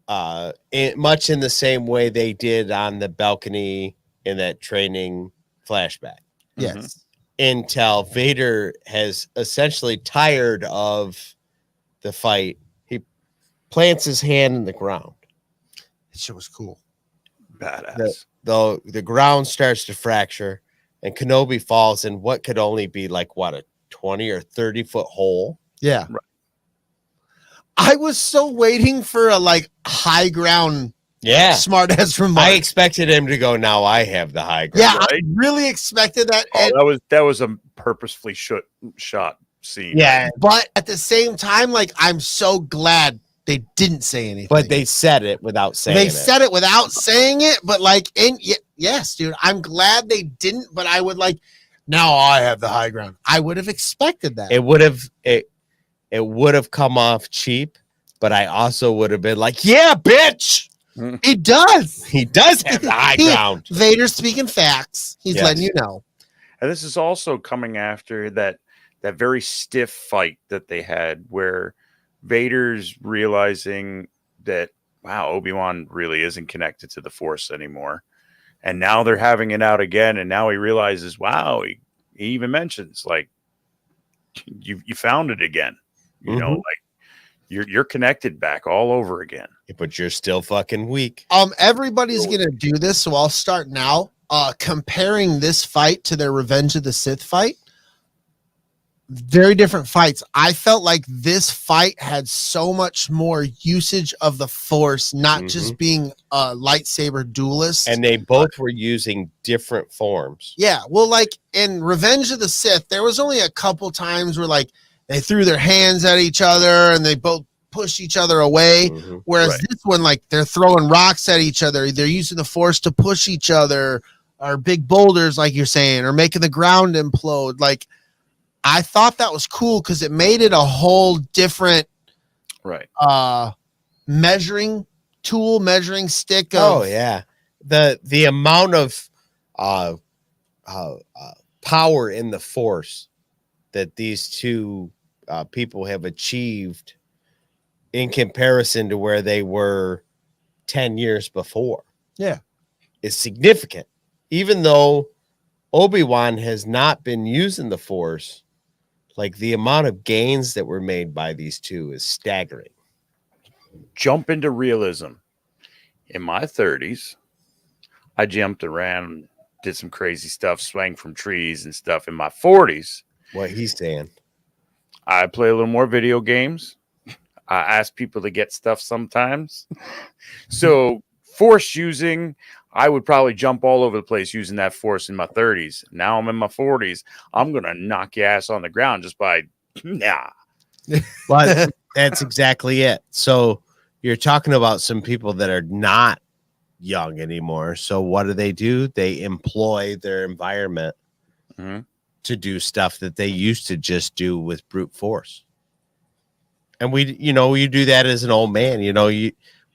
Much in the same way they did on the balcony in that training flashback. Yes. Until Vader has essentially tired of the fight. He plants his hand in the ground. That shit was cool. Badass. Though the ground starts to fracture and Kenobi falls in what could only be like a 20 or 30-foot hole. Yeah. Right. I was so waiting for a high ground Yeah. smart ass remark. I expected him to go, now I have the high ground. Yeah, I Right? really expected that. Oh, And- that was a purposefully shot scene. Yeah. but at the same time, I'm so glad they didn't say anything. But they said it without saying they it. said it without saying it, but yes, dude, I'm glad they didn't, but I would now I have the high ground. I would have expected that. It would have come off cheap, but I also would have been like, yeah, bitch. He does. He does have the high ground. Vader's speaking facts. He's Yes. letting you know. And this is also coming after that very stiff fight that they had where Vader's realizing that, wow, Obi-Wan really isn't connected to the Force anymore. And now they're having it out again. And now he realizes, wow, he even mentions you found it again. You know, you're connected back all over again. But you're still fucking weak. Everybody's gonna do this, so I'll start now. Comparing this fight to their Revenge of the Sith fight, very different fights. I felt like this fight had so much more usage of the Force, not just being a lightsaber duelist. And they both were using different forms. Yeah, well, in Revenge of the Sith, there was only a couple times where they threw their hands at each other and they both pushed each other away. Whereas Right. this one, they're throwing rocks at each other. They're using the Force to push each other, or big boulders, like you're saying, or making the ground implode. I thought that was cool because it made it a whole different Right. measuring tool, measuring stick. Of, Oh yeah, the amount of power in the Force that these two people have achieved in comparison to where they were 10 years before, Yeah. is significant. Even though Obi-Wan has not been using the Force, the amount of gains that were made by these two is staggering. Jump into realism. In my 30s, I jumped around, did some crazy stuff, swang from trees and stuff. In my 40s, What he's saying. I play a little more video games. I ask people to get stuff sometimes. So Force using, I would probably jump all over the place using that Force in my 30s. Now I'm in my 40s. I'm going to knock your ass on the ground just by, nah. But that's exactly it. So you're talking about some people that are not young anymore. So what do? They employ their environment to do stuff that they used to just do with brute force. And you do that as an old man.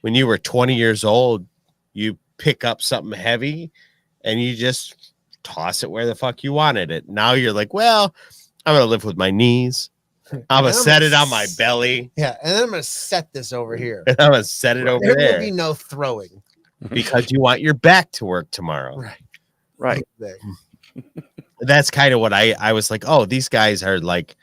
When you were 20 years old, you pick up something heavy and you just toss it where the fuck you wanted it. Now you're like, well, I'm going to live with my knees. I'm going to set it on my belly. Yeah, and then I'm going to set this over here. I'm going to set it over There there will be no throwing. because you want your back to work tomorrow. Right. Right. There. That's kind of what I was like, oh, these guys are like,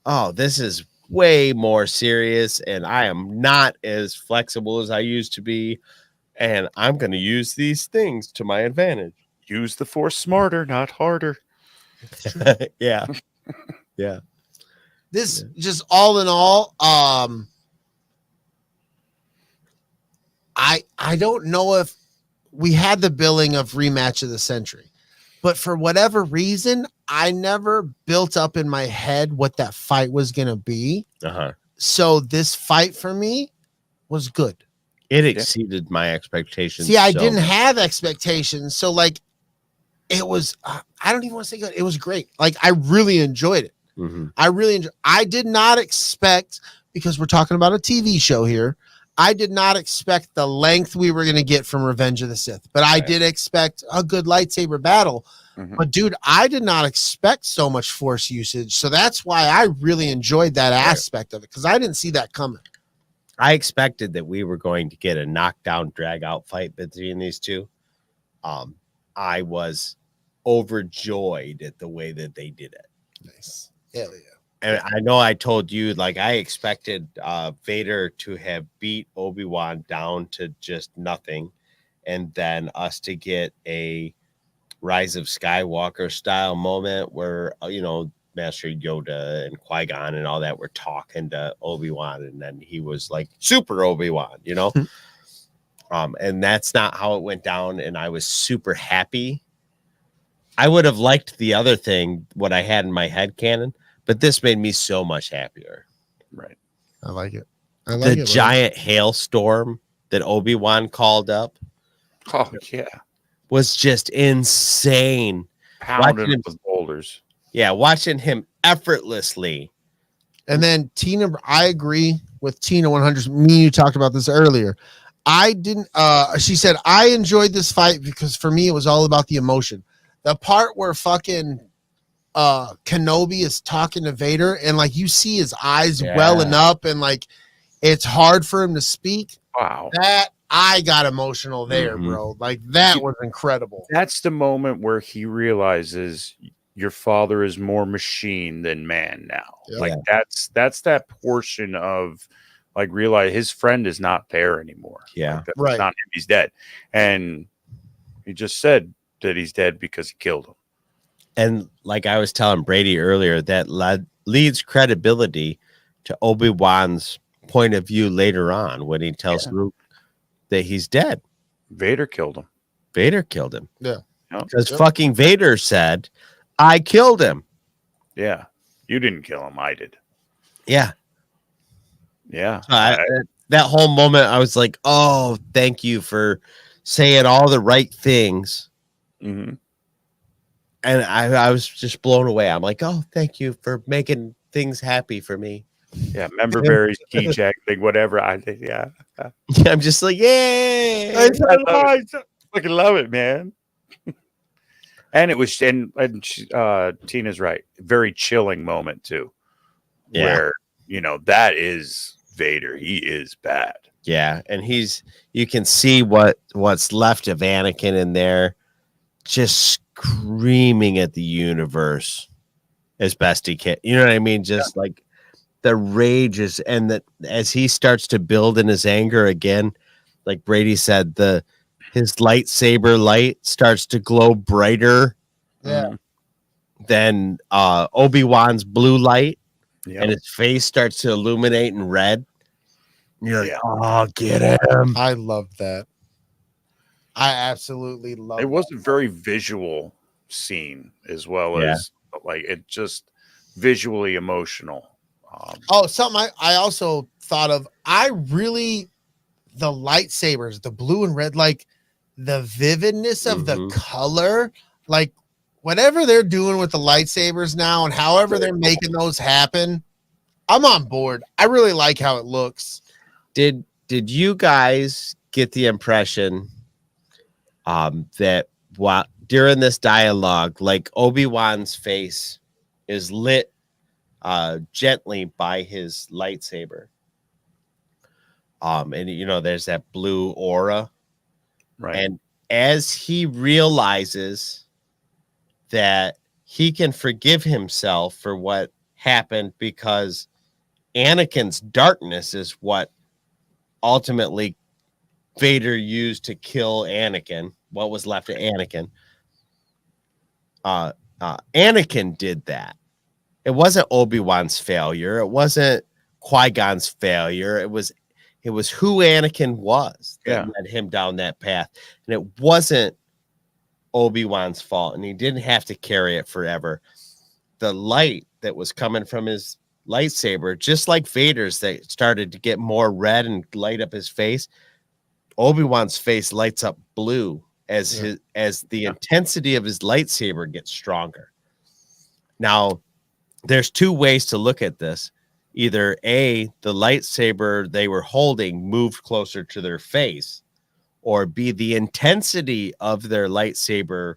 oh, this is way more serious, and I am not as flexible as I used to be, and I'm going to use these things to my advantage. Use the force smarter, not harder. Yeah. Yeah. This just all in all, I don't know if we had the billing of rematch of the century, but for whatever reason, I never built up in my head what that fight was going to be. Uh-huh. So this fight for me was good. It exceeded my expectations. See, I so didn't much. have expectations. So like it was, I don't even want to say good. It was great. Like I really enjoyed it. Mhm. I did not expect, because we're talking about a TV show here, I did not expect the length we were going to get from Revenge of the Sith, but I did expect a good lightsaber battle. Mhm. But dude, I did not expect so much force usage. So that's why I really enjoyed that aspect of it, because I didn't see that coming. I expected that we were going to get a knockdown, drag out fight between these two. I was overjoyed at the way that they did it. Nice. Hell yeah. And I know I told you, like, I expected Vader to have beat Obi-Wan down to just nothing, and then us to get a Rise of Skywalker style moment where, Master Yoda and Qui-Gon and all that were talking to Obi-Wan, and then he was like super Obi-Wan, and that's not how it went down, and I was super happy. I would have liked the other thing, what I had in my head canon, but this made me so much happier. Right. I like it. The giant hailstorm that Obi-Wan called up Oh yeah. was just insane. Pounding him with boulders. Yeah, watching him effortlessly. And then Tina, I agree with Tina 100. Me and you talked about this earlier. I didn't, she said, I enjoyed this fight because for me, it was all about the emotion. The part where fucking Kenobi is talking to Vader and like you see his eyes welling up and like it's hard for him to speak. Wow. That I got emotional there, bro. Like that was incredible. That's the moment where he realizes your father is more machine than man now. Yeah. Like that's that portion of like realize his friend is not there anymore. Yeah. Like, that's Right. not him, he's dead. And he just said that he's dead because he killed him. And like I was telling Brady earlier, that leads credibility to Obi-Wan's point of view later on when he tells Luke that he's dead. Vader killed him. Vader killed him. Yeah. Because fucking Vader said, I killed him. Yeah. You didn't kill him. I did. Yeah. Yeah. That whole moment, I was like, oh, thank you for saying all the right things. Mm-hmm. And I was just blown away. I'm like, oh, thank you for making things happy for me. Yeah. Member berries, key jack thing, whatever. Yeah. I'm just like, yay. I fucking love it, man. And it was, and Tina's right. Very chilling moment too. Yeah. Where, that is Vader. He is bad. Yeah. And you can see what's left of Anakin in there, just screaming at the universe as best he can. You know what I mean? Just like the rage is, and that as he starts to build in his anger again, like Brady said, his lightsaber light starts to glow brighter than Obi-Wan's blue light, and his face starts to illuminate in red. You're like, oh, get him. I love that. I absolutely love it. It was a very visual scene as well as like it just visually emotional. Something I also thought of. The lightsabers, the blue and red, like the vividness of the color, like whatever they're doing with the lightsabers now and however they're making those happen, I'm on board. I really like how it looks. Did you guys get the impression that during this dialogue, like Obi-Wan's face is lit gently by his lightsaber? And there's that blue aura, right? And as he realizes that he can forgive himself for what happened because Anakin's darkness is what ultimately Vader used to kill Anakin. What was left of Anakin? Anakin did that. It wasn't Obi-Wan's failure. It wasn't Qui-Gon's failure. It was who Anakin was that led him down that path. And it wasn't Obi-Wan's fault, and he didn't have to carry it forever. The light that was coming from his lightsaber, just like Vader's, that started to get more red and light up his face. Obi-Wan's face lights up blue as the intensity of his lightsaber gets stronger. Now, there's two ways to look at this. Either A, the lightsaber they were holding moved closer to their face, or B, the intensity of their lightsaber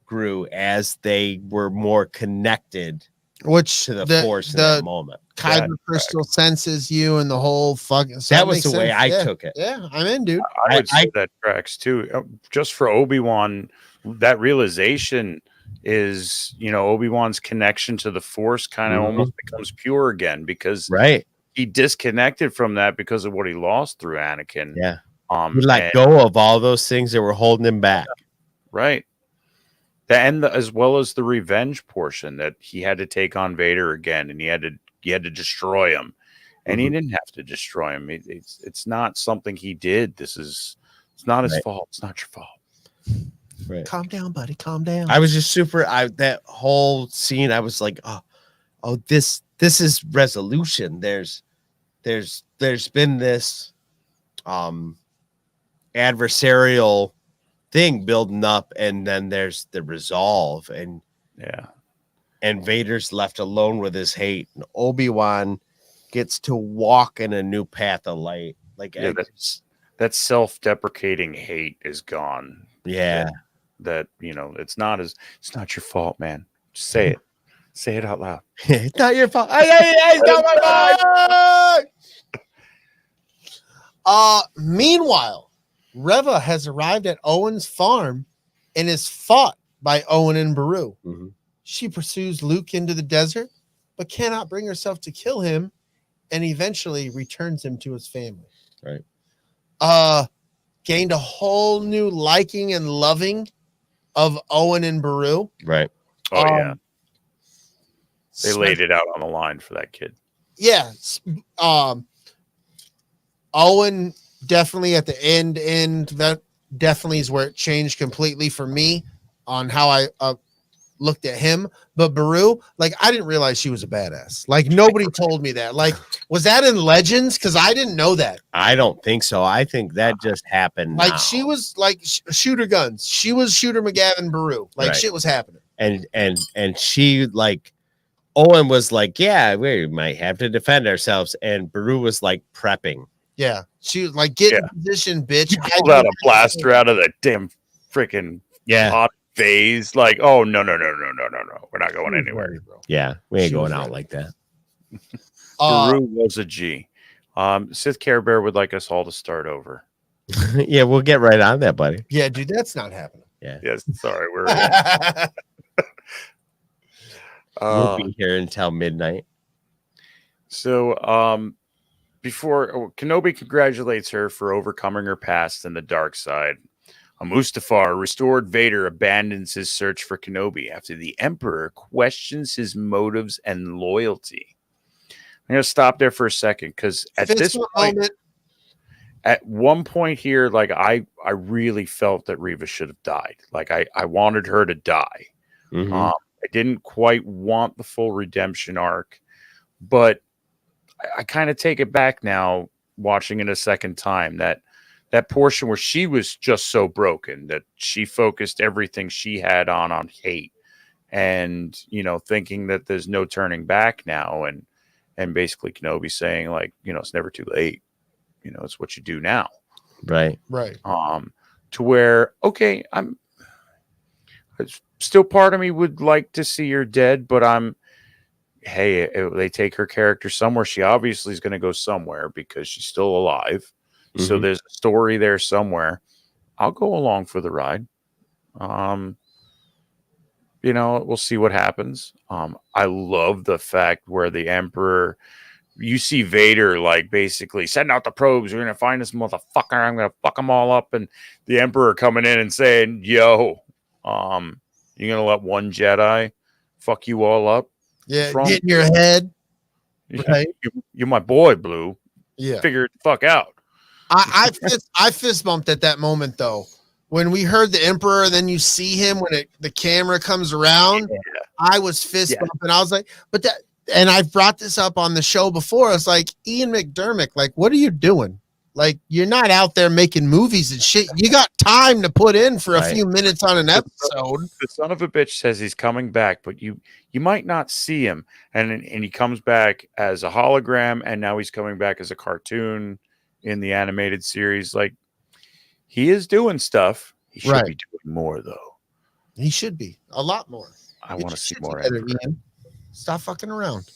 grew as they were more connected to the force in that moment. Kyber crystal senses you and the whole fucking. So that was the way I took it. Yeah, I'm in, dude. I would say that tracks too. Just for Obi-Wan, that realization is, Obi-Wan's connection to the force kind of almost becomes pure again, because he disconnected from that because of what he lost through Anakin. Yeah. He let go of all those things that were holding him back. Right. As well as the revenge portion that he had to take on Vader again, and he had to destroy him, and he didn't have to destroy him. It's not something he did. It's not his fault. It's not your fault. Right. Calm down, buddy. Calm down. I was just that whole scene. I was like, oh, this is resolution. There's been this adversarial thing building up, and then there's the resolve, and Vader's left alone with his hate, and Obi-Wan gets to walk in a new path of light. That self-deprecating hate is gone. That it's not your fault, man. Just say it out loud. It's not your fault. It's not my fault. Meanwhile, Reva has arrived at Owen's farm and is fought by Owen and Beru. She pursues Luke into the desert, but cannot bring herself to kill him, and eventually returns him to his family. Right. Gained a whole new liking and loving of Owen and Beru. Right. Oh, they laid it out on the line for that kid. Yeah. Owen definitely at the end, that definitely is where it changed completely for me on how I looked at him. But Beru, I didn't realize she was a badass. Nobody told me that. Was that in Legends? Because I didn't know that. I don't think so. I think that just happened. She was shooter guns. She was Shooter McGavin Beru. Shit was happening. And she Owen was yeah, we might have to defend ourselves, and Beru was prepping. Yeah, she was get in position, bitch. You pulled out a blaster out of the damn freaking hot phase. Oh no, we're not going anywhere, bro. Yeah, we ain't going out like that. Beru was a G. Sith Care Bear would like us all to start over. Yeah, we'll get right on that, buddy. Yeah, dude, that's not happening. Yeah. Yes, sorry, we're we'll be here until midnight. So, before Kenobi congratulates her for overcoming her past and the dark side. Mustafar, restored Vader, abandons his search for Kenobi after the Emperor questions his motives and loyalty. I'm going to stop there for a second, because at this point, at one point here, I really felt that Reva should have died. I wanted her to die. I didn't quite want the full redemption arc, but I kind of take it back now, watching it a second time, that portion where she was just so broken that she focused everything she had on hate, and thinking that there's no turning back now, and basically Kenobi saying it's never too late, it's what you do now. Right to where I'm still, part of me would like to see her dead, but if they take her character somewhere, she obviously is going to go somewhere because she's still alive. So there's a story there somewhere. I'll go along for the ride. you know, we'll see what happens. I love the fact where the Emperor, you see Vader like basically send out the probes. We're gonna find this motherfucker. I'm gonna fuck them all up. And the Emperor coming in and saying, "Yo, you're gonna let one Jedi fuck you all up? Yeah, From get in your head. Right. You're my boy, Blue. Yeah. Figure it the fuck out." I fist bumped at that moment though. When we heard the Emperor, then you see him when the camera comes around. Yeah. I was fist bumping. I was like, but that, and I've brought this up on the show before. It's like, Ian McDermott, like, what are you doing? Like, you're not out there making movies and shit. You got time to put in for a few minutes on an episode. The son of a bitch says he's coming back, but you might not see him. And he comes back as a hologram, and now he's coming back as a cartoon in the animated series. Like, he is doing stuff. He should be doing more, though. He should be. A lot more. I want to see more. Stop fucking around.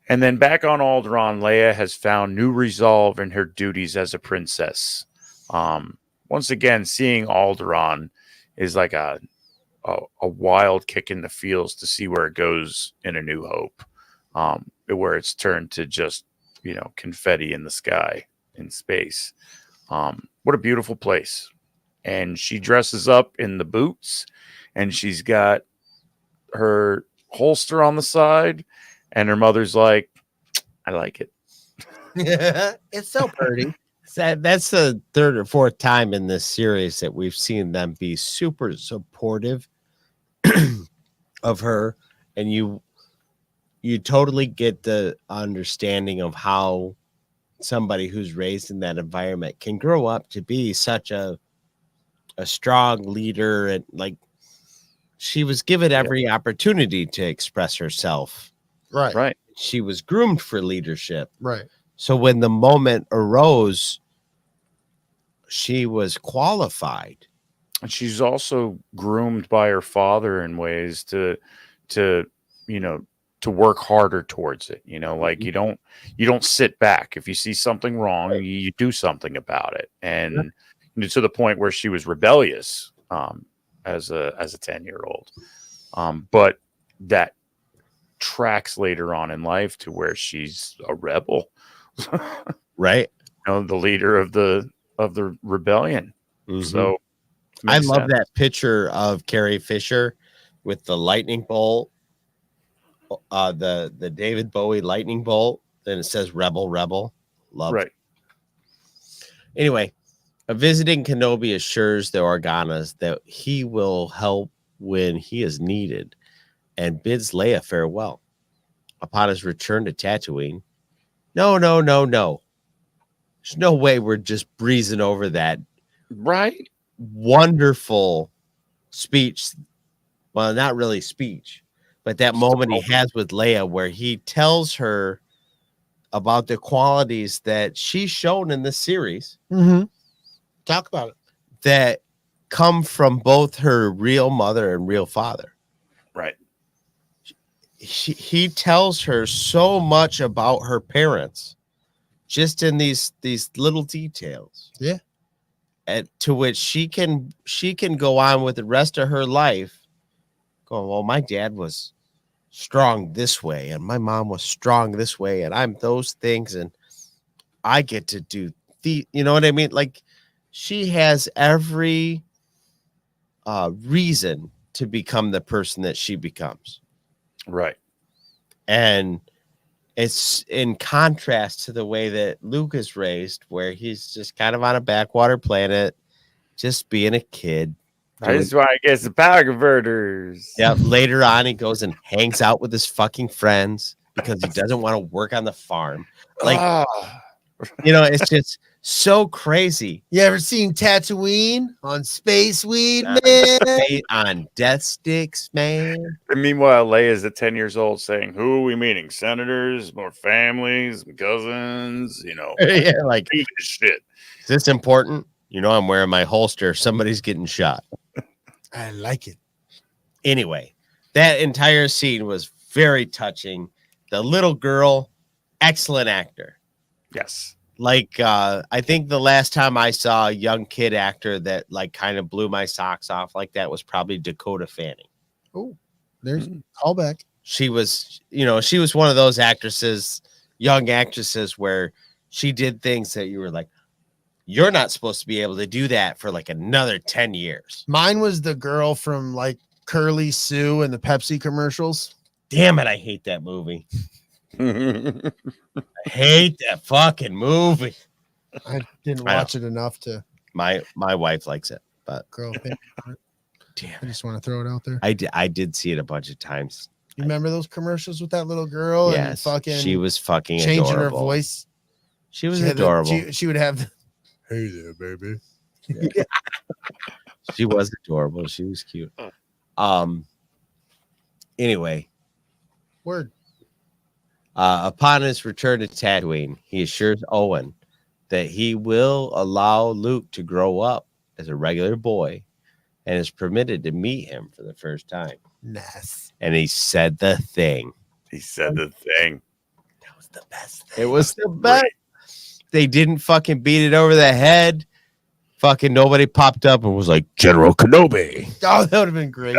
And then back on Alderaan, Leia has found new resolve in her duties as a princess. Once again, seeing Alderaan is like a wild kick in the feels to see where it goes in A New Hope, where it's turned to just, you know, confetti in the sky in space. What a beautiful place. And she dresses up in the boots, and she's got her holster on the side, and her mother's like, "I like it." Yeah, it's so pretty. That's the third or fourth time in this series that we've seen them be super supportive of her, and you totally get the understanding of how somebody who's raised in that environment can grow up to be such a strong leader. And like, she was given every opportunity to express herself. Right. She was groomed for leadership. Right. So when the moment arose, she was qualified. And she's also groomed by her father in ways to you know, to work harder towards it. You know, like you don't sit back. If you see something wrong, you do something about it. And to the point where she was rebellious as a 10-year-old. But that tracks later on in life to where she's a rebel. Right. You know, the leader of the rebellion. Mm-hmm. So I love that picture of Carrie Fisher with the lightning bolt, the David Bowie lightning bolt. Then it says "Rebel, Rebel." Love. Right. Anyway, a visiting Kenobi assures the Organas that he will help when he is needed, and bids Leia farewell. Upon his return to Tatooine, no. There's no way we're just breezing over that. Right. Wonderful speech. Well, not really speech, but that moment he has with Leia where he tells her about the qualities that she's shown in this series. Mm-hmm. Talk about it. That come from both her real mother and real father. Right. He tells her so much about her parents just in these little details. Yeah. And to which she can go on with the rest of her life going, well, my dad was strong this way and my mom was strong this way and I'm those things and I get to do you know what I mean? Like, she has every reason to become the person that she becomes. Right. And it's in contrast to the way that Luke is raised, where he's just kind of on a backwater planet, just being a kid. That's why I guess the power converters. Yeah. Later on, he goes and hangs out with his fucking friends because he doesn't want to work on the farm. Like, you know, it's just so crazy. You ever seen Tatooine on Space Weed, man? On death sticks, man. And meanwhile, Leia's at 10 years old saying, "Who are we meeting? Senators, more families, cousins, you know." Yeah, like, shit. Is this important? You know, I'm wearing my holster. Somebody's getting shot. I like it. Anyway, that entire scene was very touching. The little girl, excellent actor. Yes. Like, I think the last time I saw a young kid actor that like kind of blew my socks off like that was probably Dakota Fanning. Oh, there's callback. She was, she was one of those actresses, young actresses, where she did things that you were like, you're not supposed to be able to do that for like another 10 years. Mine was the girl from like Curly Sue and the Pepsi commercials. Damn it, I hate that movie. I hate that fucking movie. I didn't watch it enough to. My wife likes it, but Girl, damn, I just want to throw it out there. I did see it a bunch of times. You remember those commercials with that little girl? Yes, and fucking she was fucking changing adorable. her voice. She was She had adorable. she would have. Hey there, baby. She was adorable. She was cute. Anyway, Word. upon his return to Tatooine, he assures Owen that he will allow Luke to grow up as a regular boy and is permitted to meet him for the first time. Nice. And he said the thing. He said the thing. That was the best thing. It was the best. They didn't fucking beat it over the head. Fucking nobody popped up and was like, General Kenobi. Oh, that would have been great.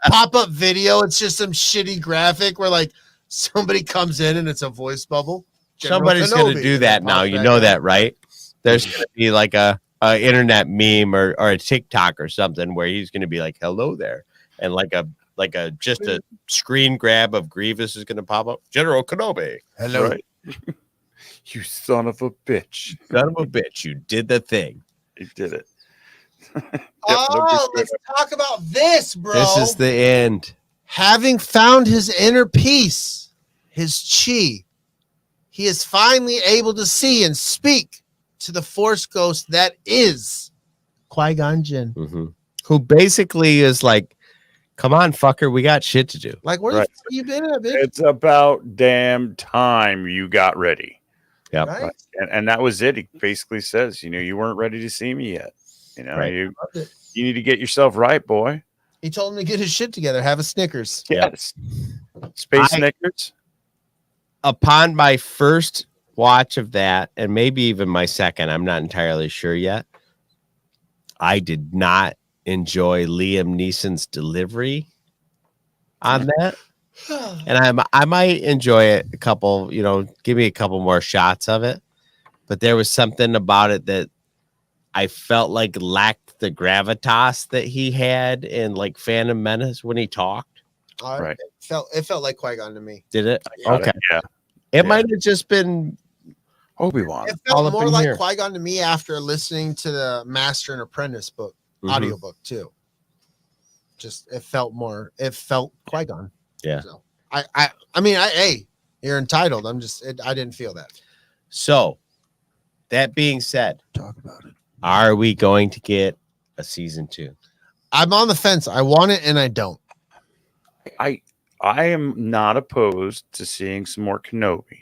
Pop-up video. It's just some shitty graphic where like somebody comes in and it's a voice bubble. General Somebody's going to Kenobi, do and that then now. pops You back know up. that, right? There's going to be like a internet meme or a TikTok or something where he's going to be like, hello there. And like a just a screen grab of Grievous is going to pop up. General Kenobi. Hello. Right. You son of a bitch. Son of a bitch. You did the thing. He did it. Oh, let's talk about this, bro. This is the end. Having found his inner peace, his chi, he is finally able to see and speak to the Force ghost that is Qui-Gon Jinn. Mm-hmm. Who basically is like, come on, fucker, we got shit to do. Like, where the fuck you been at, bitch? It's about damn time you got ready. Yep. Right? And that was it. He basically says, you weren't ready to see me yet. Right. You need to get yourself right, boy. He told him to get his shit together, have a Snickers. Yes. Space Snickers. Upon my first watch of that, and maybe even my second, I'm not entirely sure yet, I did not enjoy Liam Neeson's delivery on that. And I might enjoy it a couple, give me a couple more shots of it. But there was something about it that I felt like lacked the gravitas that he had in like Phantom Menace when he talked. Right. It felt like Qui-Gon to me. Did it? Got Okay. it, yeah. It might have just been Obi-Wan. It all felt up more in like here. Qui-Gon to me after listening to the Master and Apprentice book, audiobook too. It felt Qui-Gon. Yeah. So I mean, hey, you're entitled. I didn't feel that. So that being said, Talk about it. are we going to get a season 2? I'm on the fence. I want it and I don't. I am not opposed to seeing some more Kenobi.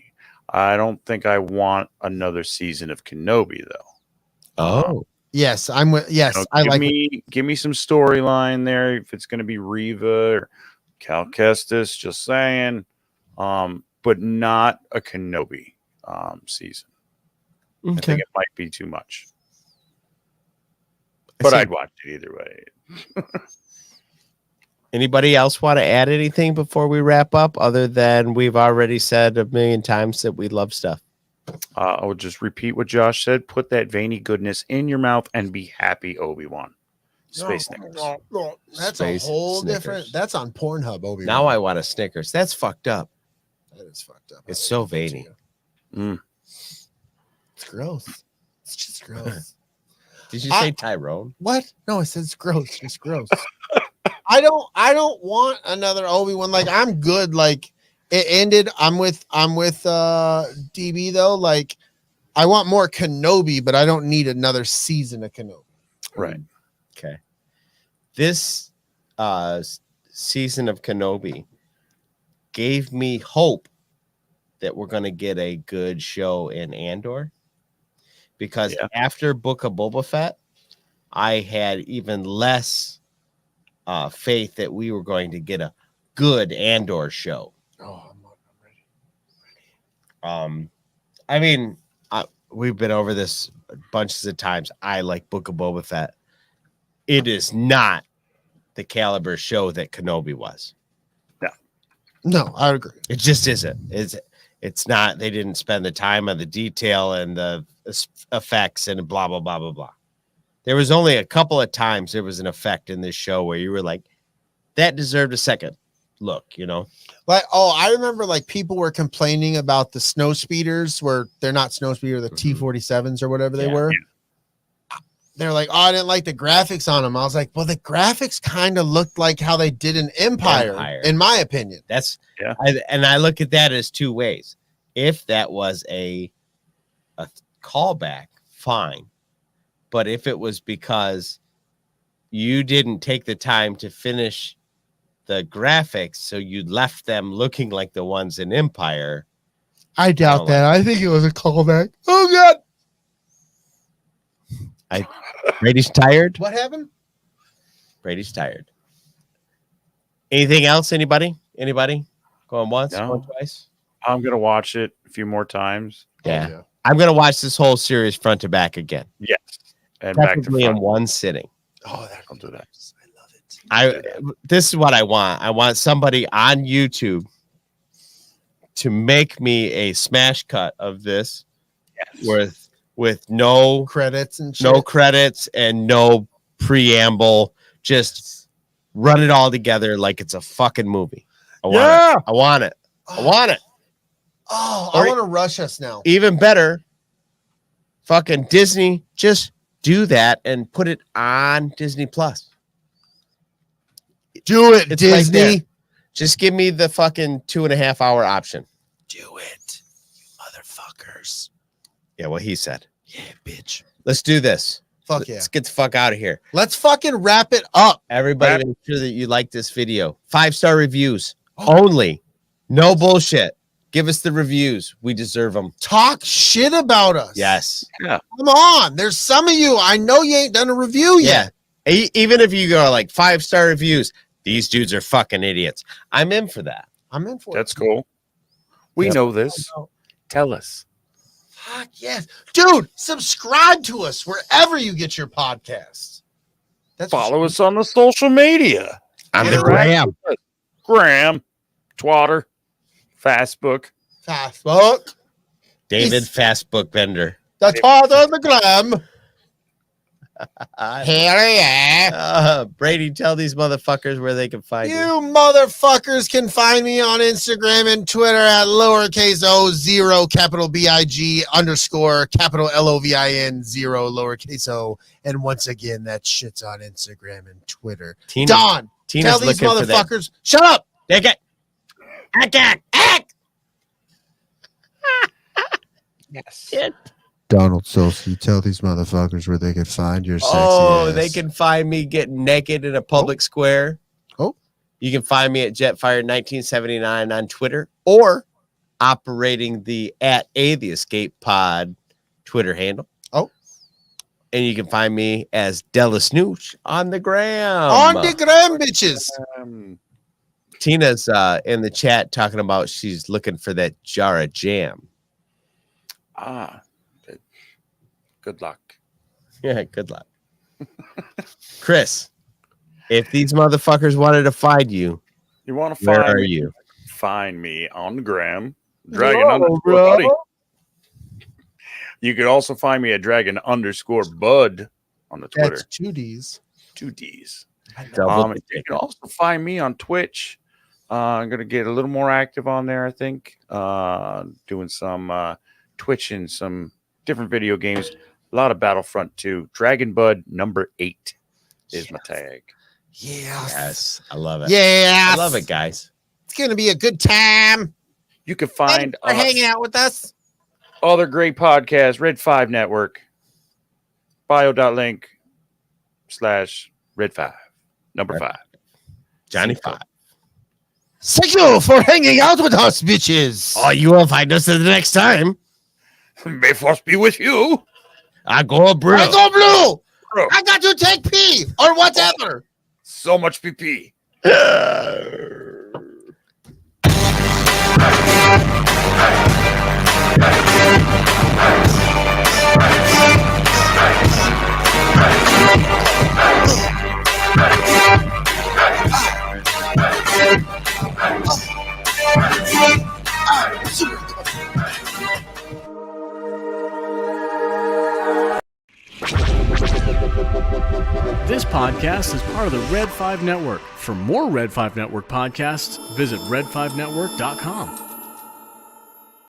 I don't think I want another season of Kenobi though. Oh, Yes, I'm with. Yes, I like. Give me some storyline there. If it's going to be Reva or Cal Kestis, just saying, but not a Kenobi season. I think it might be too much. But I'd watch it either way. Anybody else want to add anything before we wrap up, other than we've already said a million times that we love stuff? I will just repeat what Josh said. Put that veiny goodness in your mouth and be happy, Obi-Wan. Space Snickers. That's Space a whole Snickers. different. That's on Pornhub. Obi. Now I want a Snickers. That's fucked up. That is fucked up. It's so veiny. It's gross. It's just gross. Did you say Tyrone? What? No, I said it's gross. It's gross. I don't want another Obi-Wan. Like, I'm good. Like, it ended. I'm with DB though. Like, I want more Kenobi, but I don't need another season of Kenobi. Right. Okay. This season of Kenobi gave me hope that we're going to get a good show in Andor, because after Book of Boba Fett, I had even less faith that we were going to get a good Andor show. Oh, I'm ready. I mean, we've been over this bunches of times. I like Book of Boba Fett. It is not the caliber show that Kenobi was. No, I agree. It just isn't. It's not. They didn't spend the time on the detail and the effects and blah blah blah blah blah. There was only a couple of times there was an effect in this show where you were like, that deserved a second look, you know? Like, oh, I remember like people were complaining about the snow speeders where they're not snow speeder, the T-47s or whatever they were. They're like, oh, I didn't like the graphics on them. I was like, well, the graphics kind of looked like how they did in Empire, in my opinion. That's and I look at that as two ways. If that was a callback, fine. But if it was because you didn't take the time to finish the graphics, so you left them looking like the ones in Empire. I doubt that. I think it was a callback. Oh, God. Brady's tired. What happened? Brady's tired. Anything else? Anybody? Going once, going twice? I'm going to watch it a few more times. Yeah. I'm going to watch this whole series front to back again. Yes. And back to in one sitting. Oh, I'll do that. I love it. This is what I want. I want somebody on YouTube to make me a smash cut of this with no credits and shit. No credits and no preamble. Just run it all together like it's a fucking movie. I want it. I want it. Oh, I want to rush us now. Even better, fucking Disney, just do that and put it on Disney Plus. Do it, It's Disney. right, just give me the fucking 2.5 hour option. Do it, you motherfuckers. Yeah, what he said. Yeah, bitch. Let's do this. Fuck yeah. Let's get the fuck out of here. Let's fucking wrap it up. Everybody, make sure that you like this video. 5-star reviews only. No bullshit. Give us the reviews. We deserve them. Talk shit about us. Yes. Yeah. Come on. There's some of you. I know you ain't done a review yet. Even if you go like 5-star reviews, these dudes are fucking idiots. I'm in for that. I'm in for That's cool. We know this. Tell us. Fuck yes. Dude, subscribe to us wherever you get your podcasts. Follow us on the social media. On the gram. Gram. Twatter. Fastbook. David Fastbook Bender. The Twatter on the gram. Brady, tell these motherfuckers where they can find you. You motherfuckers can find me on Instagram and Twitter at lowercase o0 capital BIG underscore capital LOVIN 0 lowercase o. And once again, that shit's on Instagram and Twitter. Don, tell these motherfuckers, shut up. Act. Yes. Donald Sulski, tell these motherfuckers where they can find your sexy ass. They can find me getting naked in a public square. You can find me at Jetfire1979 on Twitter or operating the @the Escape Pod Twitter handle. And you can find me as DellaSnooch on the gram. On the gram, bitches. Tina's in the chat talking about she's looking for that jar of jam. Good luck. Yeah, good luck. Chris, if these motherfuckers wanted to find you, where are you? Find me on the gram. Dragon_buddy. You could also find me at Dragon_bud on the Twitter. That's 2 D's. 2 D's. You can also find me on Twitch. I'm going to get a little more active on there, I think. Doing some Twitch and some different video games. A lot of Battlefront 2. Dragon Bud number 8 is my tag. Yes. I love it. Yeah. I love it, guys. It's going to be a good time. You can find Thanks for hanging out with us. Other great podcasts, Red 5 Network, bio.link/Red 5, number 5. Johnny 5. Thank you for hanging out with us, bitches. Oh, you will find us the next time. May force be with you. I go blue. I go blue. I got to take pee or whatever. So much PP. This podcast is part of the Red 5 Network. For more Red 5 Network podcasts, visit red5network.com.